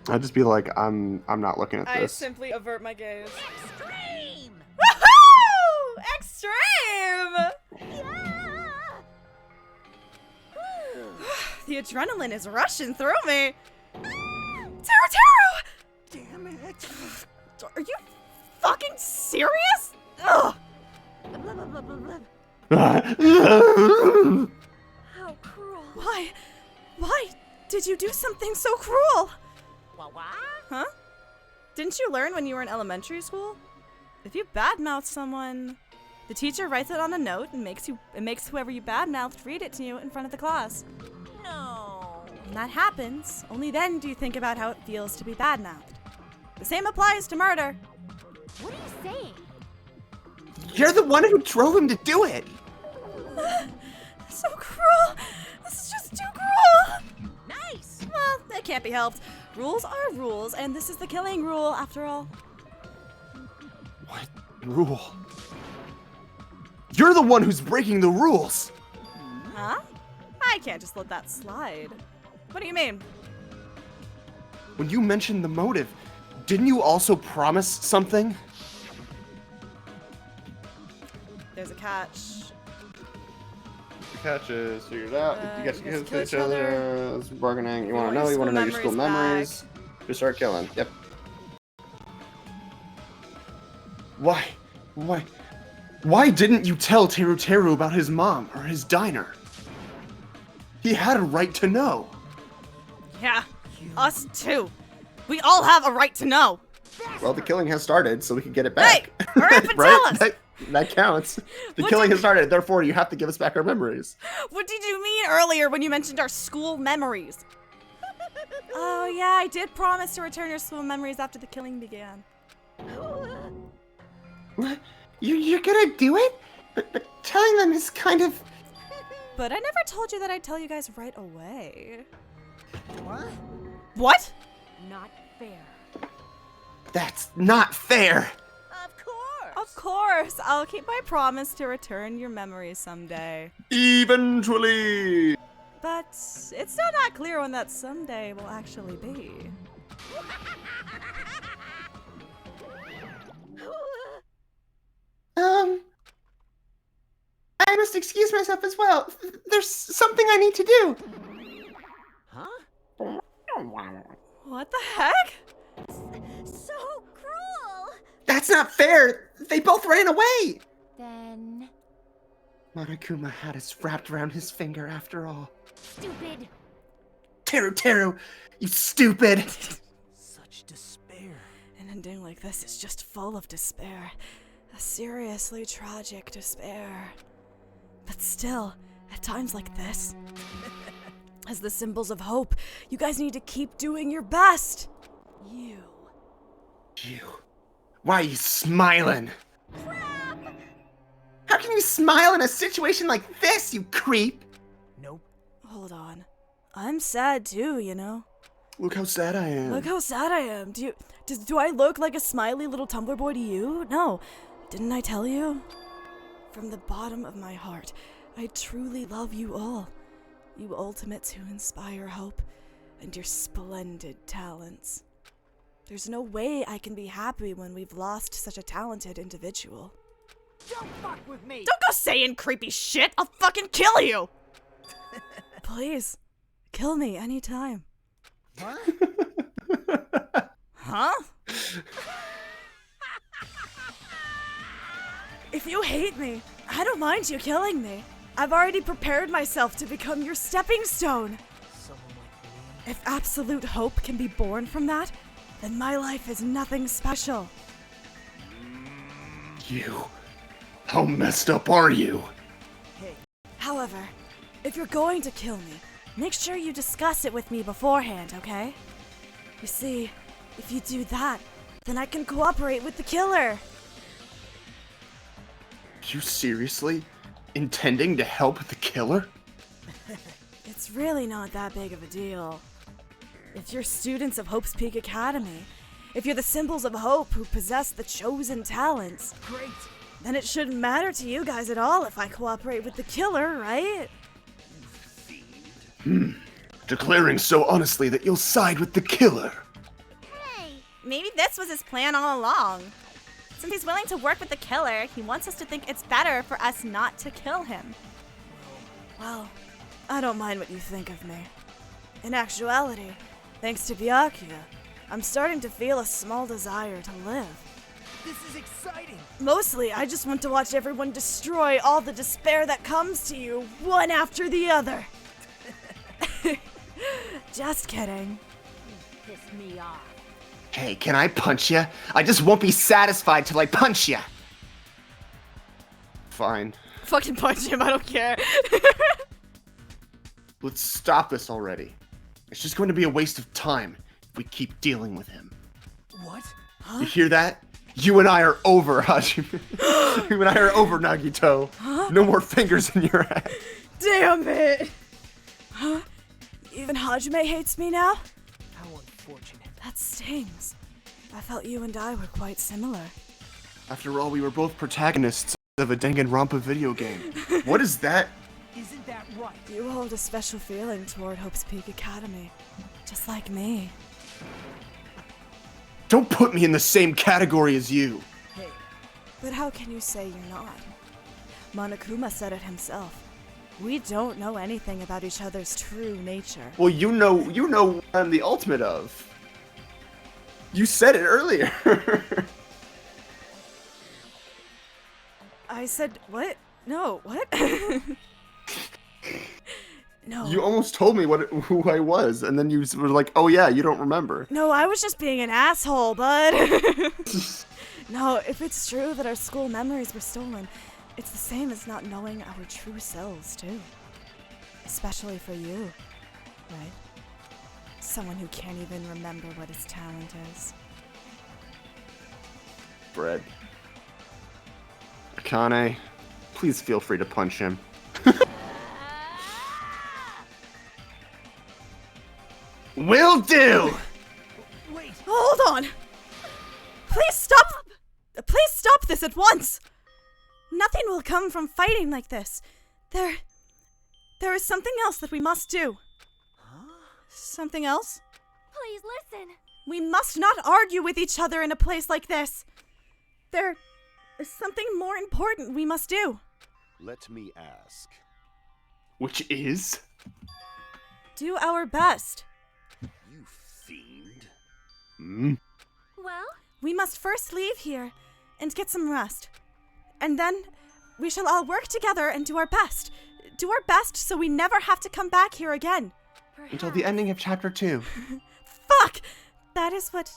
I'd just be like, I'm not looking at I this. simply avert my gaze. Extreme! Woohoo! Extreme! The adrenaline is rushing through me. Taro! Damn it! Are you fucking serious? Ugh. How cruel. Why did you do something so cruel? What? Huh? Didn't you learn when you were in elementary school? If you badmouth someone, the teacher writes it on a note and makes whoever you badmouthed read it to you in front of the class. No. When that happens, only then do you think about how it feels to be badmouthed. The same applies to murder. What are you saying? You're the one who drove him to do it! So cruel! This is just too cruel! Nice! Well, that can't be helped. Rules are rules, and this is the killing rule, after all. What rule? You're the one who's breaking the rules! Huh? I can't just let that slide. What do you mean? When you mentioned the motive, didn't you also promise something? There's a catch. The catch is figured out. You guys you can guys kill each other. It's bargaining. You want to know? You want to know your school memories? Just start killing. Yep. Why didn't you tell Teru about his mom or his diner? He had a right to know. Yeah, us too. We all have a right to know. Well, the killing has started, so we can get it back. Hey, hurry up and right? tell us. That counts. The killing has started, therefore you have to give us back our memories. What did you mean earlier when you mentioned our school memories? Oh yeah, I did promise to return your school memories after the killing began. What? You're gonna do it? But telling them is kind of... But I never told you that I'd tell you guys right away. What? What? Not fair. That's not fair! Of course! Of course, I'll keep my promise to return your memories someday. Eventually! But it's still not clear when that someday will actually be. I must excuse myself as well. There's something I need to do. Huh? What the heck? So cruel! That's not fair! They both ran away! Then... Monokuma had us wrapped around his finger after all. Stupid! Teru, you stupid! Such despair. An ending like this is just full of despair. A seriously tragic despair. But still, at times like this, as the symbols of hope, you guys need to keep doing your best. You. Why are you smiling? How can you smile in a situation like this, you creep? Nope. Hold on. I'm sad too, you know. Look how sad I am. Look how sad I am. Do I look like a smiley little Tumblr boy to you? No. Didn't I tell you? From the bottom of my heart, I truly love you all. You ultimates who inspire hope, and your splendid talents. There's no way I can be happy when we've lost such a talented individual. Don't fuck with me! Don't go saying creepy shit! I'll fucking kill you! Please, kill me anytime. Huh? Huh? If you hate me, I don't mind you killing me. I've already prepared myself to become your stepping stone. Someone like me? If absolute hope can be born from that, then my life is nothing special. You. How messed up are you? Hey, However, if you're going to kill me, make sure you discuss it with me beforehand, okay? You see, if you do that, then I can cooperate with the killer. You seriously? Intending to help the killer? It's really not that big of a deal. If you're students of Hope's Peak Academy, if you're the symbols of hope who possess the chosen talents, great. then it shouldn't matter to you guys at all if I cooperate with the killer, right? Declaring so honestly that you'll side with the killer. Hey, Maybe this was his plan all along. Since he's willing to work with the killer, he wants us to think it's better for us not to kill him. Well, I don't mind what you think of me. In actuality, thanks to Byakuya, I'm starting to feel a small desire to live. This is exciting. Mostly, I just want to watch everyone destroy all the despair that comes to you, one after the other. Just kidding. Piss me off. Hey, can I punch ya? I just won't be satisfied till I punch ya. Fine. Fucking punch him, I don't care. Let's stop this already. It's just going to be a waste of time if we keep dealing with him. What? You hear that? You and I are over, Hajime. You and I are over, Nagito. No more fingers in your head. Damn it! Huh? Even Hajime hates me now? How unfortunate. That stings. I felt you and I were quite similar. After all, we were both protagonists of a Danganronpa video game. What is that? Isn't that right? You hold a special feeling toward Hope's Peak Academy, just like me. Don't put me in the same category as you. Hey, But how can you say you're not? Monokuma said it himself. We don't know anything about each other's true nature. Well, you know what I'm the ultimate of. You said it earlier. I said, what? No, what? No. You almost told me who I was, and then you were like, oh yeah, you don't remember. No, I was just being an asshole, bud. No, if it's true that our school memories were stolen, it's the same as not knowing our true selves, too. Especially for you, right? Someone who can't even remember what his talent is. Fred. Akane, please feel free to punch him. Will do! wait. Hold on! Please stop! Please stop this at once! Nothing will come from fighting like this. There is something else that we must do. Huh? Something else? Please listen. We must not argue with each other in a place like this. There is something more important we must do. Let me ask. Which is? Do our best. You fiend. Hmm? Well, We must first leave here and get some rest. And then we shall all work together and do our best. Do our best so we never have to come back here again. perhaps. Until the ending of chapter 2. Fuck! That is what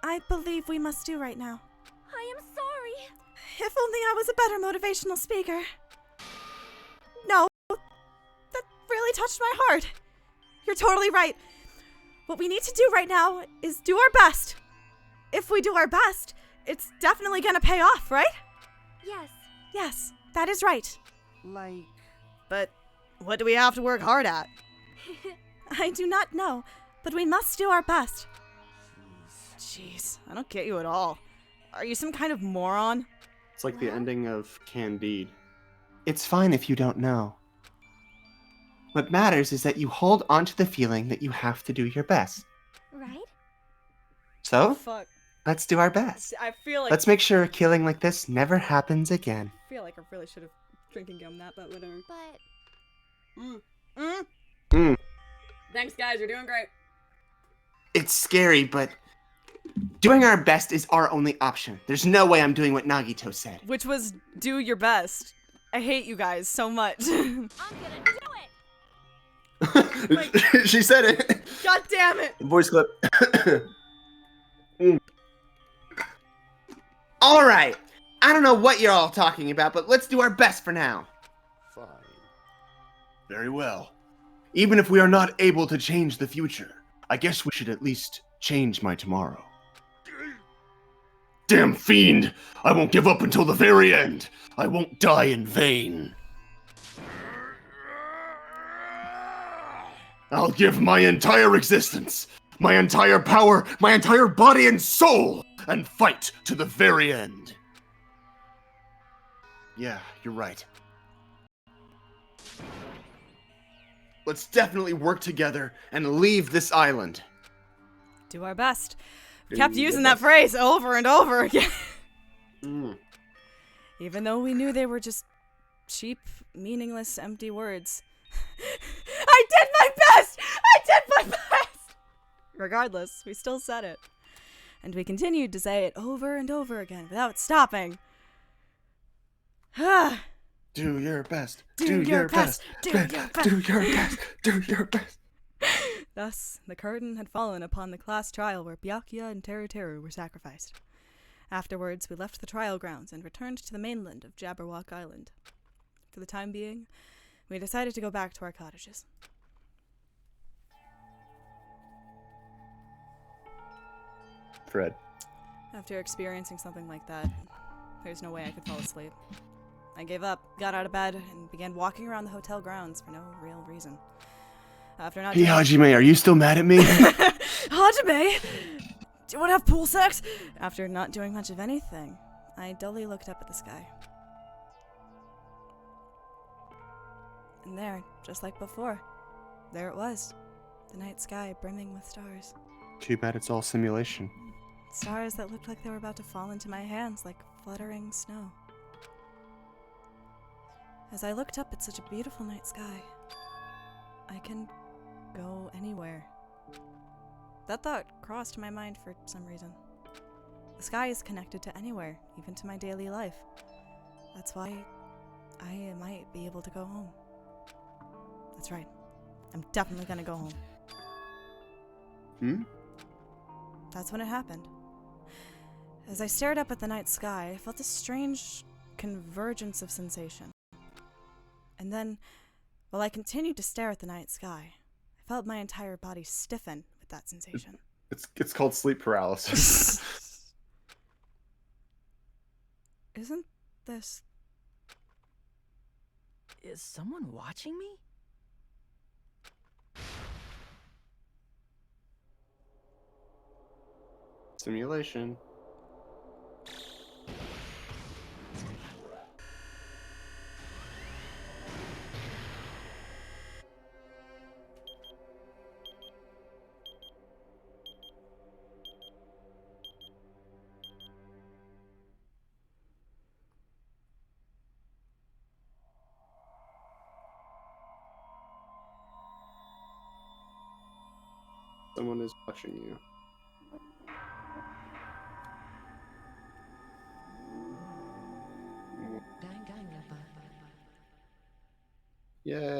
I believe we must do right now. I am sorry. If only I was a better motivational speaker. No, that really touched my heart. You're totally right. What we need to do right now is do our best. If we do our best, it's definitely gonna pay off, right? Yes. Yes, that is right. Like, But what do we have to work hard at? I do not know, but we must do our best. Jeez, I don't get you at all. Are you some kind of moron? It's like the ending of Candide. It's fine if you don't know. What matters is that you hold on to the feeling that you have to do your best. Right? So, Fuck. let's do our best. I feel like Let's make sure a killing like this never happens again. I feel like I really should have drinking gum that, but whatever. But Mm. Thanks, guys. You're doing great. It's scary, but Doing our best is our only option. There's no way I'm doing what Nagito said. Which was do your best. I hate you guys so much. I'm gonna do it! She said it. God damn it! Voice clip. All right. I don't know what you're all talking about, but let's do our best for now. Fine. Very well. Even if we are not able to change the future, I guess we should at least change my tomorrow. Damn fiend! I won't give up until the very end! I won't die in vain! I'll give my entire existence, my entire power, my entire body and soul, and fight to the very end. Yeah, you're right. Let's definitely work together and leave this island. Do our best. Do Kept your using that best. phrase over and over again. Mm. Even though we knew they were just cheap, meaningless, empty words. I did my best! I did my best! Regardless, we still said it. And we continued to say it over and over again without stopping. Do your best. Do your best. Do your best. Do your best. Do your best. Thus, the curtain had fallen upon the class trial where Byakuya and Teru Teru were sacrificed. Afterwards, we left the trial grounds and returned to the mainland of Jabberwock Island. For the time being, we decided to go back to our cottages. Fred. After experiencing something like that, there's no way I could fall asleep. I gave up, got out of bed, and began walking around the hotel grounds for no real reason. After not Hey, Hajime, are you still mad at me? Hajime! Do you want to have pool sex? After not doing much of anything, I dully looked up at the sky. And there, just like before, there it was. The night sky brimming with stars. Too bad it's all simulation. Stars that looked like they were about to fall into my hands like fluttering snow. As I looked up at such a beautiful night sky, I can go anywhere. That thought crossed my mind for some reason. The sky is connected to anywhere, even to my daily life. That's why I might be able to go home. That's right. I'm definitely gonna go home. Hmm? That's when it happened. As I stared up at the night sky, I felt a strange convergence of sensation. And then, while I continued to stare at the night sky, I felt my entire body stiffen with that sensation. It's called sleep paralysis. Isn't this... Is someone watching me? Simulation. Someone is watching you. Yay.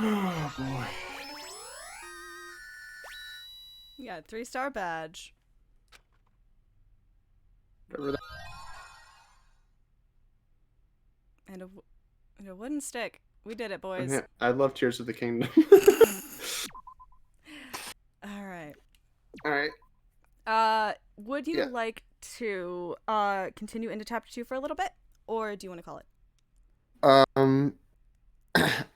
Oh boy. Yeah, 3-star badge. Whatever that. And a wooden stick. We did it, boys. I love Tears of the Kingdom. Alright. Alright. Would you like to continue into chapter 2 for a little bit? Or do you want to call it?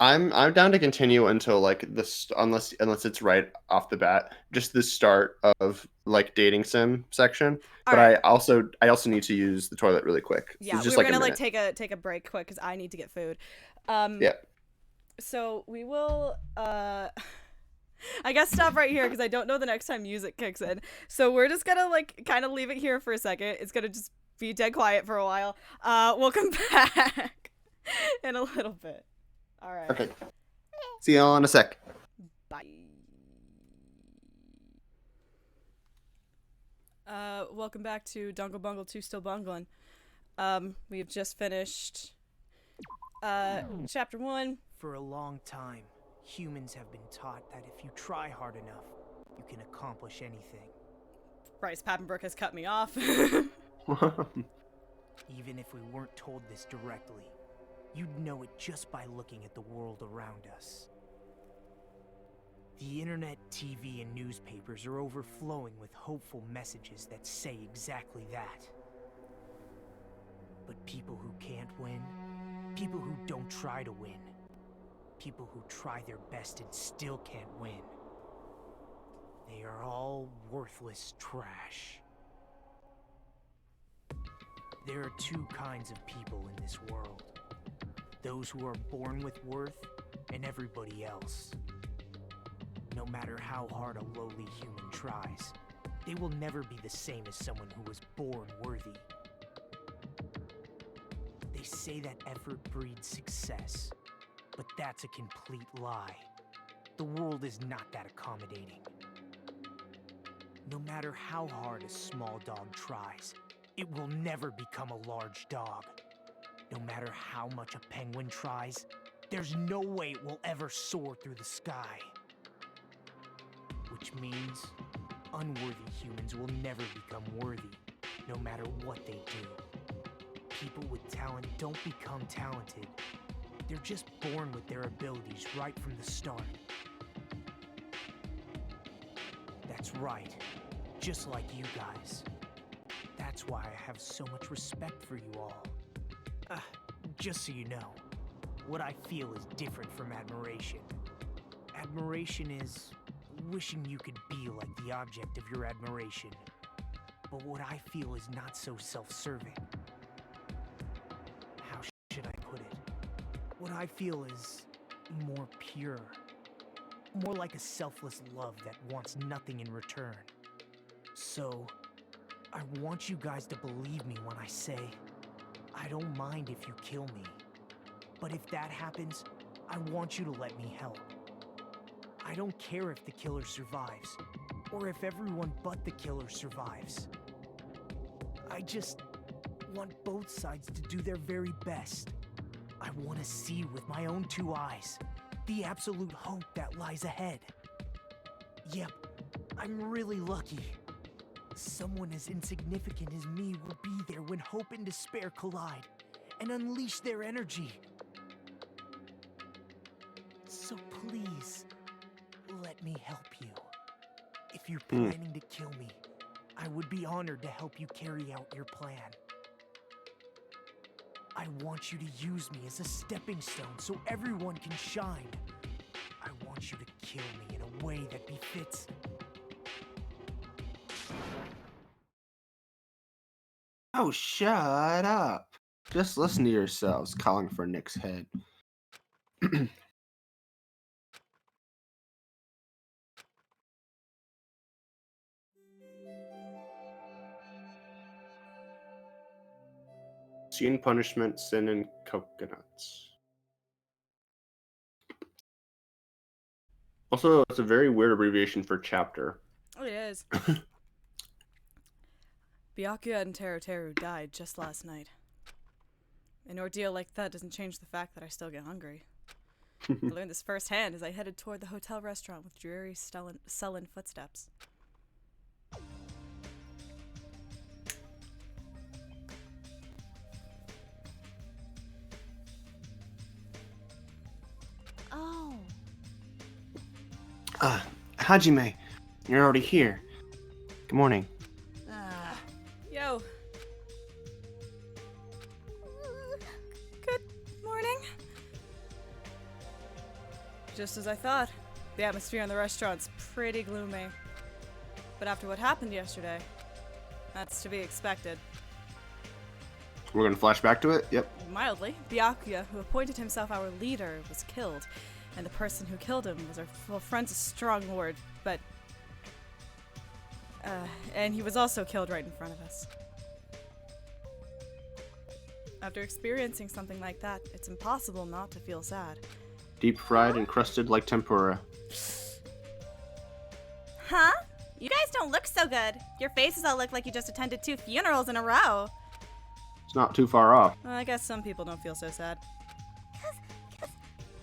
I'm down to continue until like this, unless it's right off the bat, just the start of like dating sim section. But right. I also need to use the toilet really quick. So Yeah, just we're like gonna a like minute. take a break quick because I need to get food. Yeah. So we will I guess stop right here because I don't know the next time music kicks in. So we're just gonna like kind of leave it here for a second. It's gonna just be dead quiet for a while. We'll come back in a little bit. All right. Okay. See y'all in a sec. Bye. Welcome back to Dungle Bungle 2 Still Bungling. We've just finished chapter 1. For a long time, humans have been taught that if you try hard enough, you can accomplish anything. Bryce Pappenbrook has cut me off. Even if we weren't told this directly, you'd know it just by looking at the world around us. The internet, TV, and newspapers are overflowing with hopeful messages that say exactly that. But people who can't win, people who don't try to win, people who try their best and still can't win, they are all worthless trash. There are two kinds of people in this world. Those who are born with worth, and everybody else. No matter how hard a lowly human tries, they will never be the same as someone who was born worthy. They say that effort breeds success, but that's a complete lie. The world is not that accommodating. No matter how hard a small dog tries, it will never become a large dog. No matter how much a penguin tries, there's no way it will ever soar through the sky. Which means unworthy humans will never become worthy, no matter what they do. People with talent don't become talented. They're just born with their abilities right from the start. That's right, just like you guys. That's why I have so much respect for you all. Just so you know, what I feel is different from admiration. Admiration is wishing you could be like the object of your admiration. But what I feel is not so self-serving. How should I put it? What I feel is more pure. More like a selfless love that wants nothing in return. So, I want you guys to believe me when I say, I don't mind if you kill me. But if that happens, I want you to let me help. I don't care if the killer survives, or if everyone but the killer survives. I just want both sides to do their very best. I want to see with my own two eyes the absolute hope that lies ahead. Yep, I'm really lucky. Someone as insignificant as me will be there when hope and despair collide and unleash their energy. So please, let me help you. If you're planning to kill me, I would be honored to help you carry out your plan. I want you to use me as a stepping stone so everyone can shine. I want you to kill me in a way that befits. Oh, shut up. Just listen to yourselves calling for Nick's head. Scene punishment, sin, and coconuts. Also, it's a very weird abbreviation for chapter. Oh, it is. Byakuya and Teru died just last night. An ordeal like that doesn't change the fact that I still get hungry. I learned this firsthand as I headed toward the hotel restaurant with dreary, sullen footsteps. Oh. Hajime, you're already here. Good morning. Yo. Good morning. Just as I thought, the atmosphere in the restaurant's pretty gloomy. But after what happened yesterday, that's to be expected. We're gonna flash back to it? Yep. Mildly, Byakuya, who appointed himself our leader, was killed, and the person who killed him was our friend's a strong word, but and he was also killed right in front of us. After experiencing something like that, it's impossible not to feel sad. Deep fried and crusted like tempura. Huh? You guys don't look so good. Your faces all look like you just attended 2 funerals in a row. It's not too far off. Well, I guess some people don't feel so sad. Cause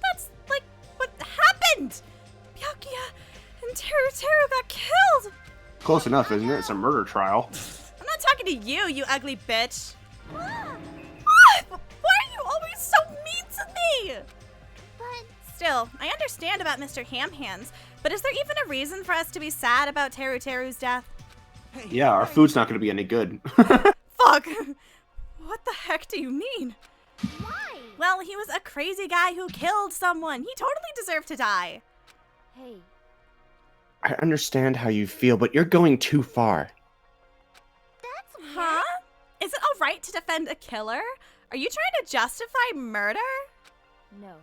that's like what happened! Byakuya and Teru got killed! Close enough, isn't it? It's a murder trial. I'm not talking to you, you ugly bitch. What? Why are you always so mean to me? But Still, I understand about Mr. Ham Hands, but is there even a reason for us to be sad about Teru's death? Yeah, our food's not going to be any good. Fuck! What the heck do you mean? why? Well, he was a crazy guy who killed someone. He totally deserved to die. Hey, I understand how you feel, but you're going too far. That's weird. Huh? Is it alright to defend a killer? Are you trying to justify murder? no.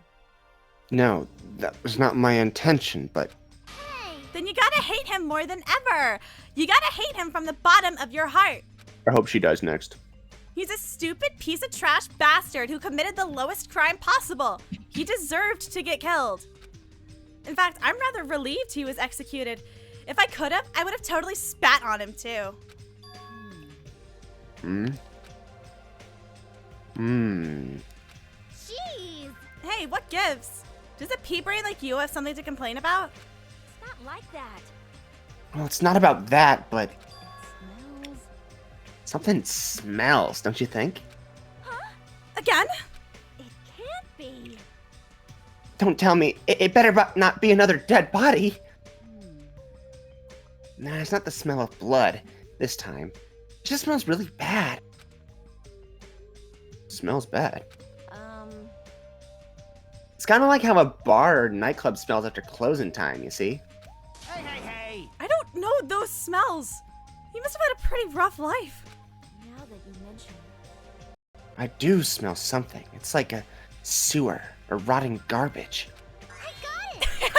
No, that was not my intention, but Hey, Then you gotta hate him more than ever. You gotta hate him from the bottom of your heart. I hope she dies next. He's a stupid piece of trash bastard who committed the lowest crime possible. He deserved to get killed. In fact, I'm rather relieved he was executed. If I could have, I would have totally spat on him too. jeez. Hey, what gives? Does a pea brain like you have something to complain about? It's not like that. Well, it's not about that, but Smells. something smells, don't you think? Again? It can't be. Don't tell me. It better not be another dead body. Nah, it's not the smell of blood this time. It just smells really bad. Smells bad. It's kind of like how a bar or nightclub smells after closing time, you see? Hey, hey, hey! I don't know those smells. You must have had a pretty rough life. Now that you mention it. I do smell something. It's like a sewer or rotting garbage. I got it.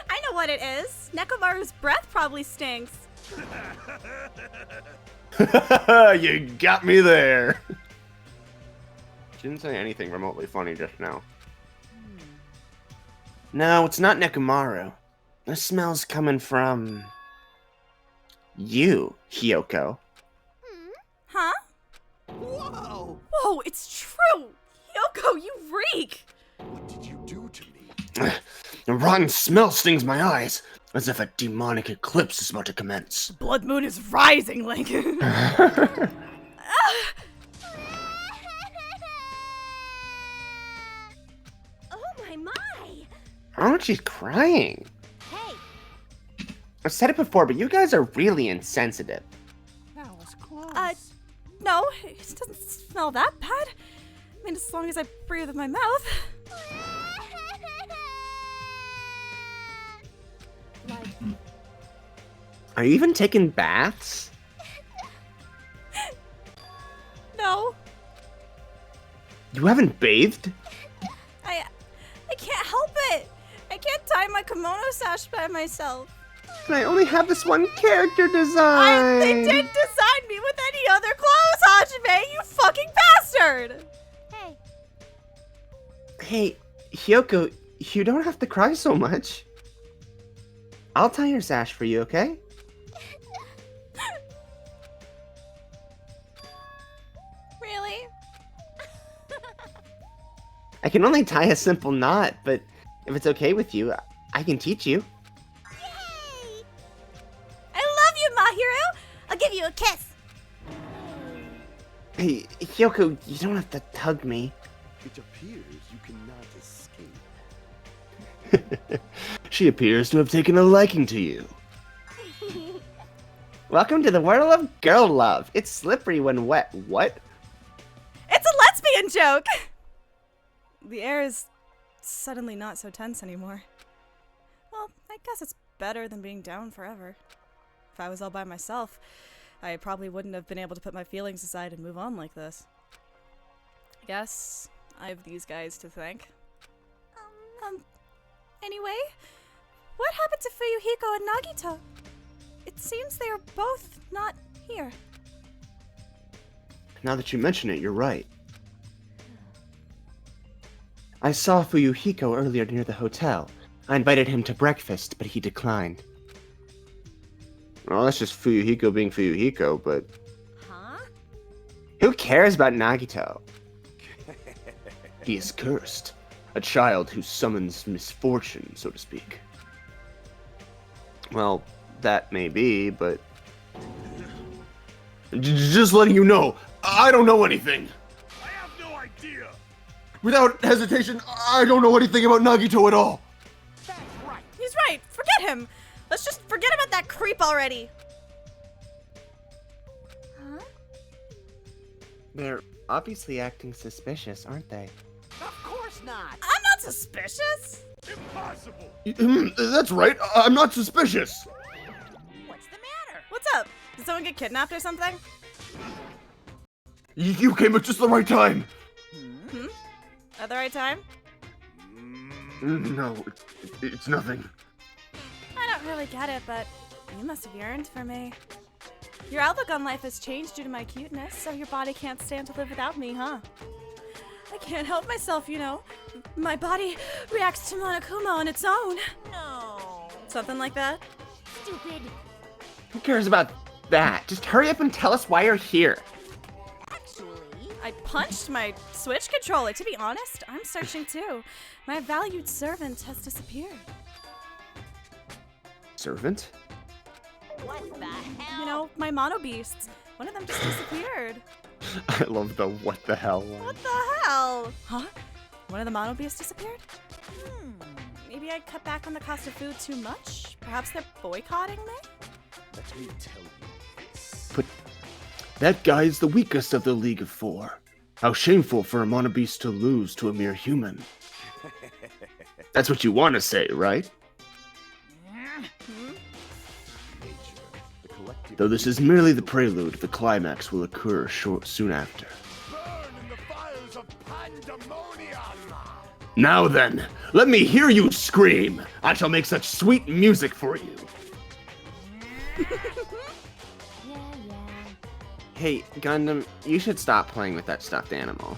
I know what it is. Nekomaru's breath probably stinks. You got me there. She didn't say anything remotely funny just now. No, it's not Nekomaru. The smell's coming from you, Hyoko. Huh? Whoa! Whoa, it's true! Yoko, you reek! What did you do to me? The rotten smell stings my eyes, as if a demonic eclipse is about to commence. Blood moon is rising, Link. Oh my. Oh, she's crying. Hey, I've said it before, but you guys are really insensitive. That was close. No, it doesn't smell that bad. I mean, as long as I breathe with my mouth. Like, Are you even taking baths? No, You haven't bathed? I can't help it. I can't tie my kimono sash by myself. And I only have this one character design. They didn't design me with any other clothes, Hajime, you fucking bastard! hey, Hey, Hyoko, you don't have to cry so much. I'll tie your sash for you, okay? Really? I can only tie a simple knot, but if it's okay with you, I can teach you. yay! I love you, Mahiru! I'll give you a kiss. Hey, Hyoko, you don't have to hug me. It appears you cannot escape. She appears to have taken a liking to you. Welcome to the world of girl love. It's slippery when wet. What? It's a lesbian joke! The air is suddenly not so tense anymore. Well, I guess it's better than being down forever. If I was all by myself, I probably wouldn't have been able to put my feelings aside and move on like this. I guess I have these guys to thank. Anyway, what happened to Fuyuhiko and Nagito? It seems they are both not here. Now that you mention it, you're right. I saw Fuyuhiko earlier near the hotel. I invited him to breakfast, but he declined. Well, that's just Fuyuhiko being Fuyuhiko, but Huh? who cares about Nagito? He is cursed. A child who summons misfortune, so to speak. Well, that may be, but... Just letting you know, I don't know anything. I have no idea. Without hesitation, I don't know anything about Nagito at all. That's right. He's right. Forget him. Let's just forget about that creep already. Huh? They're obviously acting suspicious, aren't they? Of course not. I'm not suspicious. Impossible. That's right, I'm not suspicious. What's the matter? What's up? Did someone get kidnapped or something? You came at just the right time. Hmm? At the right time? No, it's nothing. I don't really get it, but you must have yearned for me. Your outlook on life has changed due to my cuteness, so your body can't stand to live without me, huh? I can't help myself, you know. My body reacts to Monokuma on its own. No. Something like that? Stupid. Who cares about that? Just hurry up and tell us why you're here. Actually, I punched my Switch controller. To be honest, I'm searching too. My valued servant has disappeared. Servant? what the hell? You know, my mono beasts. One of them just disappeared. I love the what the hell one. What the hell? Huh? One of the mono beasts disappeared? Hmm. Maybe I cut back on the cost of food too much? Perhaps they're boycotting me? Let me tell you this. But that guy's the weakest of the League of Four. How shameful for a monobeast to lose to a mere human. That's what you want to say, right? Nature, the collective... Though this is merely the prelude, the climax will occur soon after. Burn in the fires of pandemonium! Now then, let me hear you scream! I shall make such sweet music for you! Yeah. Hey, Gundam, you should stop playing with that stuffed animal.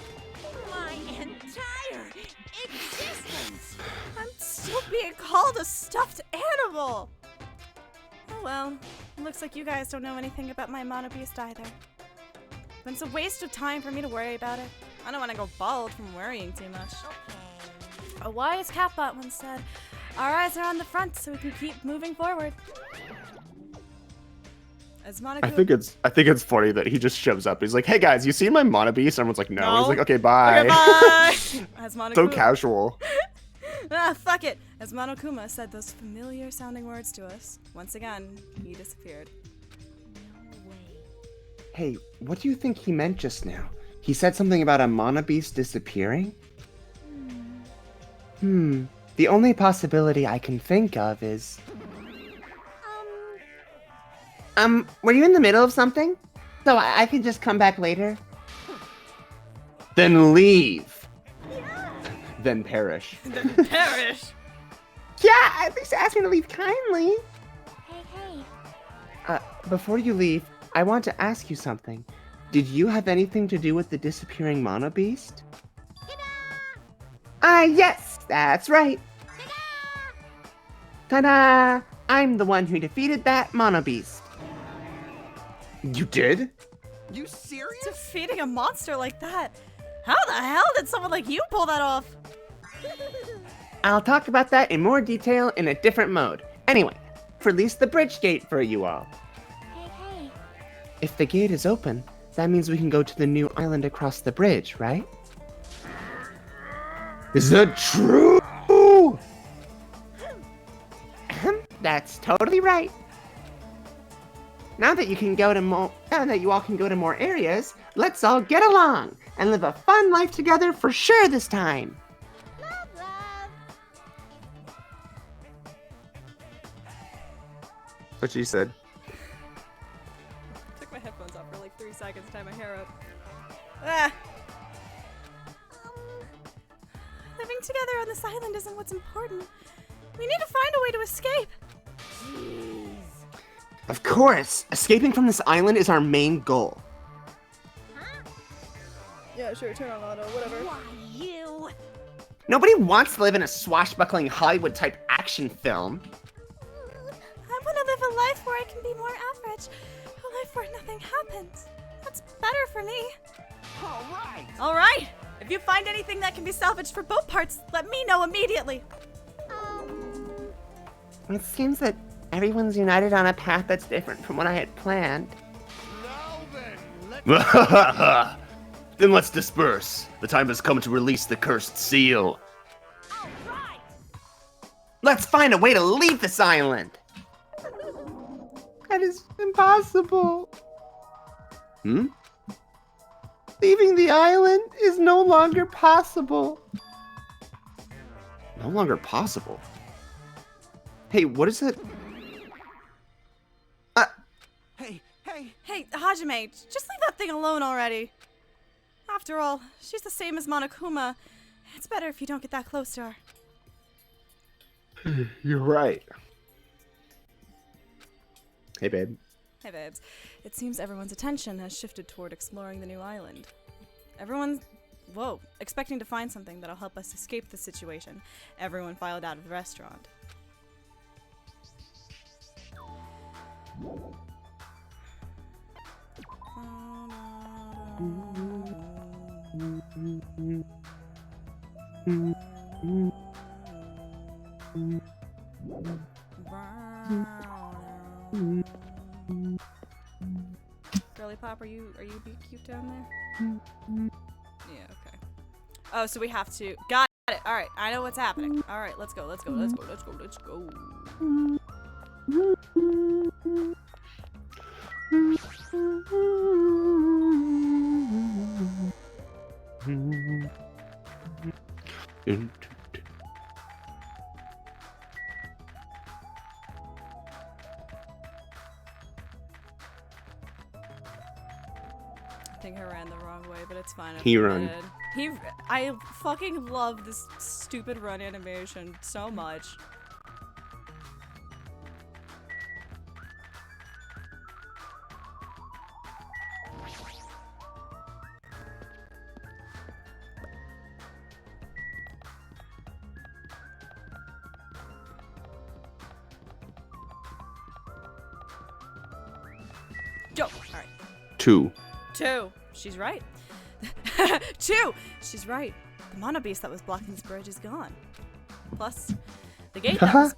My entire existence. I'm still being called a stuffed animal! Oh well, looks like you guys don't know anything about my mono beast either. But it's a waste of time for me to worry about it. I don't want to go bald from worrying too much. Okay. A wise catbot once said, our eyes are on the front so we can keep moving forward. As Monaco... I think it's funny that he just shows up. He's like, "Hey guys, you seen my monobeast?" Everyone's like, "No." He's like, "Okay, bye." Okay, bye. As So casual. Fuck it. As Monokuma said those familiar sounding words to us, once again, he disappeared. No way. Hey, what do you think he meant just now? He said something about a monobeast disappearing? The only possibility I can think of is... were you in the middle of something? So I could just come back later? Then leave. Then perish. Perish. Yeah, at least ask me to leave kindly. Hey. Before you leave, I want to ask you something. Did you have anything to do with the disappearing monobeast? Yes, that's right. Ta-da! I'm the one who defeated that monobeast. You did? You serious? Defeating a monster like that? How the hell did someone like you pull that off? I'll talk about that in more detail in a different mode. Anyway, release the bridge gate for you all. Hey. If the gate is open, that means we can go to the new island across the bridge, right? Is that true? That's totally right. Now that you all can go to more areas, let's all get along and live a fun life together for sure this time. Love. What she said. Took my headphones off for like 3 seconds to tie my hair up. Ah! Living together on this island isn't what's important. We need to find a way to escape. Jeez. Of course! Escaping from this island is our main goal. Yeah, sure, turn on auto, whatever. Why you? Nobody wants to live in a swashbuckling Hollywood-type action film. I want to live a life where I can be more average. A life where nothing happens. That's better for me. All right. If you find anything that can be salvaged for boat parts, let me know immediately. It seems that everyone's united on a path that's different from what I had planned. Then let's disperse. The time has come to release the cursed seal. Let's find a way to leave this island. That is impossible. Leaving the island is no longer possible. No longer possible. Hey, what is it? Hey, Hajime, just leave that thing alone already. After all, she's the same as Monokuma. It's better if you don't get that close to her. You're right. Hey, babe. Hey, babes. It seems everyone's attention has shifted toward exploring the new island. Everyone's, expecting to find something that'll help us escape the situation. Everyone filed out of the restaurant. Girly Pop, are you being cute down there? Yeah, okay. Oh, so we have to. Got it. All right, I know what's happening. All right, let's go. Let's go. I think I ran the wrong way, but it's fine. He run. I fucking love this stupid run animation so much. Go. All right. 2. 2. She's right. 2. She's right. The mono beast that was blocking this bridge is gone. Plus, the gate that was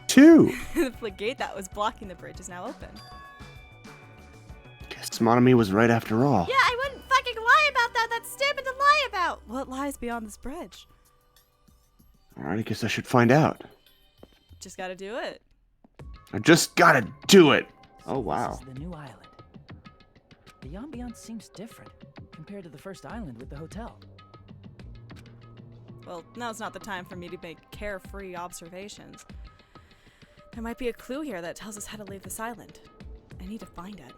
2. the gate that was blocking the bridge is now open. Guess Monomi was right after all. Yeah, I wouldn't fucking lie about that. That's stupid to lie about. What lies beyond this bridge? Alright, I guess I should find out. Just gotta do it. I just gotta do it. Oh, wow. This is the new island. The ambiance seems different compared to the first island with the hotel. Well, now's not the time for me to make carefree observations. There might be a clue here that tells us how to leave this island. I need to find it.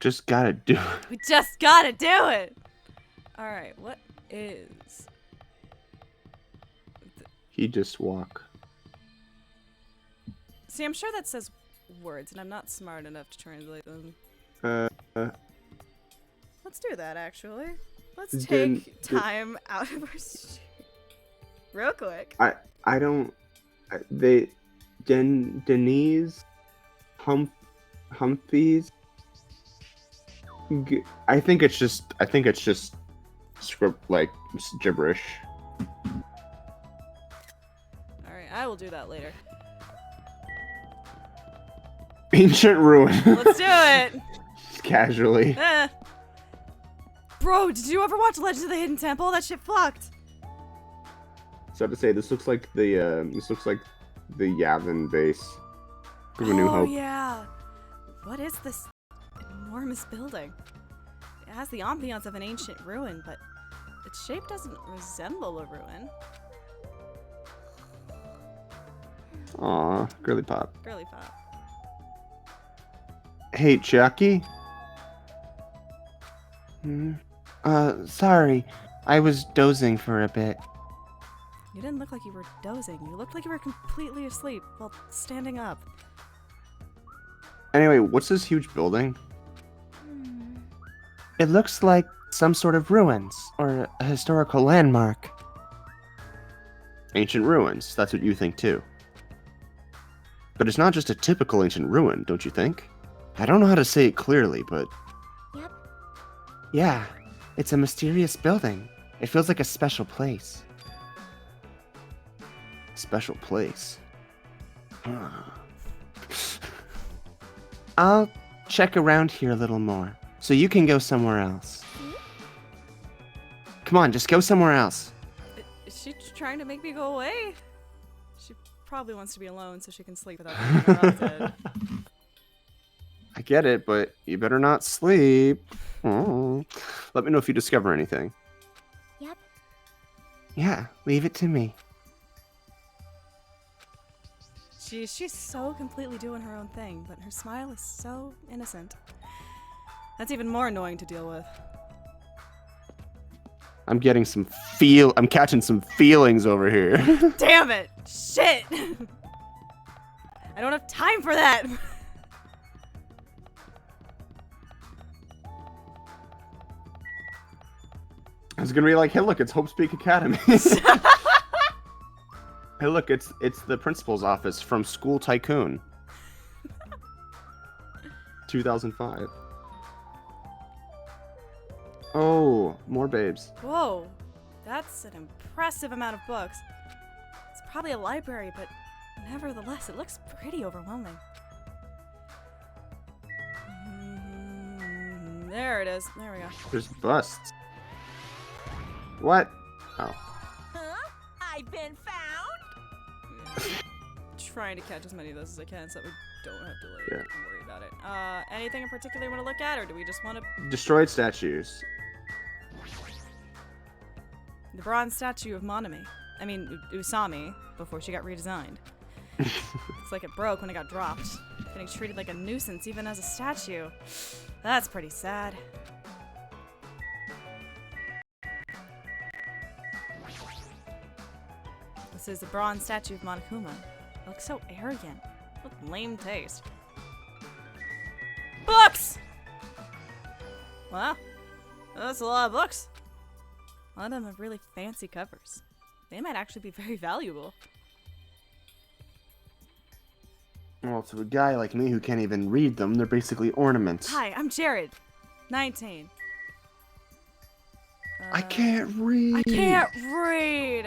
Just gotta do it. We just gotta do it! Alright, what is... He just walk. See, I'm sure that says words, and I'm not smart enough to translate them. Let's do that, actually. Let's take time out of our stream. Real quick. I don't... Denise... Humphreys... I think it's just script, like, gibberish. Alright, I will do that later. Ancient ruin. Let's do it! Just casually. Bro, did you ever watch Legend of the Hidden Temple? That shit fucked. So to say, this looks like the Yavin base from A New Hope. Oh yeah. What is this enormous building? It has the ambiance of an ancient ruin, but its shape doesn't resemble a ruin. Aw, girly pop. Girly pop. Hey, Chucky? Sorry. I was dozing for a bit. You didn't look like you were dozing. You looked like you were completely asleep while standing up. Anyway, what's this huge building? It looks like some sort of ruins, or a historical landmark. Ancient ruins. That's what you think, too. But it's not just a typical ancient ruin, don't you think? I don't know how to say it clearly, but... Yep. Yeah, it's a mysterious building. It feels like a special place. Special place. I'll check around here a little more, so you can go somewhere else. Come on, just go somewhere else. Is she trying to make me go away? She probably wants to be alone so she can sleep without being interrupted. I get it, but you better not sleep. Oh. Let me know if you discover anything. Yep. Yeah, leave it to me. She's so completely doing her own thing, but her smile is so innocent. That's even more annoying to deal with. I'm catching some feelings over here. Damn it! Shit! I don't have time for that! I was gonna be like, hey look, it's Hope Speak Academy. Hey look, it's the principal's office from School Tycoon. 2005. Oh, more babes. Whoa, that's an impressive amount of books. It's probably a library, but nevertheless, it looks pretty overwhelming. There it is. There we go. There's busts. What? Oh. Huh? I've been found? Trying to catch as many of those as I can so that we don't have to Yeah. worry about it. Anything in particular you want to look at, or do we just want to... Destroyed statues. The bronze statue of Usami, before she got redesigned. Looks like it broke when it got dropped. Getting treated like a nuisance even as a statue. That's pretty sad. This is the bronze statue of Monokuma. It looks so arrogant. What lame taste. Books! Wow. That's a lot of books. A lot of them have really fancy covers. They might actually be very valuable. Well, to a guy like me who can't even read them, they're basically ornaments. Hi, I'm Jared. 19. I can't read. I can't read!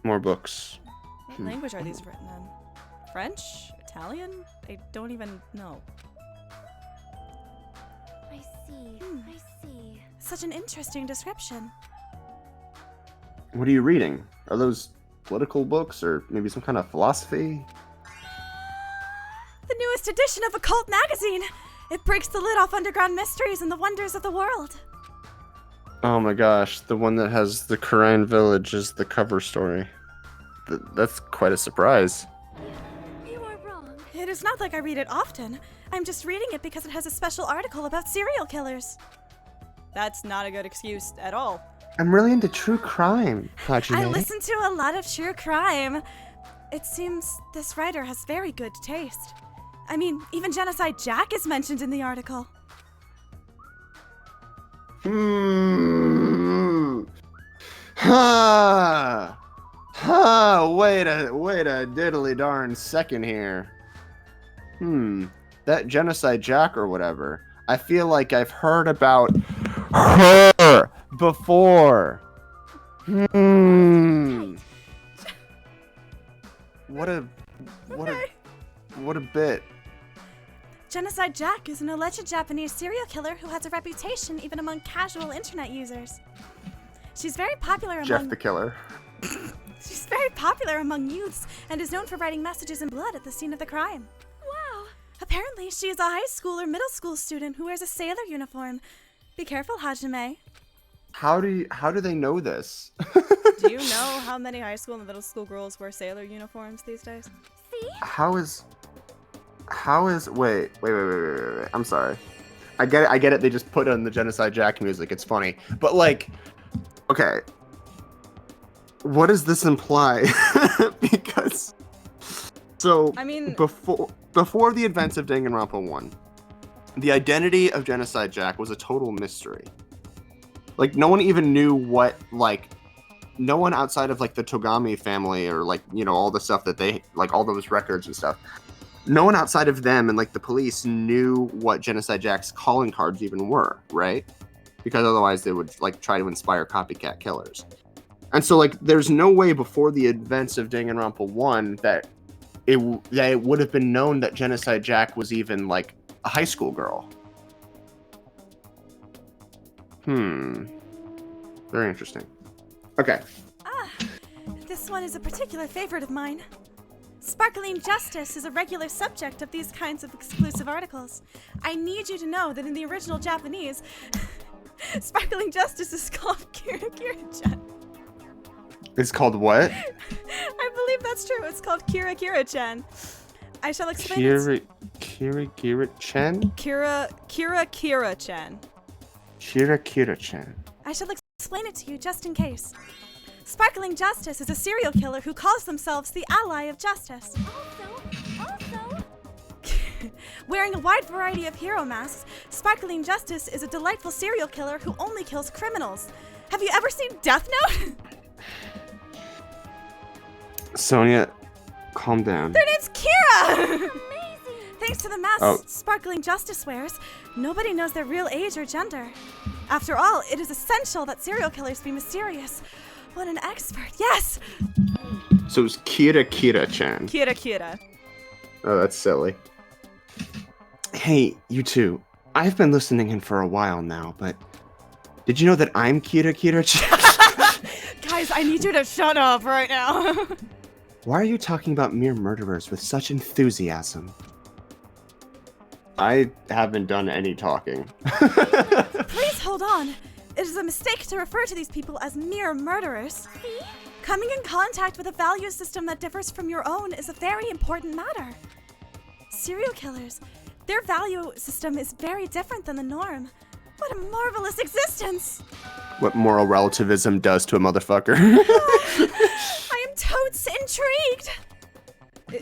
More books. What language are these written in? French? Italian? I don't even know. I see. I see. Such an interesting description. What are you reading? Are those political books or maybe some kind of philosophy? The newest edition of Occult Magazine! It breaks the lid off underground mysteries and the wonders of the world. Oh my gosh, the one that has the Korean village as the cover story. That's quite a surprise. You are wrong. It is not like I read it often. I'm just reading it because it has a special article about serial killers. That's not a good excuse at all. I'm really into true crime, Hajime. I listen to a lot of true crime. It seems this writer has very good taste. I mean, even Genocide Jack is mentioned in the article. Ha! Ha! Wait a diddly darn second here. That Genocide Jack or whatever. I feel like I've heard about her before. What a bit. Genocide Jack is an alleged Japanese serial killer who has a reputation even among casual internet users. She's very popular among... Jeff the Killer. She's very popular among youths and is known for writing messages in blood at the scene of the crime. Wow. Apparently, she is a high school or middle school student who wears a sailor uniform. Be careful, Hajime. How do they know this? Do you know how many high school and middle school girls wear sailor uniforms these days? See? How is wait. I'm sorry. I get it. They just put on the Genocide Jack music. It's funny. But like, okay. What does this imply? Because so I mean, before the events of Danganronpa 1, the identity of Genocide Jack was a total mystery. Like no one even knew what like no one outside of like the Togami family or like, you know, all the stuff that they like, all those records and stuff. No one outside of them and like the police knew what Genocide Jack's calling cards even were, right? Because otherwise they would like try to inspire copycat killers. And so like there's no way before the events of Danganronpa 1 that it would have been known that Genocide Jack was even like a high school girl. Very interesting. Okay. This one is a particular favorite of mine. Sparkling Justice is a regular subject of these kinds of exclusive articles. I need you to know that in the original Japanese, Sparkling Justice is called Kira Kira-chan. It's called what? I believe that's true. It's called Kira Kira-chan. I shall explain it. Kira Kira-chan? Kira Kira-chan. Kira Kira-chan. I shall explain it to you just in case. Sparkling Justice is a serial killer who calls themselves the Ally of Justice. Also, Wearing a wide variety of hero masks, Sparkling Justice is a delightful serial killer who only kills criminals. Have you ever seen Death Note? Sonia, calm down. Their name's Kira! Thanks to the masks Sparkling Justice wears, nobody knows their real age or gender. After all, it is essential that serial killers be mysterious. What an expert, yes! So it's Kira Kira-chan. Kira Kira. Oh, that's silly. Hey, you two. I've been listening in for a while now, but did you know that I'm Kira Kira-chan? Guys, I need you to shut up right now. Why are you talking about mere murderers with such enthusiasm? I haven't done any talking. Please hold on. It is a mistake to refer to these people as mere murderers. Coming in contact with a value system that differs from your own is a very important matter. Serial killers, their value system is very different than the norm. What a marvelous existence! What moral relativism does to a motherfucker. I am totes intrigued!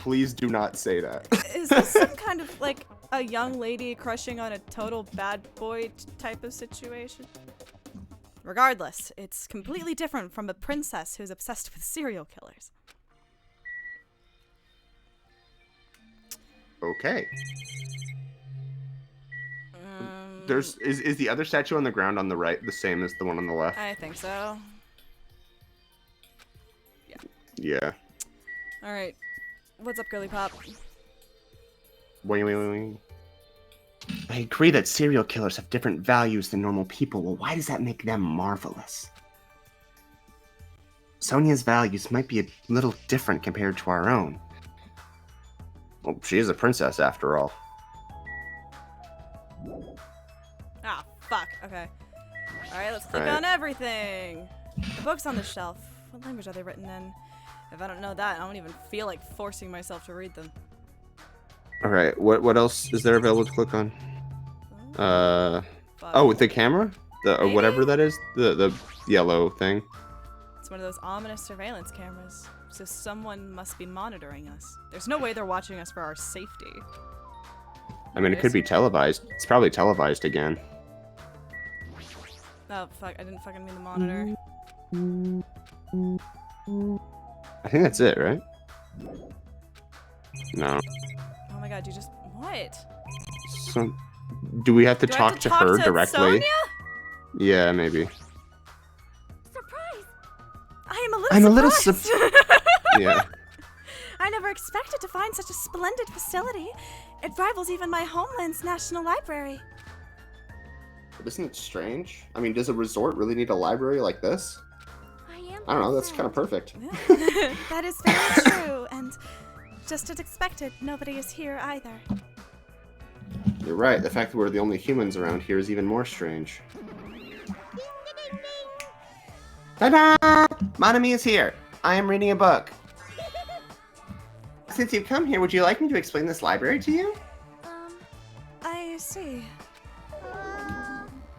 Please do not say that. Is this some kind of, like, a young lady crushing on a total bad boy type of situation? Regardless, it's completely different from a princess who's obsessed with serial killers. Okay. Is the other statue on the ground on the right the same as the one on the left? I think so. Yeah. Alright. What's up, girly pop? Wing. I agree that serial killers have different values than normal people. Well, why does that make them marvelous? Sonia's values might be a little different compared to our own. Well, she is a princess after all. Ah, fuck. Okay. Alright, let's click on everything. The books on the shelf. What language are they written in? If I don't know that, I don't even feel like forcing myself to read them. Alright, what else is there available to click on? Oh, the camera? Or whatever that is? The yellow thing. It's one of those ominous surveillance cameras. So someone must be monitoring us. There's no way they're watching us for our safety. I mean, it could be televised. It's probably televised again. Oh, fuck. I didn't fucking mean the monitor. I think that's it, right? No. Oh my god, you just... What? So, do we have to talk to her directly? Sonia? Yeah, maybe. Surprise! I'm a little surprised. Yeah. I never expected to find such a splendid facility. It rivals even my homeland's National Library. But isn't it strange? I mean, does a resort really need a library like this? I don't know, that's kind of perfect. That is very true, and just as expected, nobody is here either. You're right, the fact that we're the only humans around here is even more strange. Ta-da! Monami is here. I am reading a book. Since you've come here, would you like me to explain this library to you? I see.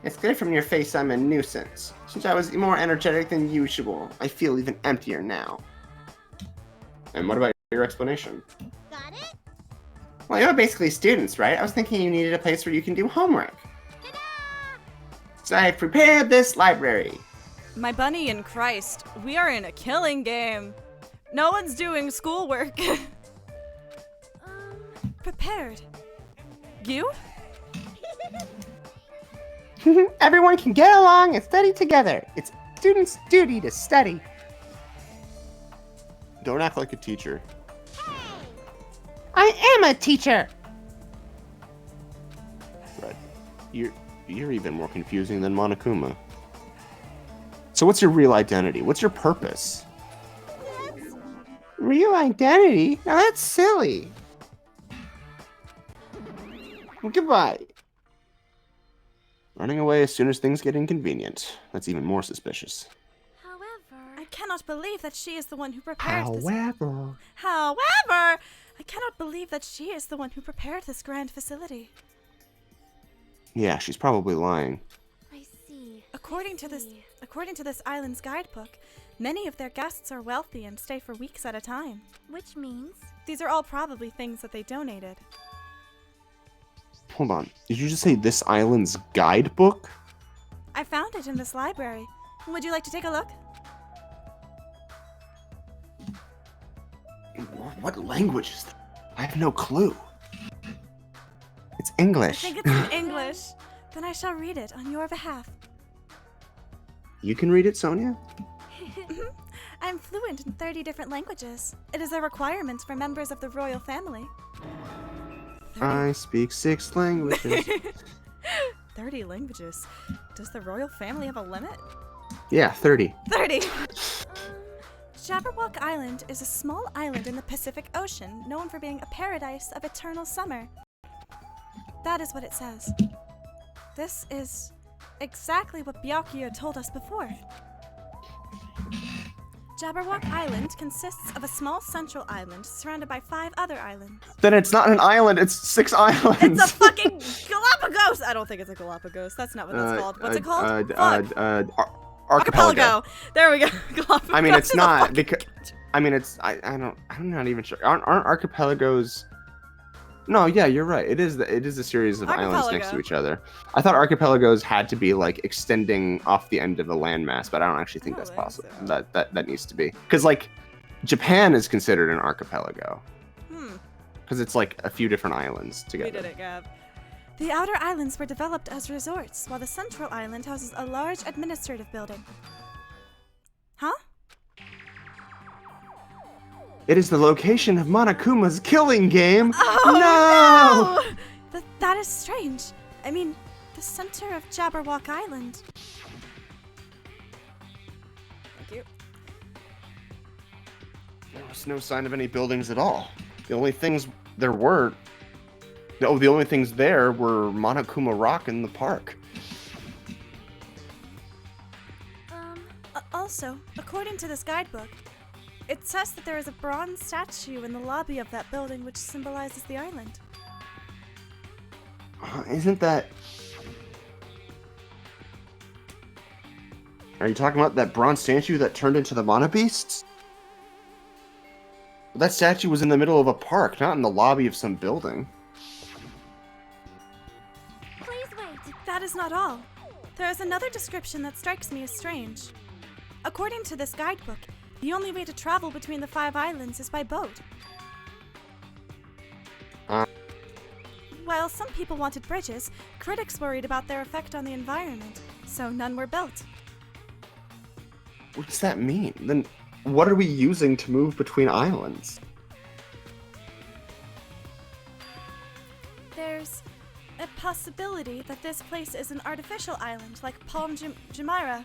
It's clear from your face I'm a nuisance. Since I was more energetic than usual, I feel even emptier now. And what about your explanation? Got it? Well, you're basically students, right? I was thinking you needed a place where you can do homework. So I've prepared this library. My bunny and Christ, we are in a killing game. No one's doing schoolwork. Prepared. You? Everyone can get along and study together. It's students' duty to study. Don't act like a teacher. I am a teacher. Right. You're even more confusing than Monokuma. So what's your real identity? What's your purpose? Real identity? Now that's silly. Goodbye. Running away as soon as things get inconvenient. That's even more suspicious. I cannot believe that she is the one who prepared this. However, I cannot believe that she is the one who prepared this grand facility. Yeah, she's probably lying. I see. According to this island's guidebook, many of their guests are wealthy and stay for weeks at a time. Which means? These are all probably things that they donated. Hold on. Did you just say this island's guidebook? I found it in this library. Would you like to take a look? What language is that? I have no clue. It's English. I think it's in English. Then I shall read it on your behalf. You can read it, Sonia? I'm fluent in 30 different languages. It is a requirement for members of the royal family. I speak 6 languages. 30 languages. Does the royal family have a limit? Yeah, 30. 30! Jabberwock Island is a small island in the Pacific Ocean known for being a paradise of eternal summer. That is what it says. This is exactly what Byakuya told us before. Jabberwock Island consists of a small central island surrounded by 5 other islands. Then it's not an island, it's 6 islands. It's a fucking Galapagos! I don't think it's a Galapagos. That's not what that's called. What's it called? Archipelago. There we go. Galapagos. I mean, it's not because. I mean, it's. I'm not even sure. Aren't archipelagos? No, yeah, you're right. It is a series of islands next to each other. I thought archipelagos had to be like extending off the end of a landmass, but I don't actually think that's possible. So. That needs to be because like Japan is considered an archipelago. Because it's like a few different islands together. We did it, Gab. The outer islands were developed as resorts, while the central island houses a large administrative building. Huh? It is the location of Monokuma's killing game. Oh, no! That is strange. I mean, the center of Jabberwock Island. Thank you. There was no sign of any buildings at all. The only things there were... Oh, the only things there were Monokuma Rock and the park. Also, according to this guidebook, it says that there is a bronze statue in the lobby of that building which symbolizes the island. Isn't that... Are you talking about that bronze statue that turned into the Monobeasts? That statue was in the middle of a park, not in the lobby of some building. Please wait. That is not all. There is another description that strikes me as strange. According to this guidebook, the only way to travel between the 5 islands is by boat. While some people wanted bridges, critics worried about their effect on the environment, so none were built. What does that mean? Then what are we using to move between islands? There's a possibility that this place is an artificial island, like Palm Jumeirah.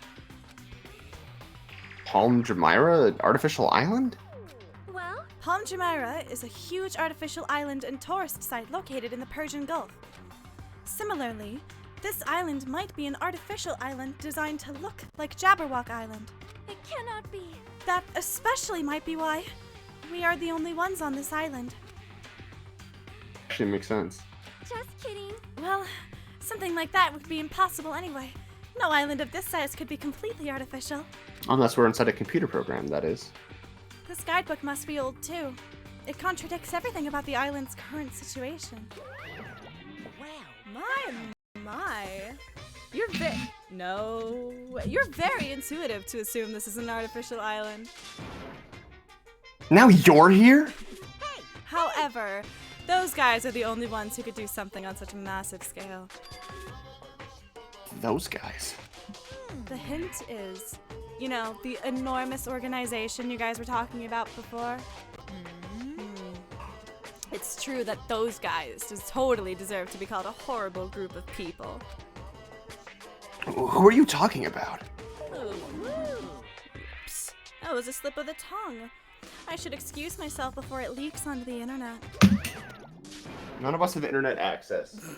Palm Jumeirah, an artificial island? Well, Palm Jumeirah is a huge artificial island and tourist site located in the Persian Gulf. Similarly, this island might be an artificial island designed to look like Jabberwock Island. It cannot be. That especially might be why we are the only ones on this island. Actually makes sense. Just kidding. Well, something like that would be impossible anyway. No island of this size could be completely artificial. Unless we're inside a computer program, that is. This guidebook must be old too. It contradicts everything about the island's current situation. Wow. My. You're No, you're very intuitive to assume this is an artificial island. Now you're here? However, those guys are the only ones who could do something on such a massive scale. Those guys. The hint is, you know, the enormous organization you guys were talking about before. It's true that those guys just totally deserve to be called a horrible group of people. Who are you talking about? Oops. That was a slip of the tongue. I should excuse myself before it leaks onto the internet. None of us have internet access.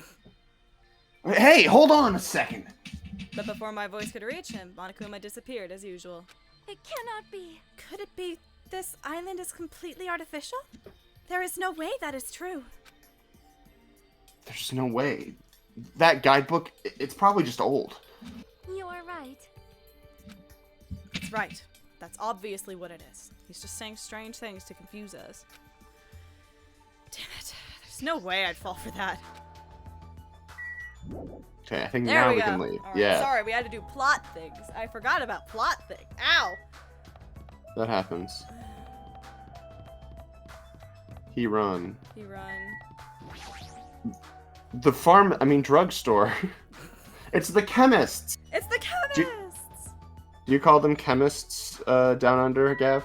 Hey, hold on a second. But before my voice could reach him, Monokuma disappeared as usual. It cannot be. Could it be this island is completely artificial? There is no way that is true. There's no way. That guidebook, it's probably just old. You are right. That's right. That's obviously what it is. He's just saying strange things to confuse us. Damn it. There's no way I'd fall for that. Okay, I think There now we we go. can leave. Alright, Yeah, sorry, we had to do plot things. I forgot about plot thing. Ow! that happens. He run. He run. The drugstore. It's the chemists. It's the chemists! Do you call them chemists down under, Gav?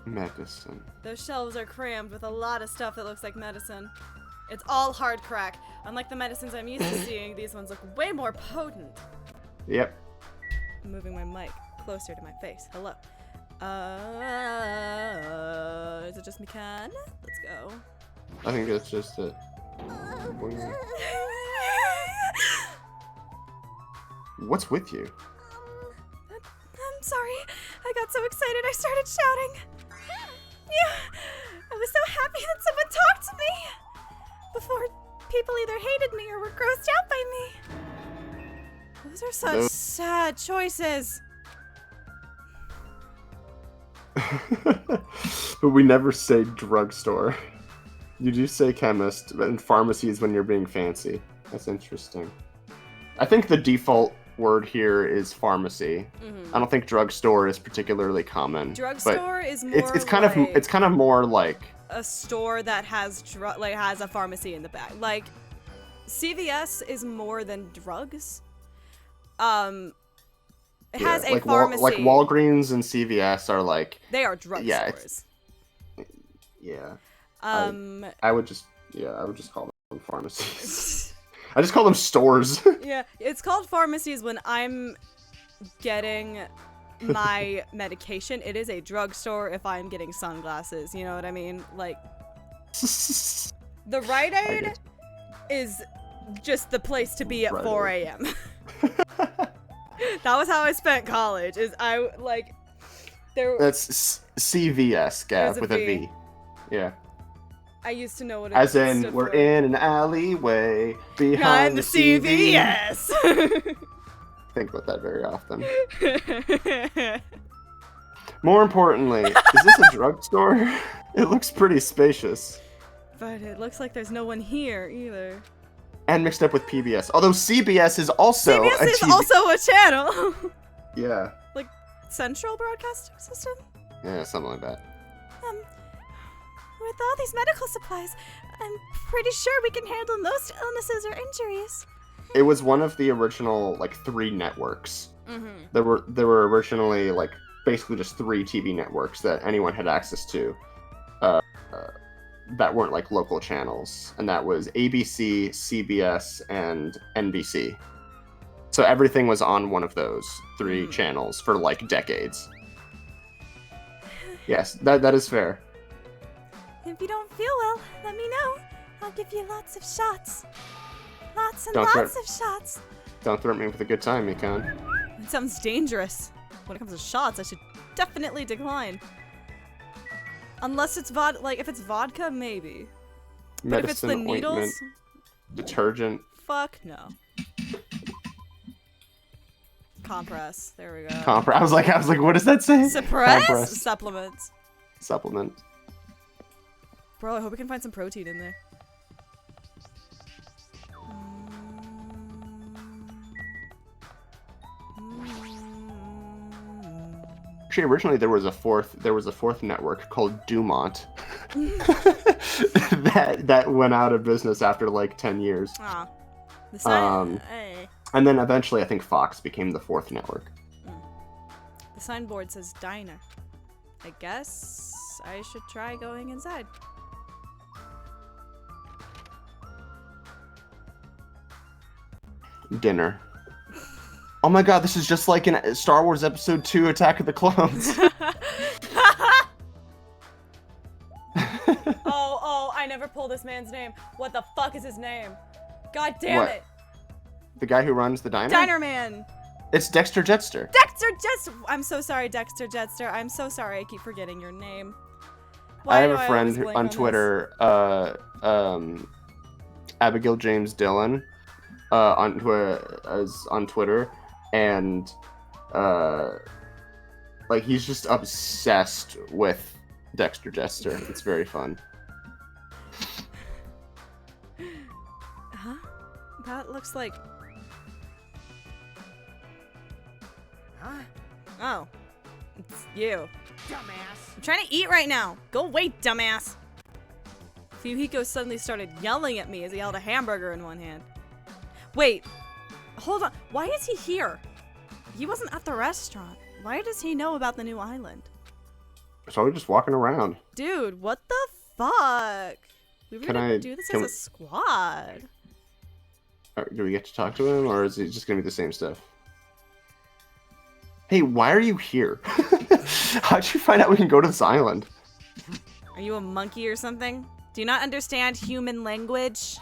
Medicine. Those shelves are crammed with a lot of stuff that looks like medicine. It's all hard crack. Unlike the medicines I'm used to seeing, these ones look way more potent. Yep. I'm moving my mic closer to my face. Hello. Is it just me, Can? Let's go. I think that's just it. What's with you? I'm sorry. I got so excited I started shouting. Yeah, I was so happy that someone talked to me before people either hated me or were grossed out by me. Those are such sad choices. But we never say drugstore. You do say chemist, and pharmacy is when you're being fancy. That's interesting. I think the default word here is pharmacy. I don't think drugstore is particularly common. Drugstore but is more it's kind of more like a store that has has a pharmacy in the back. Like CVS is more than drugs. It has a pharmacy. like Walgreens and CVS are like they are drugstores. Yeah. I would just call them pharmacies. I just call them stores. Yeah, it's called pharmacies when I'm getting my medication. It is a drugstore if I'm getting sunglasses. You know what I mean? Like, the Rite Aid is just the place to be at 4 a.m. That was how I spent college. That's CVS, Gav, with a V. Yeah. I used to know what it As in, stood we're for. in an alleyway behind the CVS. Think about that very often. More importantly, is this a drugstore? It looks pretty spacious. But it looks like there's no one here either. And mixed up with PBS. Although CBS is also also a channel. Yeah. Like Central Broadcasting System? Yeah, something like that. With all these medical supplies, I'm pretty sure we can handle most illnesses or injuries. It was one of the original 3 networks. There were originally basically just 3 TV networks that anyone had access to. That weren't local channels, and that was ABC, CBS, and NBC. So everything was on one of those 3 channels for decades. Yes, that is fair. If you don't feel well, let me know. I'll give you lots of shots. Lots and Don't lots of shots. Don't threaten me with a good time, Mikan. It sounds dangerous. When it comes to shots, I should definitely decline. Unless it's if it's vodka, maybe. But if it's the Medicine, needles, ointment, detergent. fuck no. Compress. There we go. I was like, what does that say? Suppress? Compress. Supplements. Supplement. Bro, I hope we can find some protein in there. Actually, originally there was a fourth network called Dumont that went out of business after like 10 years. Aw. The sign, And then eventually I think Fox became the fourth network. the signboard says diner. I guess I should try going inside. Dinner. Oh my god, this is just like in Star Wars Episode 2 Attack of the Clones. Oh, I never pulled this man's name. What the fuck is his name? God damn What? it. The guy who runs the diner? Diner Man. It's Dexter Jetster. Dexter Jetster. I'm so sorry, Dexter Jetster. I'm so sorry I keep forgetting your name. I have do a always friend blank on this? Twitter, Abigail James Dillon, on Twitter, and like he's just obsessed with Dexter Jetster. It's very fun. Huh? That looks like... Huh? Oh. It's you. Dumbass. I'm trying to eat right now. Go away, dumbass. Fuyuhiko suddenly started yelling at me as he held a hamburger in one hand. Wait. Hold on. Why is he here? He wasn't at the restaurant. Why does he know about the new island? So we're just walking around. Dude, what the fuck? We were gonna do this as a squad. Do we get to talk to him, or is it just gonna be the same stuff? Hey, why are you here? How'd you find out we can go to this island? Are you a monkey or something? Do you not understand human language? Shut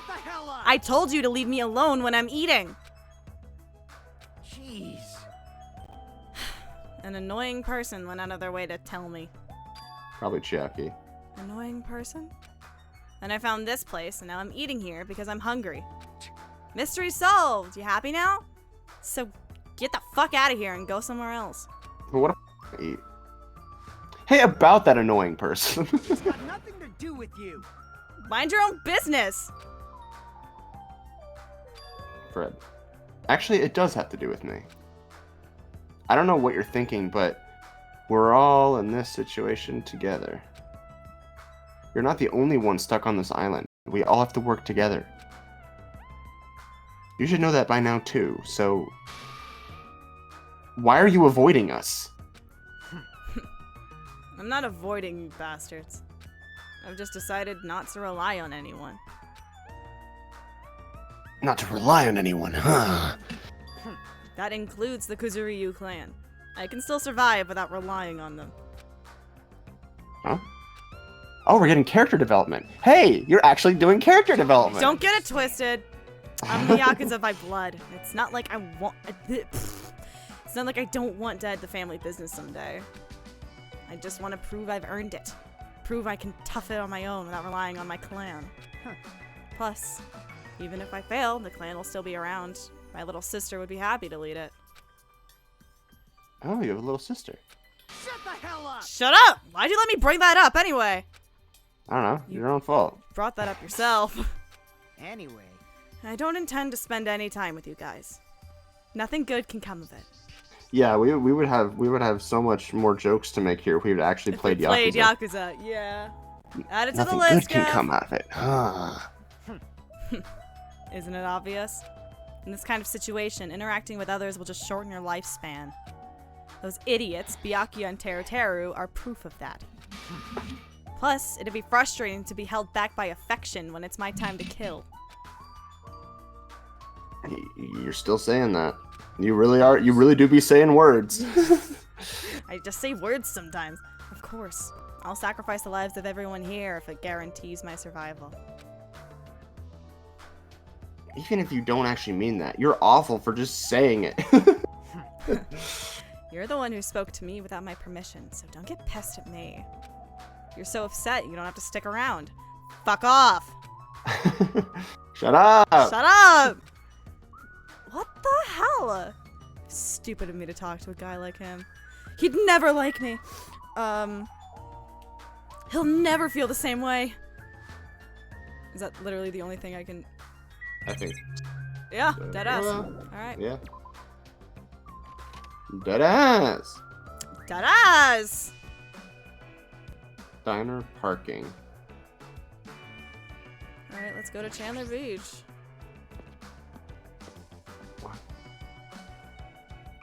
the hell up! I told you to leave me alone when I'm eating. Jeez. An annoying person went out of their way to tell me. Probably Chiaki. Annoying person? And I found this place, and now I'm eating here because I'm hungry. Mystery solved! You happy now? So get the fuck out of here and go somewhere else. But what if I eat? Hey, about that annoying person. It's got nothing to do with you. Mind your own business! Fred. Actually, it does have to do with me. I don't know what you're thinking, but we're all in this situation together. You're not the only one stuck on this island. We all have to work together. You should know that by now too, so... Why are you avoiding us? I'm not avoiding you bastards. I've just decided not to rely on anyone. Not to rely on anyone, huh? That includes the Kuzuryu clan. I can still survive without relying on them. Huh? Oh, we're getting character development. Hey, you're actually doing character development. Don't get it twisted. I'm the Yakuza by blood. It's not like I want... It's not like I don't to head the family business someday. I just want to prove I've earned it. Prove I can tough it on my own without relying on my clan. Plus, even if I fail, the clan will still be around. My little sister would be happy to lead it. Oh, you have a little sister. Shut the hell up! Shut up! Why'd you let me bring that up anyway? I don't know. Your own fault. Brought that up yourself. Anyway. I don't intend to spend any time with you guys. Nothing good can come of it. Yeah, we would have so much more jokes to make here if we had actually played Yakuza. Played Yakuza, yeah. Add it to the list, Nothing good can Jeff. come out of it. Isn't it obvious? In this kind of situation, interacting with others will just shorten your lifespan. Those idiots, Byakuya and Teruteru, are proof of that. Plus, it'd be frustrating to be held back by affection when it's my time to kill. You're still saying that. You really are. You really do be saying words. I just say words sometimes. Of course. I'll sacrifice the lives of everyone here if it guarantees my survival. Even if you don't actually mean that, you're awful for just saying it. You're the one who spoke to me without my permission, so don't get pissed at me. You're so upset you don't have to stick around. Fuck off! Shut up! Shut up! What the hell? Stupid of me to talk to a guy like him. He'd never like me. He'll never feel the same way. Is that literally the only thing I can... I think. Yeah, deadass. Alright. Yeah. Deadass. Ta-da's! Diner parking. Alright, let's go to Chandler Beach.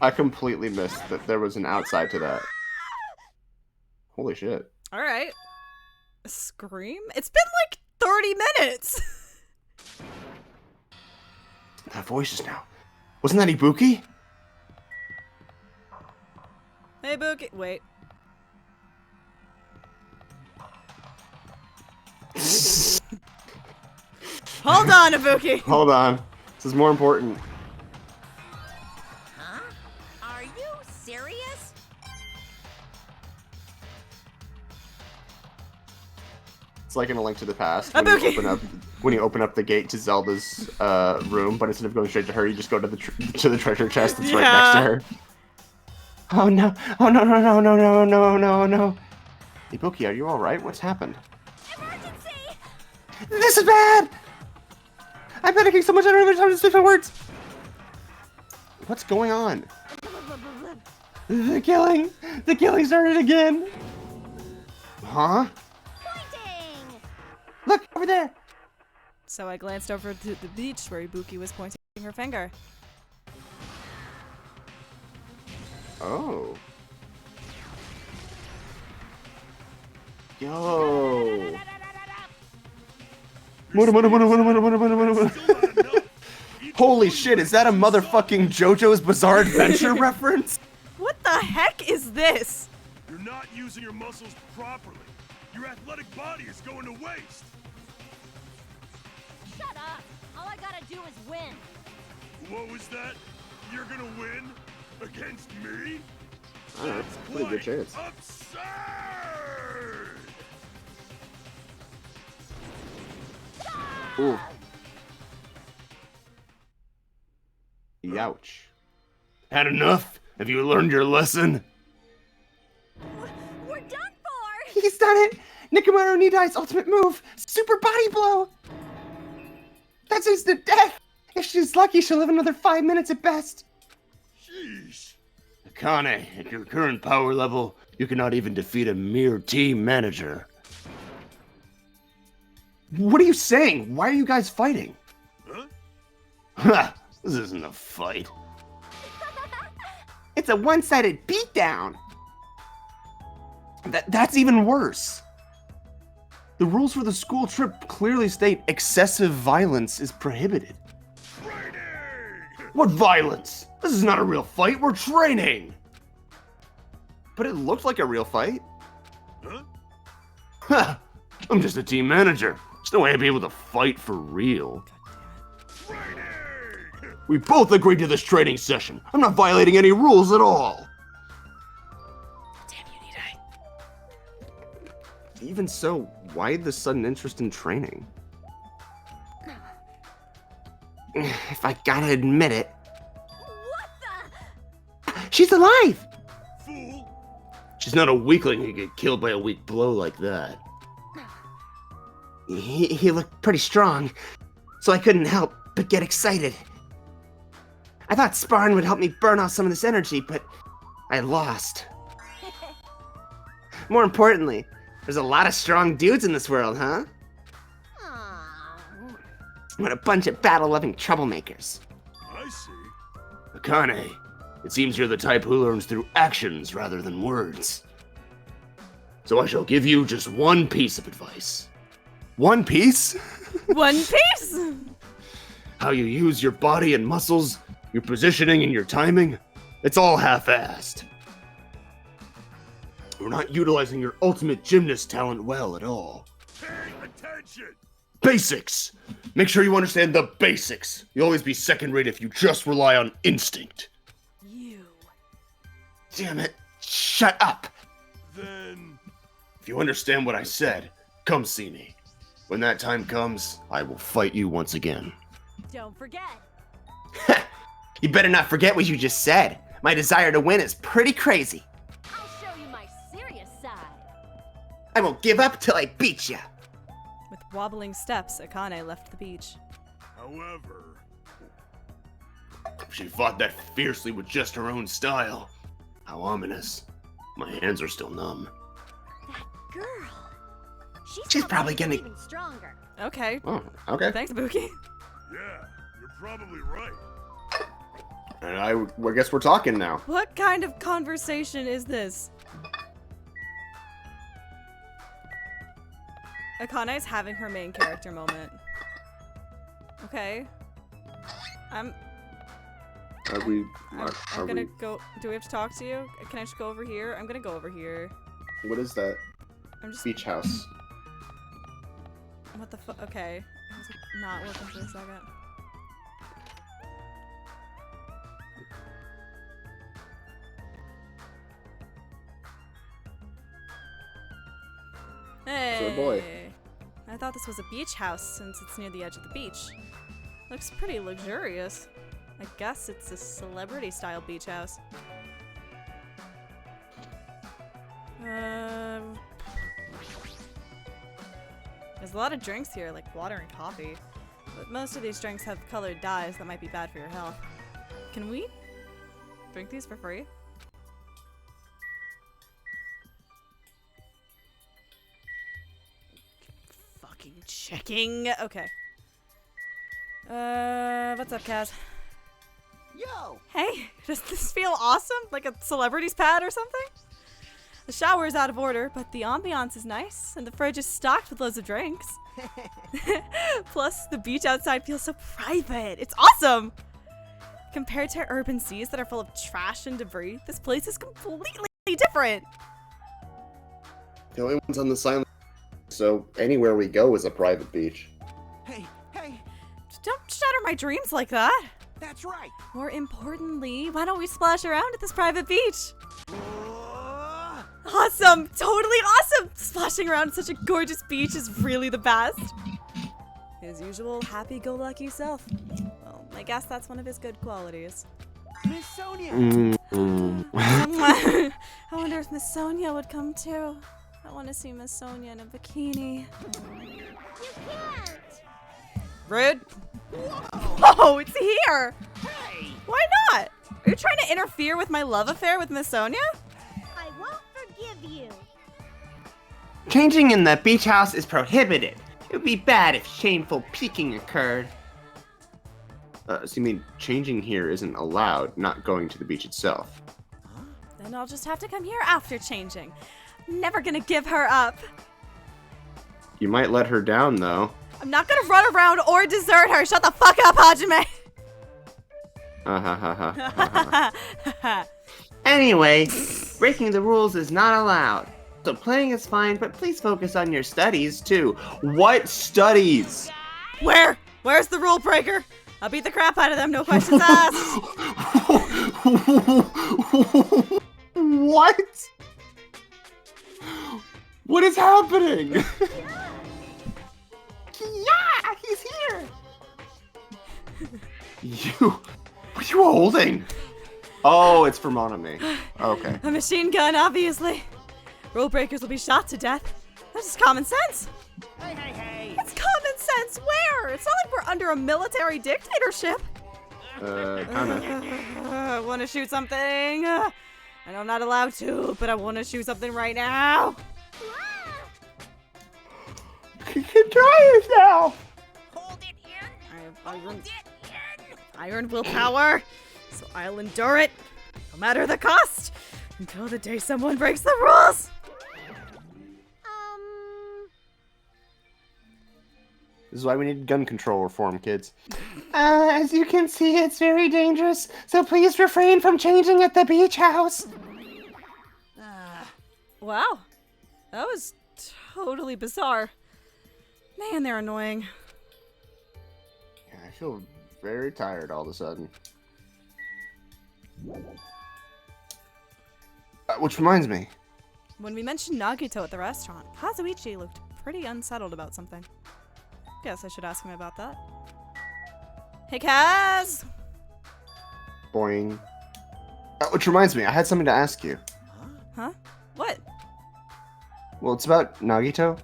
I completely missed that there was an outside to that. Holy shit. Alright. A scream? It's been like 30 minutes! That voice just now. Wasn't that Ibuki? Hey, Bookie. Wait. Hold on, Ibuki. Hold on. This is more important. Huh? Are you serious? It's like in A Link to the Past Ibuki. when you open up the gate to Zelda's room, but instead of going straight to her, you just go to the treasure chest that's right next to her. Oh no! Oh no! No! No! No! No! No! No! No! Ibuki, are you all right? What's happened? Emergency! This is bad! I'm panicking so much I don't even have to speak my words. What's going on? The killing started again. Huh? Pointing! Look over there. So I glanced over to the beach where Ibuki was pointing her finger. Oh. Yo. Holy shit, is that a motherfucking JoJo's Bizarre Adventure reference? What the heck is this? You're not using your muscles properly. Your athletic body is going to waste. Shut up! All I gotta do is win. What was that? You're gonna win? Against me? That's a pretty good chance. Absurd! Ooh. Youch. Had enough? Have you learned your lesson? We're done for! He's done it! Nikimaru Nidai's ultimate move! Super body blow! That's instant death! If she's lucky, she'll live another 5 minutes at best. Sheesh. Akane, at your current power level, you cannot even defeat a mere team manager. What are you saying? Why are you guys fighting? Huh? Ha! This isn't a fight. It's a one-sided beatdown! That's even worse. The rules for the school trip clearly state excessive violence is prohibited. Training! What violence? This is not a real fight, we're training! But it looked like a real fight. Huh? Ha! I'm just a team manager. There's no way I'd be able to fight for real. Training! We both agreed to this training session. I'm not violating any rules at all. Damn you, Nidai. Even so, why the sudden interest in training? If I gotta admit it. What the? She's alive! Fool! She's not a weakling who get killed by a weak blow like that. He looked pretty strong, so I couldn't help but get excited. I thought sparring would help me burn off some of this energy, but I lost. More importantly, there's a lot of strong dudes in this world, huh? What a bunch of battle-loving troublemakers. I see. Akane, it seems you're the type who learns through actions rather than words. So I shall give you just one piece of advice. One piece? One piece? How you use your body and muscles, your positioning and your timing, it's all half-assed. You're not utilizing your ultimate gymnast talent well at all. Pay attention! Basics! Make sure you understand the basics. You'll always be second-rate if you just rely on instinct. You. Damn it. Shut up! Then... If you understand what I said, come see me. When that time comes, I will fight you once again. Don't forget. You better not forget what you just said. My desire to win is pretty crazy. I'll show you my serious side. I won't give up till I beat ya. With wobbling steps, Akane left the beach. However... She fought that fiercely with just her own style. How ominous. My hands are still numb. That girl. She's probably gonna. Even stronger. Okay. Oh, okay. Thanks, Buki. Yeah, you're probably right. And I guess we're talking now. What kind of conversation is this? Akane's having her main character moment. Okay. I'm gonna go. Do we have to talk to you? Can I just go over here? I'm gonna go over here. What is that? I'm just. Beach house. What the fuck? Okay. It was like, not working for a second. Hey. Boy. I thought this was a beach house since it's near the edge of the beach. Looks pretty luxurious. I guess it's a celebrity-style beach house. There's a lot of drinks here, like water and coffee. But most of these drinks have colored dyes that might be bad for your health. Can we drink these for free? Fucking checking. Okay. What's up, Kaz? Yo! Hey, does this feel awesome? Like a celebrity's pad or something? The shower is out of order, but the ambiance is nice, and the fridge is stocked with loads of drinks. Plus, the beach outside feels so private. It's awesome! Compared to urban seas that are full of trash and debris, this place is completely different. The only one's on the silent, so anywhere we go is a private beach. Hey! Don't shatter my dreams like that. That's right! More importantly, why don't we splash around at this private beach? Awesome! Totally awesome! Splashing around at such a gorgeous beach is really the best. His usual happy-go-lucky self. Well, I guess that's one of his good qualities. Miss Sonia! I wonder if Miss Sonia would come too. I want to see Miss Sonia in a bikini. You can't! Rude. Whoa, it's here! Hey! Why not? Are you trying to interfere with my love affair with Miss Sonia? I won't forgive you. Changing in the beach house is prohibited. It would be bad if shameful peeking occurred. So you mean changing here isn't allowed, not going to the beach itself? Then I'll just have to come here after changing. Never gonna give her up. You might let her down, though. I'm not gonna run around or desert her. Shut the fuck up, Hajime. Anyway, breaking the rules is not allowed. So playing is fine, but please focus on your studies too. What studies? Where's the rule breaker? I'll beat the crap out of them, no questions asked. What? What is happening? Yeah, he's here. What are you holding? Oh, it's for Monami. Okay. A machine gun, obviously. Rule breakers will be shot to death. That's just common sense. Hey! It's common sense. Where? It's not like we're under a military dictatorship. Kinda. Want to shoot something? I know I'm not allowed to, but I want to shoot something right now. You can try yourself. Hold it in. I have Hold it in. iron willpower, so I'll endure it, no matter the cost, until the day someone breaks the rules. This is why we need gun control reform, kids. As you can see, it's very dangerous, so please refrain from changing at the beach house. Wow, that was totally bizarre. Man, they're annoying. Yeah, I feel very tired all of a sudden. Which reminds me. When we mentioned Nagito at the restaurant, Kazuichi looked pretty unsettled about something. Guess I should ask him about that. Hey, Kaz! Boing. Which reminds me, I had something to ask you. Huh? What? Well, it's about Nagito.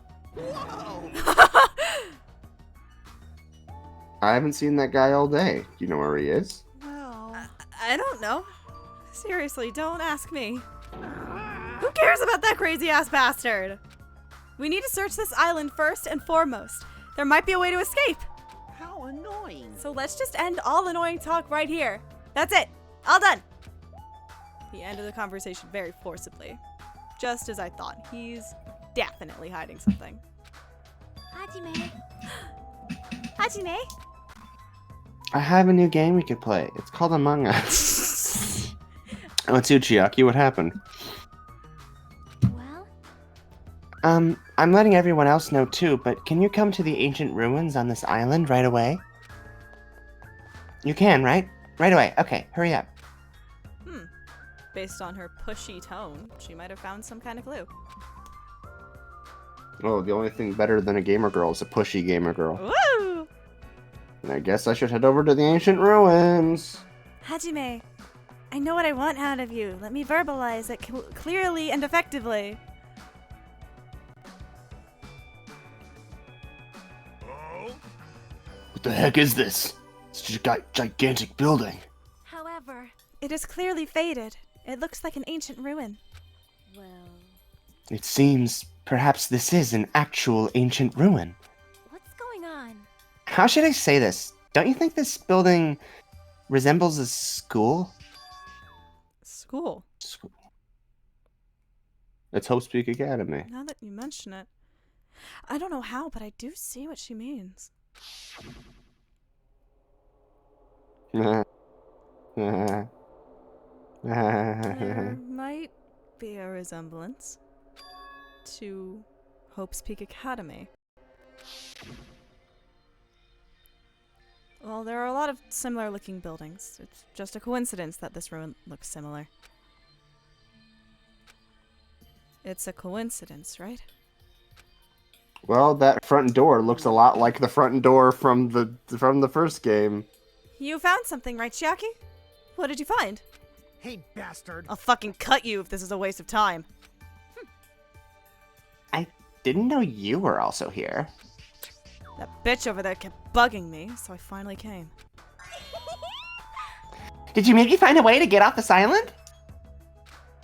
I haven't seen that guy all day. Do you know where he is? Well, I don't know. Seriously, don't ask me. Who cares about that crazy-ass bastard? We need to search this island first and foremost. There might be a way to escape. How annoying. So let's just end all annoying talk right here. That's it. All done. He ended the conversation very forcibly. Just as I thought. He's definitely hiding something. Hajime. Hajime? I have a new game we could play. It's called Among Us. What's you, Chiaki? What happened? Well? I'm letting everyone else know too, but can you come to the ancient ruins on this island right away? You can, right? Right away. Okay, hurry up. Based on her pushy tone, she might have found some kind of clue. Oh, the only thing better than a gamer girl is a pushy gamer girl. Woo! And I guess I should head over to the ancient ruins. Hajime, I know what I want out of you. Let me verbalize it clearly and effectively. What the heck is this? It's a gigantic building. However, it is clearly faded. It looks like an ancient ruin. well, It seems perhaps this is an actual ancient ruin. what's going on? How should I say this? Don't you think this building resembles a school? School? It's Hope Speak Academy. Now that you mention it, I don't know how, but I do see what she means. There might be a resemblance to Hope's Peak Academy. Well, there are a lot of similar looking buildings. It's just a coincidence that this ruin looks similar. It's a coincidence, right? Well, that front door looks a lot like the front door from the first game. You found something, right, Chiaki? What did you find? Hey, bastard. I'll fucking cut you if this is a waste of time. I didn't know you were also here. That bitch over there kept bugging me, so I finally came. Did you maybe find a way to get off this island?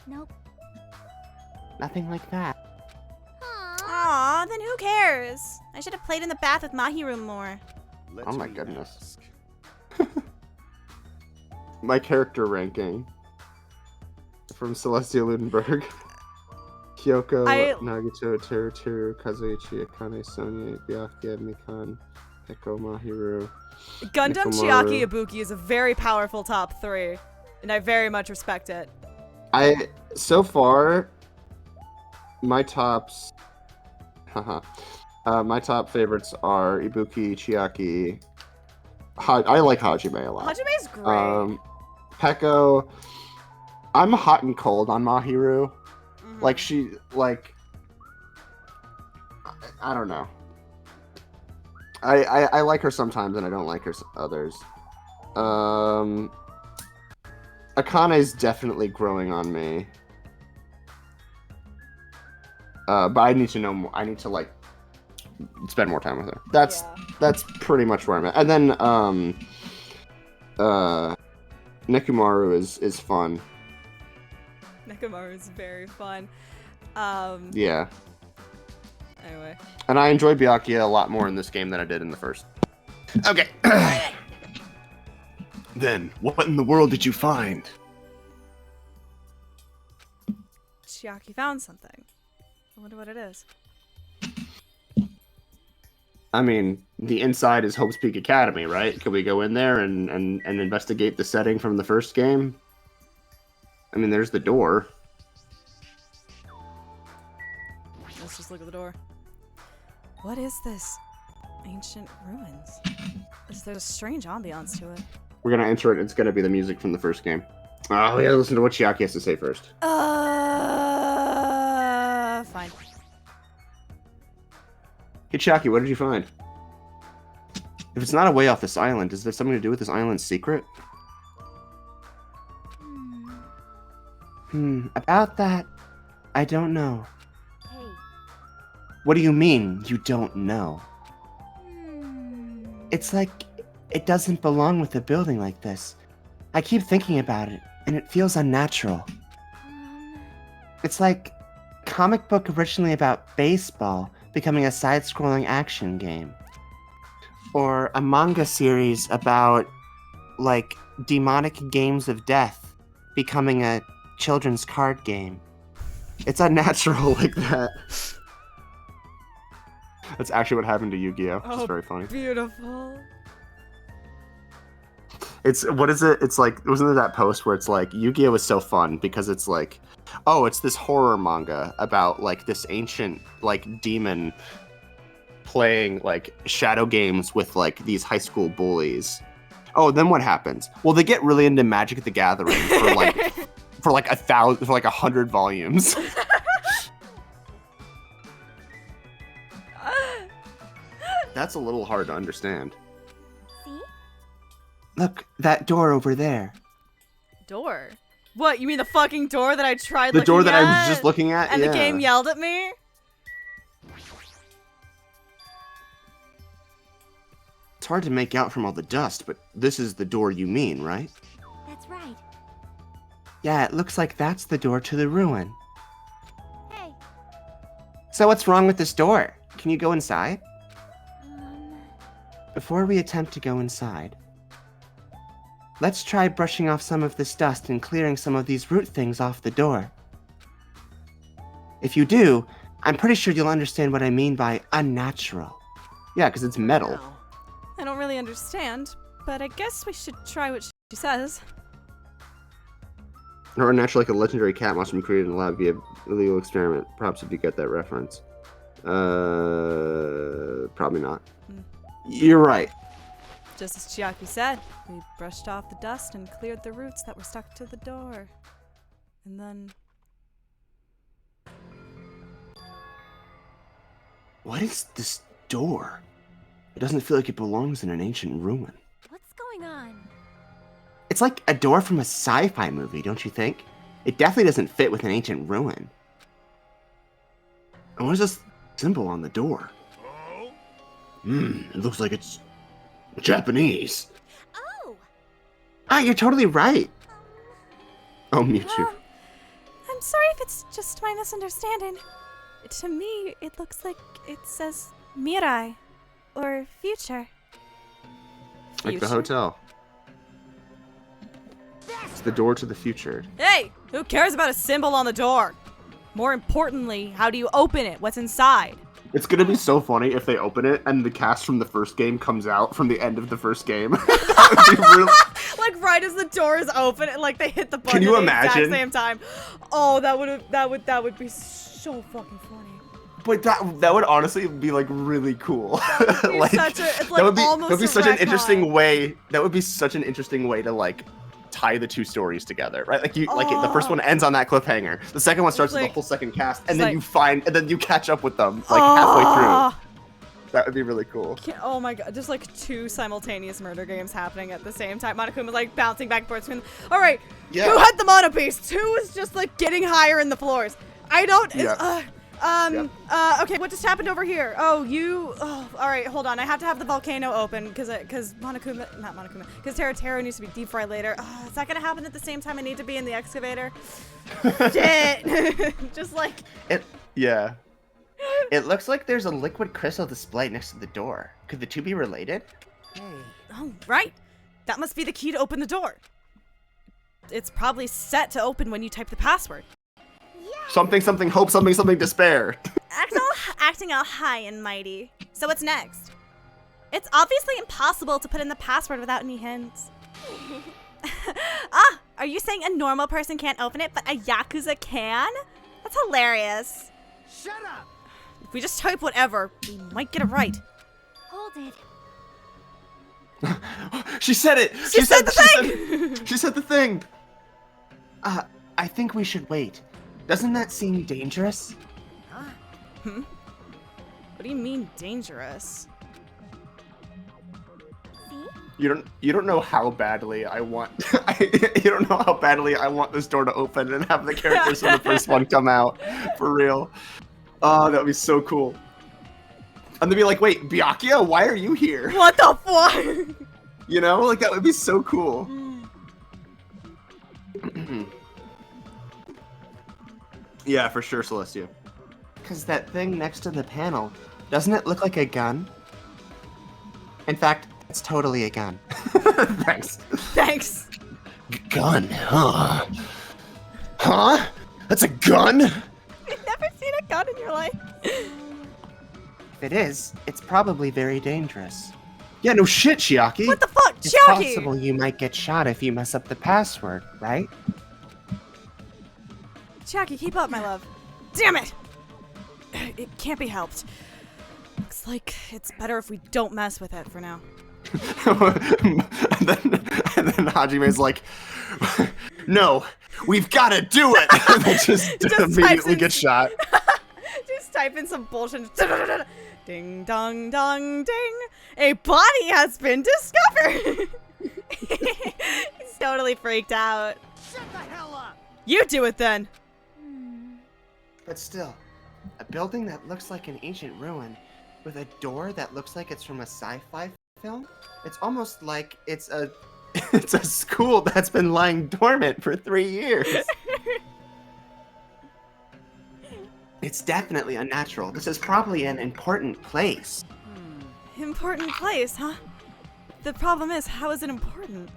Nope. Nothing like that. Aw, then who cares? I should have played in the bath with Mahiru more. Oh my goodness. My character ranking. From Celestia Ludenberg. Kyoko, Nagito, Teru, Kazuichi, Akane, Sonia, Byakuya, Mikan, Peko, Mahiru. Gundam Nekomaru. Chiaki Ibuki is a very powerful top 3, and I very much respect it. So far, my tops. My top favorites are Ibuki, Chiaki. I like Hajime a lot. Hajime's great. Peko. I'm hot and cold on Mahiru. I don't know. I like her sometimes and I don't like her others. Akane's definitely growing on me. But I need to know more. I need to spend more time with her. That's pretty much where I'm at. And then Nekomaru is fun. Nekomaru is very fun. Yeah. Anyway. And I enjoy Byakuya a lot more in this game than I did in the first. Okay. Then, what in the world did you find? Chiaki found something. I wonder what it is. I mean, the inside is Hope's Peak Academy, right? Could we go in there and investigate the setting from the first game? I mean, there's the door. Let's just look at the door. What is this? Ancient ruins. There's a strange ambiance to it. We're gonna enter it. It's gonna be the music from the first game. Oh, we gotta listen to what Chiaki has to say first. Fine. Hey, Chiaki, what did you find? If it's not a way off this island, is there something to do with this island's secret? About that, I don't know. Hey. What do you mean, you don't know? It's like it doesn't belong with a building like this. I keep thinking about it, and it feels unnatural. It's like comic book originally about baseball becoming a side-scrolling action game. Or a manga series about, like, demonic games of death becoming a children's card game. It's unnatural like that. That's actually what happened to Yu-Gi-Oh! Which is Oh, very funny. beautiful. It's, what is it? It's like, wasn't there that post where it's like, Yu-Gi-Oh! Was so fun because it's like, oh, it's this horror manga about like this ancient like demon playing like shadow games with like these high school bullies. Oh, then what happens? Well, they get really into Magic the Gathering for like for like 100 volumes. That's a little hard to understand. See? Look, that door over there. Door? What, you mean the fucking door that I tried The looking door that at? I was just looking at? And yeah. the game yelled at me? It's hard to make out from all the dust, but this is the door you mean, right? That's right. Yeah, it looks like that's the door to the ruin. Hey. So what's wrong with this door? Can you go inside? Um, Before we attempt to go inside, let's try brushing off some of this dust and clearing some of these root things off the door. If you do, I'm pretty sure you'll understand what I mean by unnatural. Yeah, because it's metal. I don't really understand, but I guess we should try what she says. Or unnatural, like a legendary cat monster been created in a lab via illegal experiment. Perhaps if you get that reference. Probably not. You're right. Just as Chiaki said, we brushed off the dust and cleared the roots that were stuck to the door. And then... What is this door? It doesn't feel like it belongs in an ancient ruin. what's going on? It's like a door from a sci-fi movie, don't you think? It definitely doesn't fit with an ancient ruin. And what is this symbol on the door? It looks like it's Japanese. Oh! Ah, you're totally right. Oh, Mewtwo. I'm sorry if it's just my misunderstanding. To me, it looks like it says Mirai, or future. Like the hotel. It's the door to the future. Hey, who cares about a symbol on the door? More importantly, how do you open it? What's inside? It's gonna be so funny if they open it and the cast from the first game comes out from the end of the first game. That would be really... Like right as the door is open and like they hit the button Can you at the imagine? exact same time. Oh, that would be so fucking funny. But that would honestly be like really cool. Like, it's like that would be almost a such an retcon. interesting way. That would be such an interesting way to like tie the two stories together, right? Like the first one ends on that cliffhanger. The second one starts with the whole second cast, and then you catch up with them like halfway through. That would be really cool. Oh my god, just like two simultaneous murder games happening at the same time. Monokuma's like bouncing back and forth between. All right, Yeah. who had the mono piece? Who was just like getting higher in the floors? I don't. Yeah. Okay, what just happened over here? Oh, you. Oh, all right, hold on. I have to have the volcano open because Teratero needs to be deep fried later. Is that gonna happen at the same time I need to be in the excavator? Shit. Just like. Yeah. It looks like there's a liquid crystal display next to the door. Could the two be related? Hey. Oh, right. That must be the key to open the door. It's probably set to open when you type the password. Something, hope, something, despair. Acting all high and mighty. So what's next? It's obviously impossible to put in the password without any hints. Are you saying a normal person can't open it, but a Yakuza can? That's hilarious. Shut up! If we just type whatever, we might get it right. Hold it. She said it! She said the thing! She said the thing! I think we should wait. Doesn't that seem dangerous? What do you mean dangerous? You don't know how badly I want you don't know how badly I want this door to open and have the characters from the first one come out. For real. Oh, that would be so cool. And they'd be like, wait, Byakuya, why are you here? What the fuck? You know, like that would be so cool. Yeah, for sure, Celestia. Because that thing next to the panel, doesn't it look like a gun? In fact, it's totally a gun. Thanks. Thanks. Gun, huh? Huh? That's a gun? You've never seen a gun in your life. If it is, it's probably very dangerous. Yeah, no shit, Chiaki. What the fuck, It's Chiaki? possible you might get shot if you mess up the password, right? Chiaki, keep up, my love. Damn it! It can't be helped. Looks like it's better if we don't mess with it for now. and then Hajime's like, no, we've got to do it. And they just immediately get shot. Just type in some bullshit. Ding dong dong ding. A body has been discovered. He's totally freaked out. Shut the hell up! You do it then. But still, a building that looks like an ancient ruin with a door that looks like it's from a sci-fi film? It's almost like it's a school that's been lying dormant for 3 years. It's definitely unnatural. This is probably an important place. Important place, huh? The problem is, how is it important?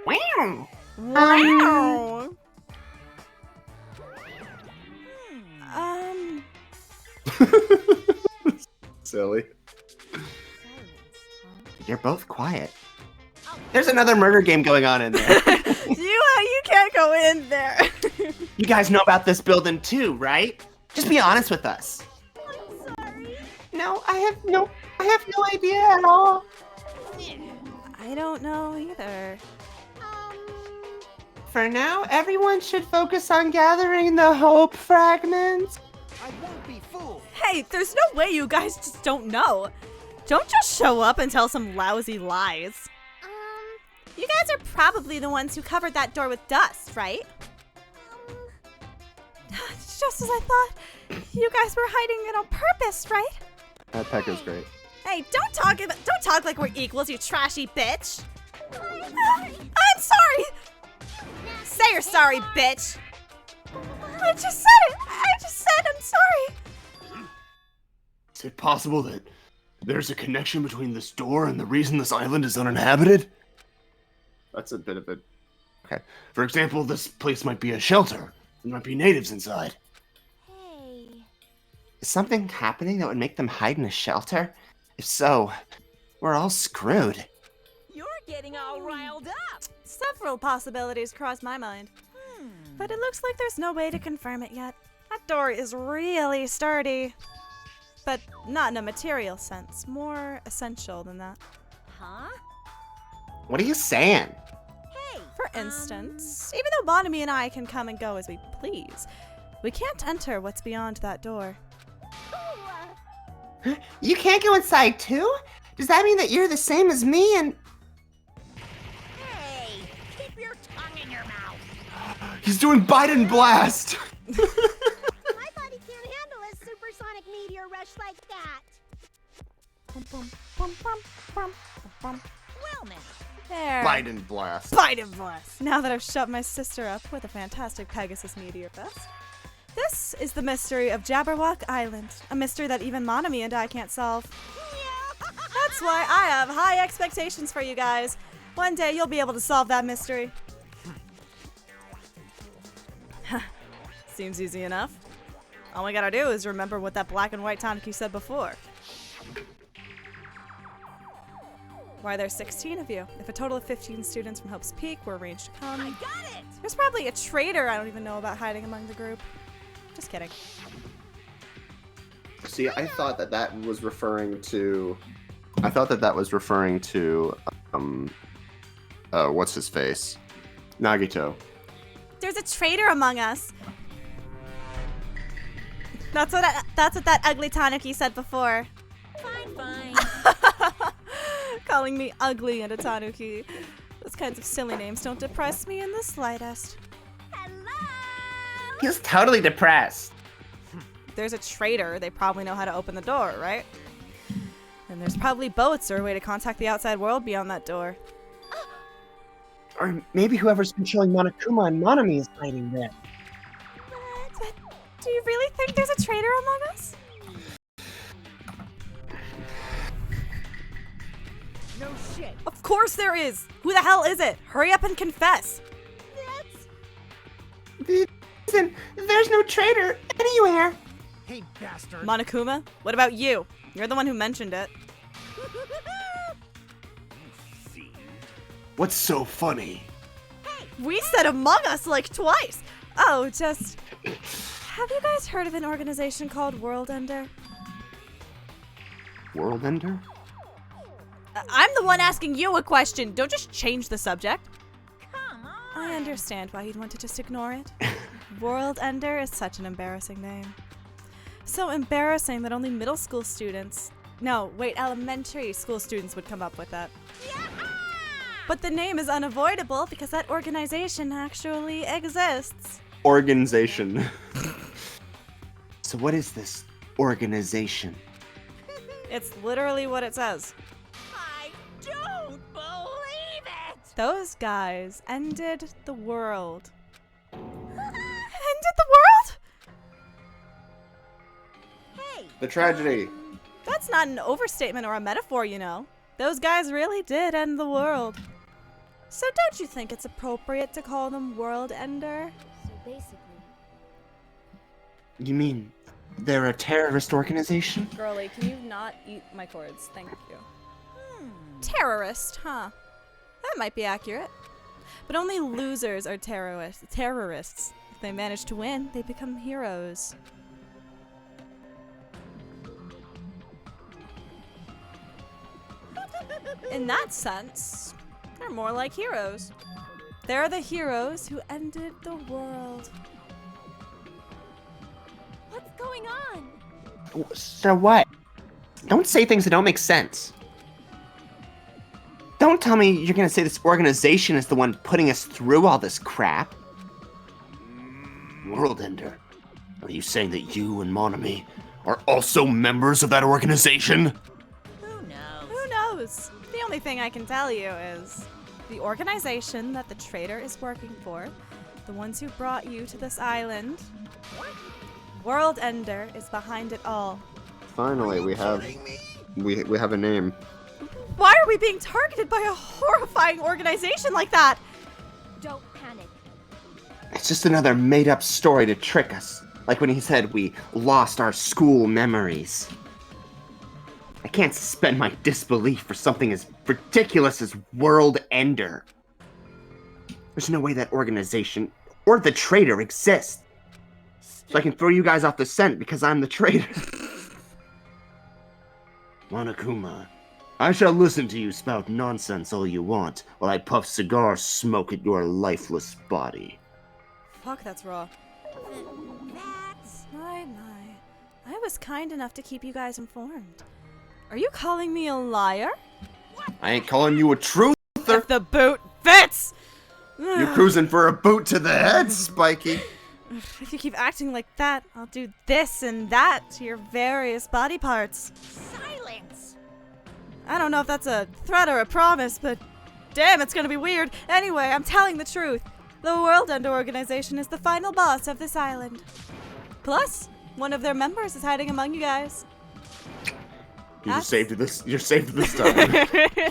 Wow! Wow! Silly. You're both quiet. There's another murder game going on in there. You can't go in there. You guys know about this building too, right? Just be honest with us. I'm sorry. No, I have no idea at all. I don't know either. For now, everyone should focus on gathering the hope fragments. I won't be fooled. Hey, there's no way you guys just don't know. Don't just show up and tell some lousy lies. You guys are probably the ones who covered that door with dust, right? Just as I thought. You guys were hiding it on purpose, right? That Pekka's great. Hey, don't talk like we're equals, you trashy bitch. I'm sorry. Say you're sorry, bitch. I just said it. I just said I'm sorry. Is it possible that there's a connection between this door and the reason this island is uninhabited? That's a bit of a... Okay. For example, this place might be a shelter. There might be natives inside. Hey. Is something happening that would make them hide in a shelter? If so, we're all screwed. You're getting all riled up. Several possibilities cross my mind. But it looks like there's no way to confirm it yet. That door is really sturdy. But not in a material sense. More essential than that. Huh? What are you saying? Hey. For instance, even though Bonamy and I can come and go as we please, we can't enter what's beyond that door. You can't go inside too? Does that mean that you're the same as me and... Hey, keep your tongue in your mouth. He's doing Biden blast! My body can't handle a supersonic meteor rush like that. Bum, bum, bum, bum, bum, bum. Well now. There. Biden blast. Biden blast. Now that I've shut my sister up with a fantastic Pegasus Meteor Fest. This is the mystery of Jabberwock Island, a mystery that even Monami and I can't solve. That's why I have high expectations for you guys. One day you'll be able to solve that mystery. Seems easy enough. All we gotta do is remember what that black and white Tanuki said before. Why, there's 16 of you. If a total of 15 students from Hope's Peak were arranged to come, I got it. there's probably a traitor I don't even know about hiding among the group. Just kidding. See, I thought that was referring to... what's his face? Nagito. There's a traitor among us. That's what that ugly Tanuki said before. Fine. Calling me ugly and a Tanuki. Those kinds of silly names don't depress me in the slightest. He's totally depressed. If there's a traitor, they probably know how to open the door, right? And there's probably boats or a way to contact the outside world beyond that door. Or maybe whoever's controlling Monokuma and Monami is hiding there. Do you really think there's a traitor among us? No shit. Of course there is! Who the hell is it? Hurry up and confess! Listen, there's no traitor anywhere. Hey, bastard. Monokuma, what about you? You're the one who mentioned it. What's so funny? We said among us like twice! Oh, just... Have you guys heard of an organization called World Ender? World Ender? I'm the one asking you a question. Don't just change the subject. Come on. I understand why you'd want to just ignore it. World Ender is such an embarrassing name. So embarrassing that only middle school students... No, wait, elementary school students would come up with that. But the name is unavoidable because that organization actually exists. Organization. So what is this organization? It's literally what it says. I don't believe it! Those guys ended the world. Ended the world? Hey! The tragedy. That's not an overstatement or a metaphor, you know. Those guys really did end the world. So don't you think it's appropriate to call them World Ender? So basically, You mean they're a terrorist organization? Girlie, can you not eat my cords? Thank you. Terrorist, huh? That might be accurate. But only losers are terrorists. If they manage to win, they become heroes. In that sense, they're more like heroes. They're the heroes who ended the world. what's going on? So what? Don't say things that don't make sense. Don't tell me you're gonna say this organization is the one putting us through all this crap. World Ender. Are you saying that you and Monami are also members of that organization? Who knows? Who knows? The only thing I can tell you is the organization that the traitor is working for, the ones who brought you to this island, World Ender is behind it all. Finally, we have a name. Why are we being targeted by a horrifying organization like that? Don't panic. It's just another made-up story to trick us. Like when he said we lost our school memories. I can't suspend my disbelief for something as ridiculous as World Ender. There's no way that organization or the traitor exists. So I can throw you guys off the scent because I'm the traitor. Monokuma, I shall listen to you spout nonsense all you want, while I puff cigar smoke at your lifeless body. Fuck, that's raw. That's... My. I was kind enough to keep you guys informed. Are you calling me a liar? I ain't calling you a truther. If the boot fits! You're cruising for a boot to the head, Spiky. If you keep acting like that, I'll do this and that to your various body parts. Silence! I don't know if that's a threat or a promise, but damn, it's gonna be weird. Anyway, I'm telling the truth. The World Ender organization is the final boss of this island. Plus, one of their members is hiding among you guys. You're saved this time.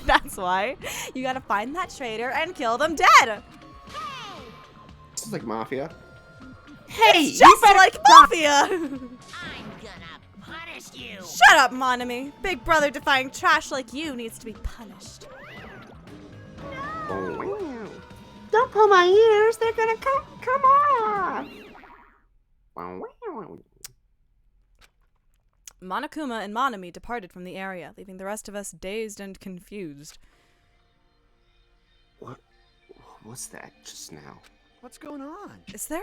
That's why. You gotta find that traitor and kill them dead. This is like Mafia. Hey, just like Mafia! I'm gonna punish you! Shut up, Monami. Big brother defying trash like you needs to be punished. Don't pull my ears, they're gonna come off. Monokuma and Monami departed from the area, leaving the rest of us dazed and confused. What was that just now? What's going on? Is there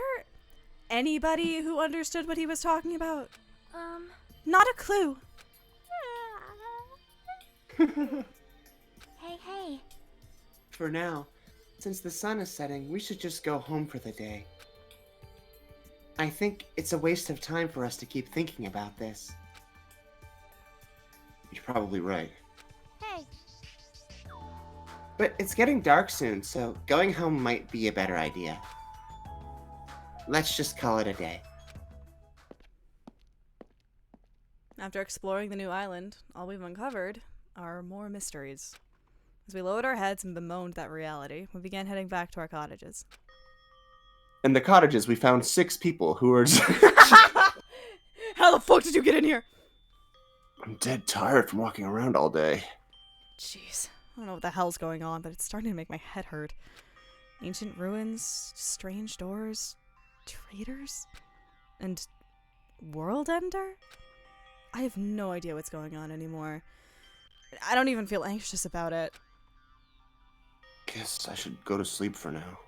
anybody who understood what he was talking about? Um, Not a clue. Hey. For now, since the sun is setting, we should just go home for the day. I think it's a waste of time for us to keep thinking about this. You're probably right. Hey, But it's getting dark soon, so going home might be a better idea. Let's just call it a day. after exploring the new island, all we've uncovered are more mysteries. As we lowered our heads and bemoaned that reality, we began heading back to our cottages. In the cottages, we found 6 people who were... How the fuck did you get in here? I'm dead tired from walking around all day. Jeez, I don't know what the hell's going on, but it's starting to make my head hurt. Ancient ruins, strange doors, traitors, and world ender? I have no idea what's going on anymore. I don't even feel anxious about it. Guess I should go to sleep for now.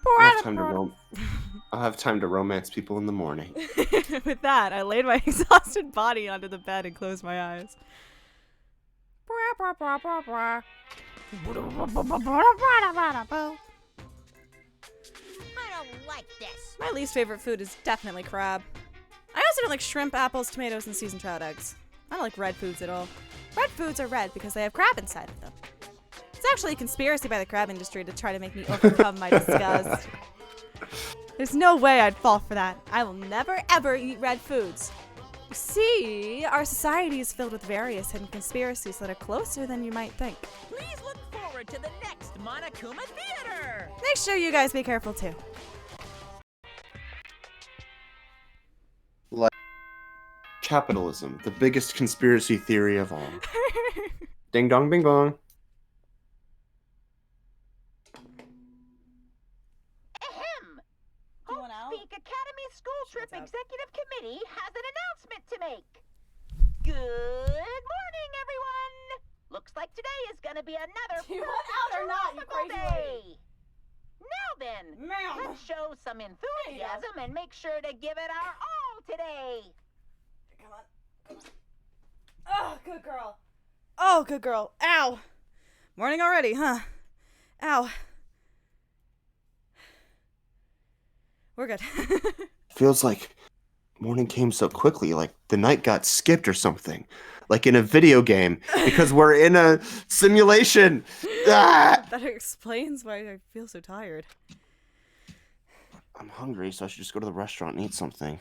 I'll have time to romance people in the morning. With that, I laid my exhausted body onto the bed and closed my eyes. I don't like this. My least favorite food is definitely crab. I also don't like shrimp, apples, tomatoes, and seasoned trout eggs. I don't like red foods at all. Red foods are red because they have crab inside of them. It's actually a conspiracy by the crab industry to try to make me overcome my disgust. There's no way I'd fall for that. I will never ever eat red foods. You see, our society is filled with various hidden conspiracies that are closer than you might think. Please look forward to the next Monokuma Theater. Make sure you guys be careful too. Like capitalism, the biggest conspiracy theory of all. Ding dong bing bong. Ahem! Hope Peak Academy School Trip Executive Committee has an announcement to make. Good morning, everyone! Looks like today is gonna be another Do you want out or not, you crazy day. Now then, let's show some enthusiasm and make sure to give it our all today. Come on. Oh, good girl. Oh, good girl. Ow. Morning already, huh? Ow. We're good. Feels like morning came so quickly, like the night got skipped or something. Like in a video game, because we're in a simulation. Ah! That explains why I feel so tired. I'm hungry, so I should just go to the restaurant and eat something.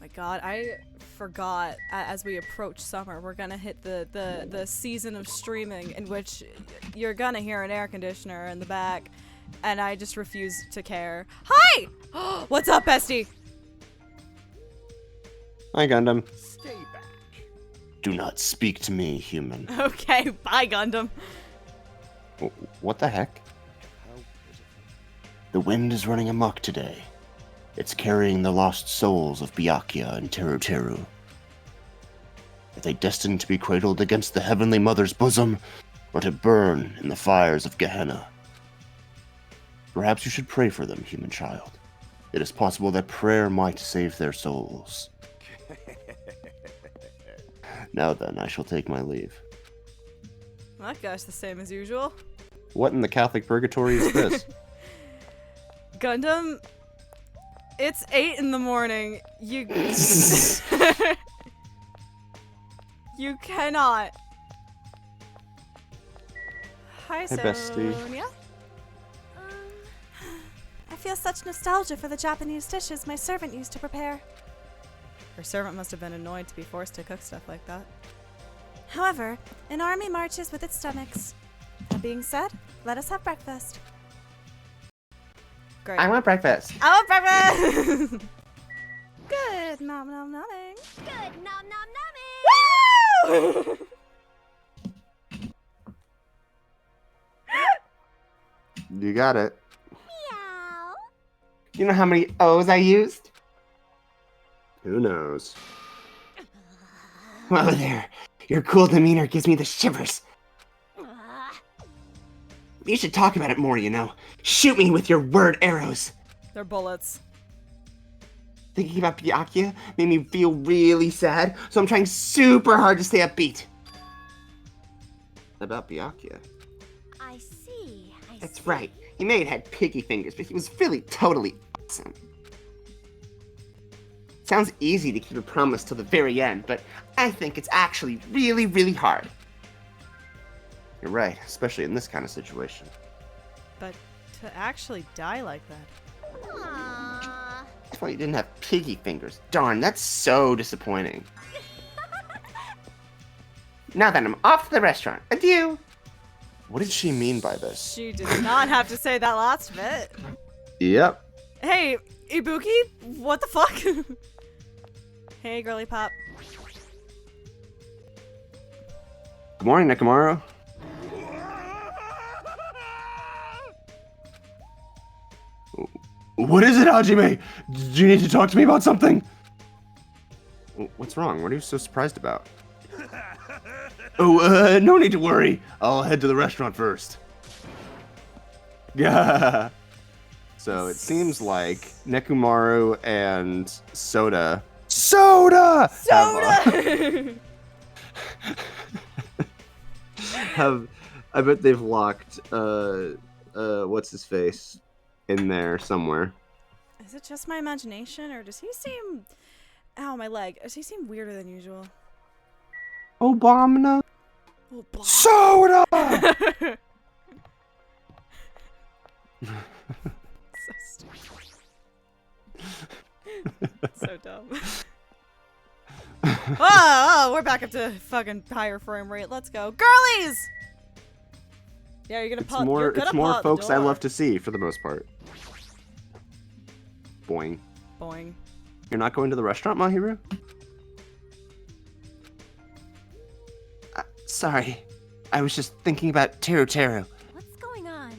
My God, I forgot. As we approach summer, we're gonna hit the season of streaming in which you're gonna hear an air conditioner in the back, and I just refuse to care. Hi! What's up, bestie? Hi, Gundam. Stay back. Do not speak to me, human. Okay, bye, Gundam. What the heck? The wind is running amok today. It's carrying the lost souls of Byakuya and Teru Teru. Are they destined to be cradled against the Heavenly Mother's bosom, or to burn in the fires of Gehenna? Perhaps you should pray for them, human child. It is possible that prayer might save their souls. Now then, I shall take my leave. Well, that guy's the same as usual. What in the Catholic purgatory is this? Gundam, it's 8 in the morning. You... You cannot. Hi, bestie. Sonia. I feel such nostalgia for the Japanese dishes my servant used to prepare. Her servant must have been annoyed to be forced to cook stuff like that. However, an army marches with its stomachs. That being said, let us have breakfast. Great. I want breakfast. I want breakfast! Good nom nom nomming. Good nom nom nomming. Woo! You got it. Meow. You know how many O's I used? Who knows? Whoa there. Your cool demeanor gives me the shivers. You should talk about it more, you know. Shoot me with your word arrows. They're bullets. Thinking about Byakuya made me feel really sad, so I'm trying super hard to stay upbeat. About Byakuya. I see. That's right. He may have had piggy fingers, but he was really totally awesome. Sounds easy to keep a promise till the very end, but I think it's actually really, really hard. You're right, especially in this kind of situation. But to actually die like that. Aww. I thought you didn't have piggy fingers. Darn, that's so disappointing. Now then, I'm off to the restaurant. Adieu. What did she mean by this? She did not have to say that last bit. Yep. Hey, Ibuki, what the fuck? Hey, girly pop. Good morning, Nekomaru. What is it, Hajime? Do you need to talk to me about something? What's wrong? What are you so surprised about? Oh, no need to worry. I'll head to the restaurant first. Yeah. So it seems like Nekomaru and Soda. Soda! I bet they've locked what's his face in there somewhere. Is it just my imagination, or does he seem... Ow, my leg. Does he seem weirder than usual? Obama. Soda! So stupid. So dumb. Oh, we're back up to fucking higher frame rate. Let's go. Girlies! Yeah, you're gonna It's more folks I love to see for the most part. Boing. Boing. You're not going to the restaurant, Mahiru? Sorry. I was just thinking about Teru Teru. What's going on?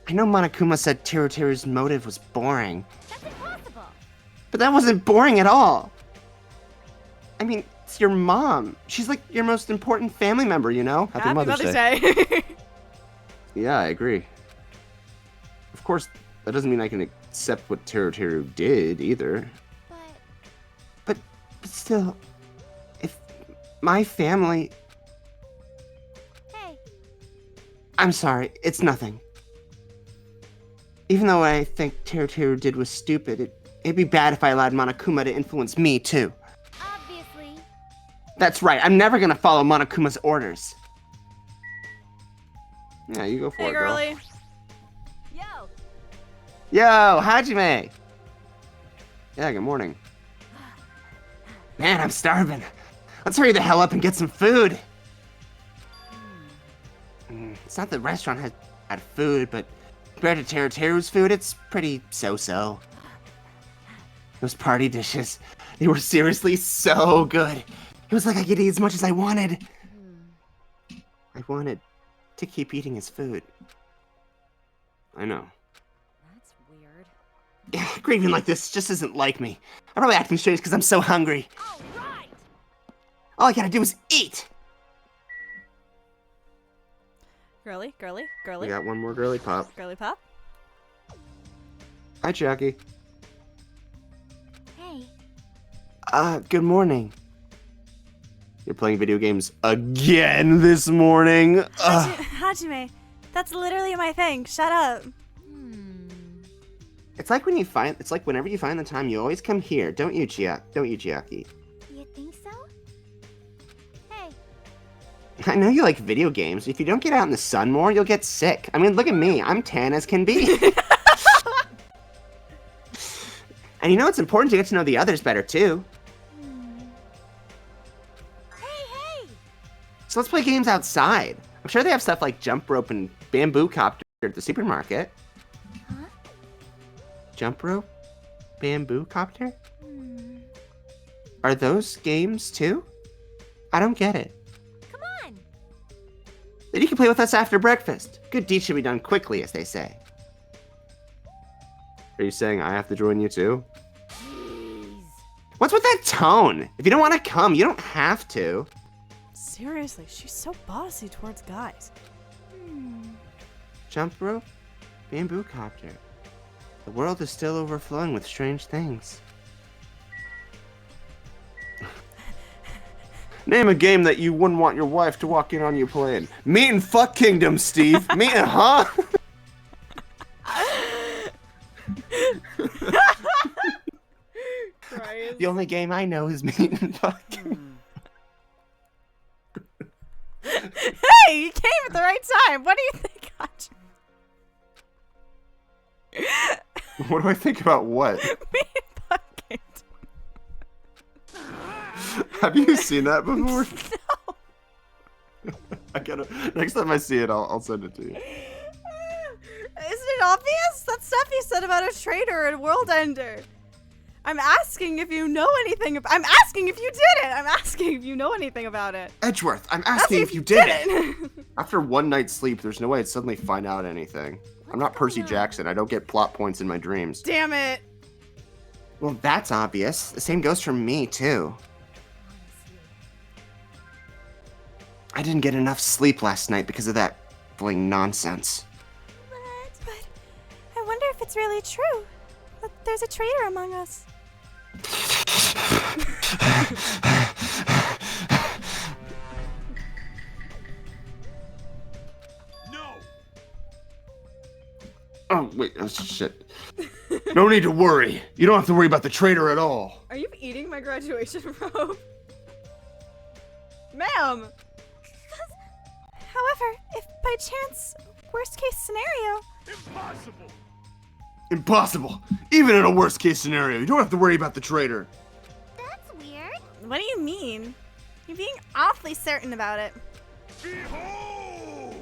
I know Monokuma said Teru Teru's motive was boring. That's impossible. But that wasn't boring at all. I mean, it's your mom. She's like your most important family member, you know? Happy Mother's Day. Yeah, I agree. Of course, that doesn't mean I can accept what Teru Teru did either. But still, if my family... Hey. I'm sorry, it's nothing. Even though I think Teru Teru did was stupid, it'd be bad if I allowed Monokuma to influence me too. Obviously. That's right, I'm never gonna follow Monokuma's orders. Yeah, you go for Hey, it, girl. girly. Yo. Yo, Hajime! Yeah, good morning. Man, I'm starving. Let's hurry the hell up and get some food. It's not that the restaurant has bad food, but compared to Teru Teru's food, it's pretty so-so. Those party dishes, they were seriously so good. It was like I could eat as much as I wanted. I wanted to keep eating his food. I know. That's weird. Yeah, grieving like this just isn't like me. I'm probably acting strange because I'm so hungry. All right. All I gotta do is eat. Girly, girly, girly. We got one more girly pop. Girly pop. Hi, Jackie. Hey. Good morning. You're playing video games again this morning? Hajime, that's literally my thing. Shut up. It's like whenever you find the time, you always come here, don't you, Chiaki? You think so? Hey. I know you like video games. If you don't get out in the sun more, you'll get sick. I mean, look at me. I'm tan as can be. And you know it's important to get to know the others better, too. Hey! So let's play games outside. I'm sure they have stuff like jump rope and bamboo copter at the supermarket. Huh? Jump rope? Bamboo copter? Are those games, too? I don't get it. Come on! Then you can play with us after breakfast. Good deeds should be done quickly, as they say. Are you saying I have to join you too? Jeez. What's with that tone? If you don't want to come, you don't have to. Seriously, she's so bossy towards guys. Jump rope? Bamboo copter. The world is still overflowing with strange things. Name a game that you wouldn't want your wife to walk in on you playing. Meat and Fuck Kingdom, Steve. Meat and huh? The only game I know is Meat and Fuck. Hey, you came at the right time. What do you think? What do I think about what? Have you seen that before? No. I gotta. Next time I see it, I'll send it to you. Isn't it obvious? That's stuff he said about a traitor and World Ender. I'm asking if you know anything. I'm asking if you did it. I'm asking if you know anything about it. Edgeworth, I'm asking if you did it. After one night's sleep, there's no way I'd suddenly find out anything. I'm not Percy Jackson. I don't get plot points in my dreams. Damn it. Well, that's obvious. The same goes for me, too. I didn't get enough sleep last night because of that bling nonsense. But I wonder if it's really true. That there's a traitor among us. No. Oh, wait. Oh, shit. No need to worry. You don't have to worry about the traitor at all. Are you eating my graduation robe? Ma'am! However, if by chance, worst case scenario... Impossible! Impossible! Even in a worst case scenario, you don't have to worry about the traitor. That's weird. What do you mean? You're being awfully certain about it. Behold!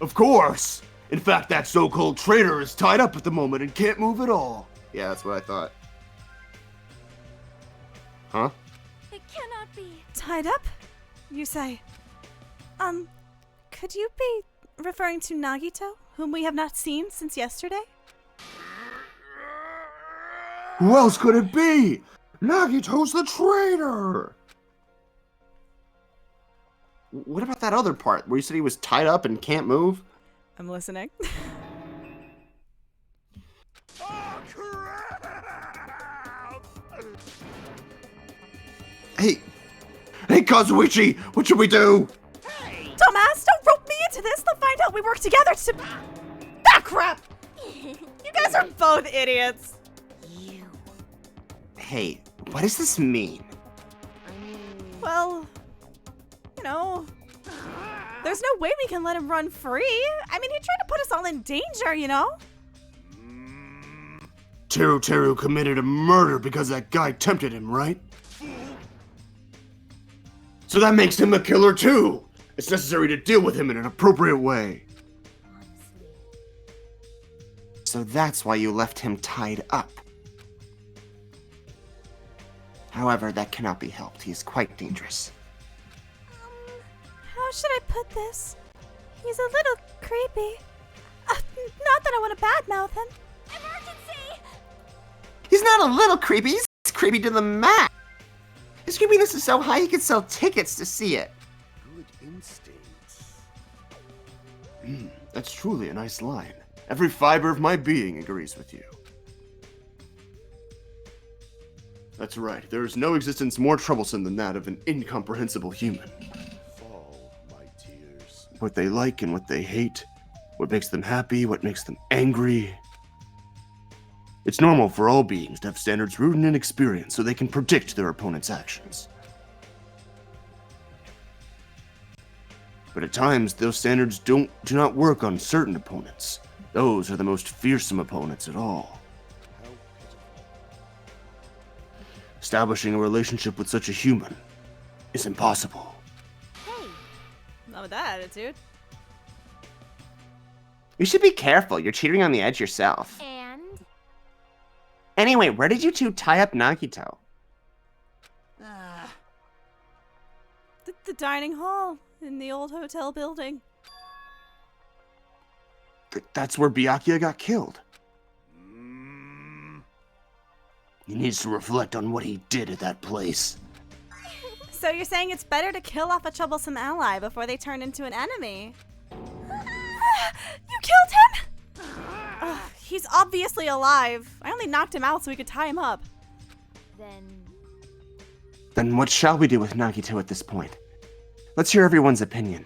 Of course! In fact, that so-called traitor is tied up at the moment and can't move at all. Yeah, that's what I thought. Huh? It cannot be. Tied up? You say. Could you be referring to Nagito, whom we have not seen since yesterday? Who else could it be? Nagito's the traitor! What about that other part, where you said he was tied up and can't move? I'm listening. Oh, crap! Hey, Kazuichi, what should we do? Dumbass, don't rope me into this. They'll find out we work together to... Ah, crap! You guys are both idiots. Hey, what does this mean? Well, you know, there's no way we can let him run free. I mean, he tried to put us all in danger, you know? Teru committed a murder because that guy tempted him, right? So that makes him a killer too! It's necessary to deal with him in an appropriate way. So that's why you left him tied up. However, that cannot be helped. He is quite dangerous. How should I put this? He's a little creepy. Not that I want to badmouth him. Emergency! He's not a little creepy. He's creepy to the max. His creepiness is so high he could sell tickets to see it. Good instincts. That's truly a nice line. Every fiber of my being agrees with you. That's right. There is no existence more troublesome than that of an incomprehensible human. Fall, my tears. What they like and what they hate. What makes them happy, what makes them angry. It's normal for all beings to have standards rooted in experience so they can predict their opponent's actions. But at times, those standards do not work on certain opponents. Those are the most fearsome opponents at all. How pitiful. Establishing a relationship with such a human is impossible. Hey, not with that attitude. You should be careful. You're cheating on the edge yourself. And Anyway, where did you two tie up Nagito? The dining hall in the old hotel building. That's where Byakuya got killed. He needs to reflect on what he did at that place. So you're saying it's better to kill off a troublesome ally before they turn into an enemy? You killed him? He's obviously alive. I only knocked him out so we could tie him up. Then what shall we do with Nagito at this point? Let's hear everyone's opinion.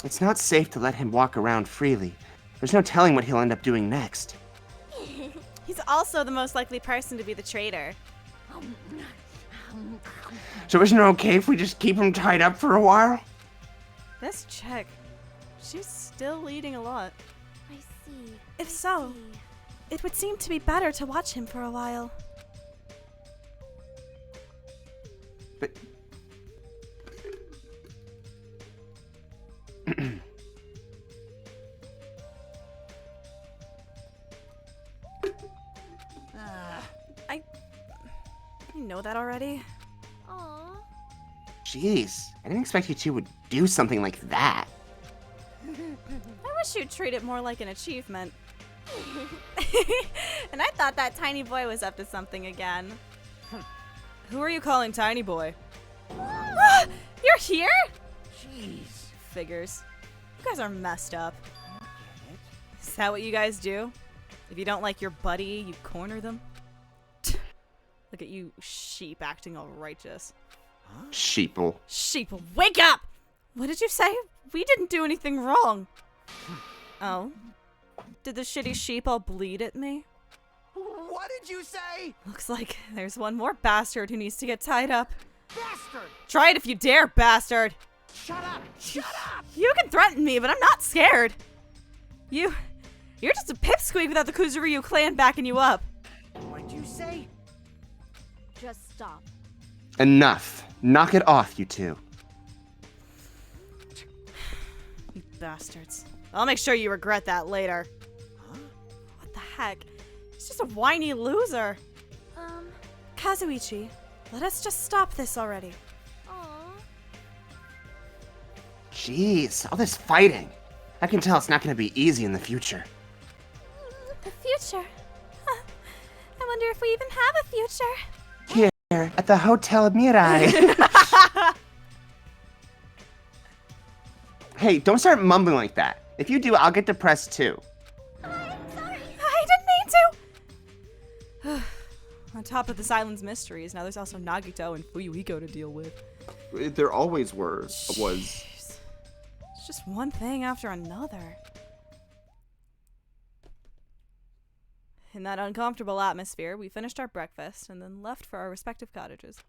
It's not safe to let him walk around freely. There's no telling what he'll end up doing next. He's also the most likely person to be the traitor. So isn't it okay if we just keep him tied up for a while? This chick, she's still eating a lot. I see. If so, it would seem to be better to watch him for a while. But You know that already? Aw. jeez, I didn't expect you two would do something like that. I wish you'd treat it more like an achievement. And I thought that tiny boy was up to something again. Who are you calling tiny boy? You're here? Jeez. Figures. You guys are messed up. Is that what you guys do? If you don't like your buddy, you corner them? Look at you sheep acting all righteous. Sheeple. Sheeple, wake up! What did you say? We didn't do anything wrong. Oh? Did the shitty sheep all bleed at me? What did you say? Looks like there's one more bastard who needs to get tied up. Bastard! Try it if you dare, bastard! Shut up! Shut up! You can threaten me, but I'm not scared. You're just a pipsqueak without the Kuzuryu clan backing you up. What'd you say? Just stop. Enough. Knock it off, you two. You bastards. I'll make sure you regret that later. Huh? What the heck? He's just a whiny loser. Kazuichi, let us just stop this already. Aw. Jeez, all this fighting. I can tell it's not going to be easy in the future. The future. Huh. I wonder if we even have a future. Here, at the Hotel Mirai. Hey, don't start mumbling like that. If you do, I'll get depressed too. I'm sorry. I didn't mean to! On top of this island's mysteries, now there's also Nagito and Fuyuhiko to deal with. There always was. It's just one thing after another. In that uncomfortable atmosphere, we finished our breakfast and then left for our respective cottages.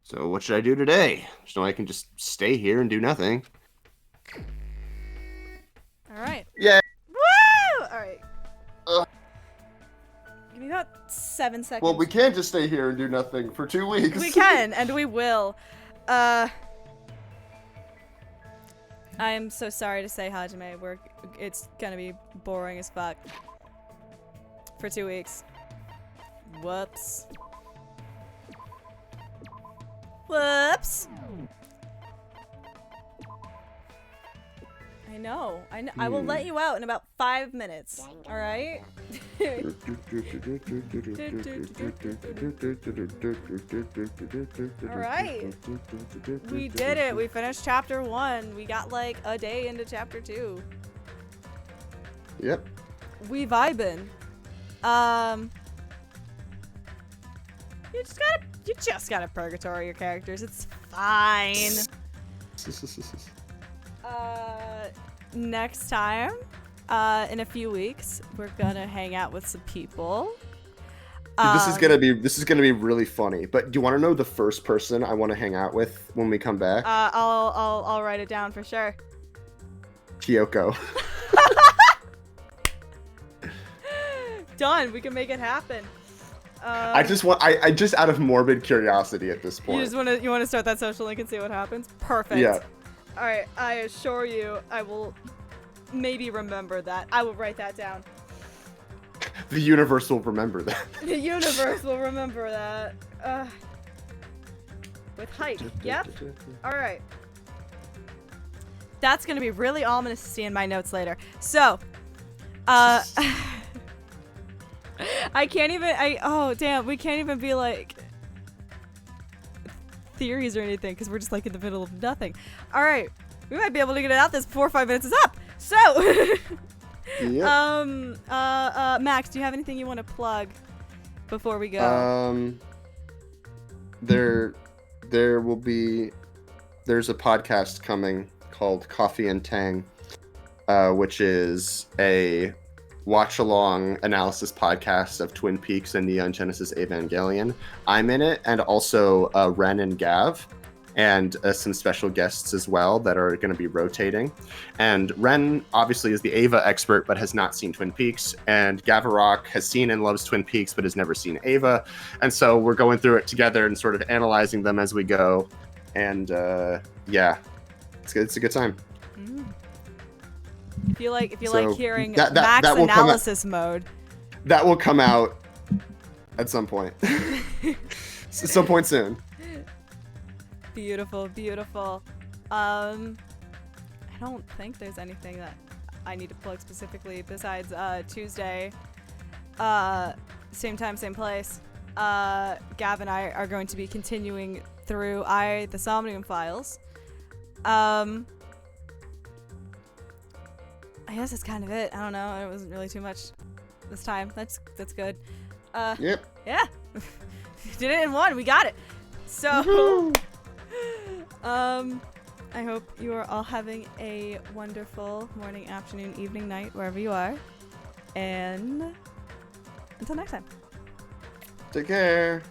So what should I do today? So I can just stay here and do nothing. Alright. Yeah. Woo! Alright. Give me about 7 seconds. Well, we can't just stay here and do nothing for 2 weeks. We can, and we will. I am so sorry to say, Hajime, it's gonna be boring as fuck. For 2 weeks. Whoops. Whoops! I know. I will let you out in about 5 minutes. Alright? Alright. We did it. We finished chapter 1. We got like a day into chapter 2. Yep. We vibin'. You just gotta purgatory your characters. It's fine. Next time, in a few weeks, we're gonna hang out with some people. This is gonna be really funny. But do you want to know the first person I want to hang out with when we come back? I'll write it down for sure. Kyoko. Done. We can make it happen. I just out of morbid curiosity at this point. You want to start that social link and see what happens? Perfect. Yeah. All right. I assure you, I will maybe remember that. I will write that down. The universe will remember that. The universe will remember that. With height. Yep. All right. That's gonna be really ominous to see in my notes later. So, I can't even. Oh damn, we can't even be like theories or anything because we're just like in the middle of nothing. All right, we might be able to get it out this before 5 minutes is up. So, yep. Max, do you have anything you want to plug before we go? There's a podcast coming called Coffee and Tang, which is a watch-along analysis podcast of Twin Peaks and Neon Genesis Evangelion. I'm in it, and also Ren and Gav, and some special guests as well that are going to be rotating. And Ren obviously is the Ava expert, but has not seen Twin Peaks. And Gavarok has seen and loves Twin Peaks, but has never seen Ava. And so we're going through it together and sort of analyzing them as we go. And yeah, it's a good time. If you like hearing that max will analysis mode, that will come out at some point. Some point soon. Beautiful, beautiful. I don't think there's anything that I need to plug specifically besides Tuesday, same time, same place. Gav and I are going to be continuing through the Somnium Files. I guess that's kind of it. I don't know. It wasn't really too much this time. That's good. Yep. Yeah. Did it in one. We got it. So, I hope you are all having a wonderful morning, afternoon, evening, night, wherever you are. And until next time. Take care.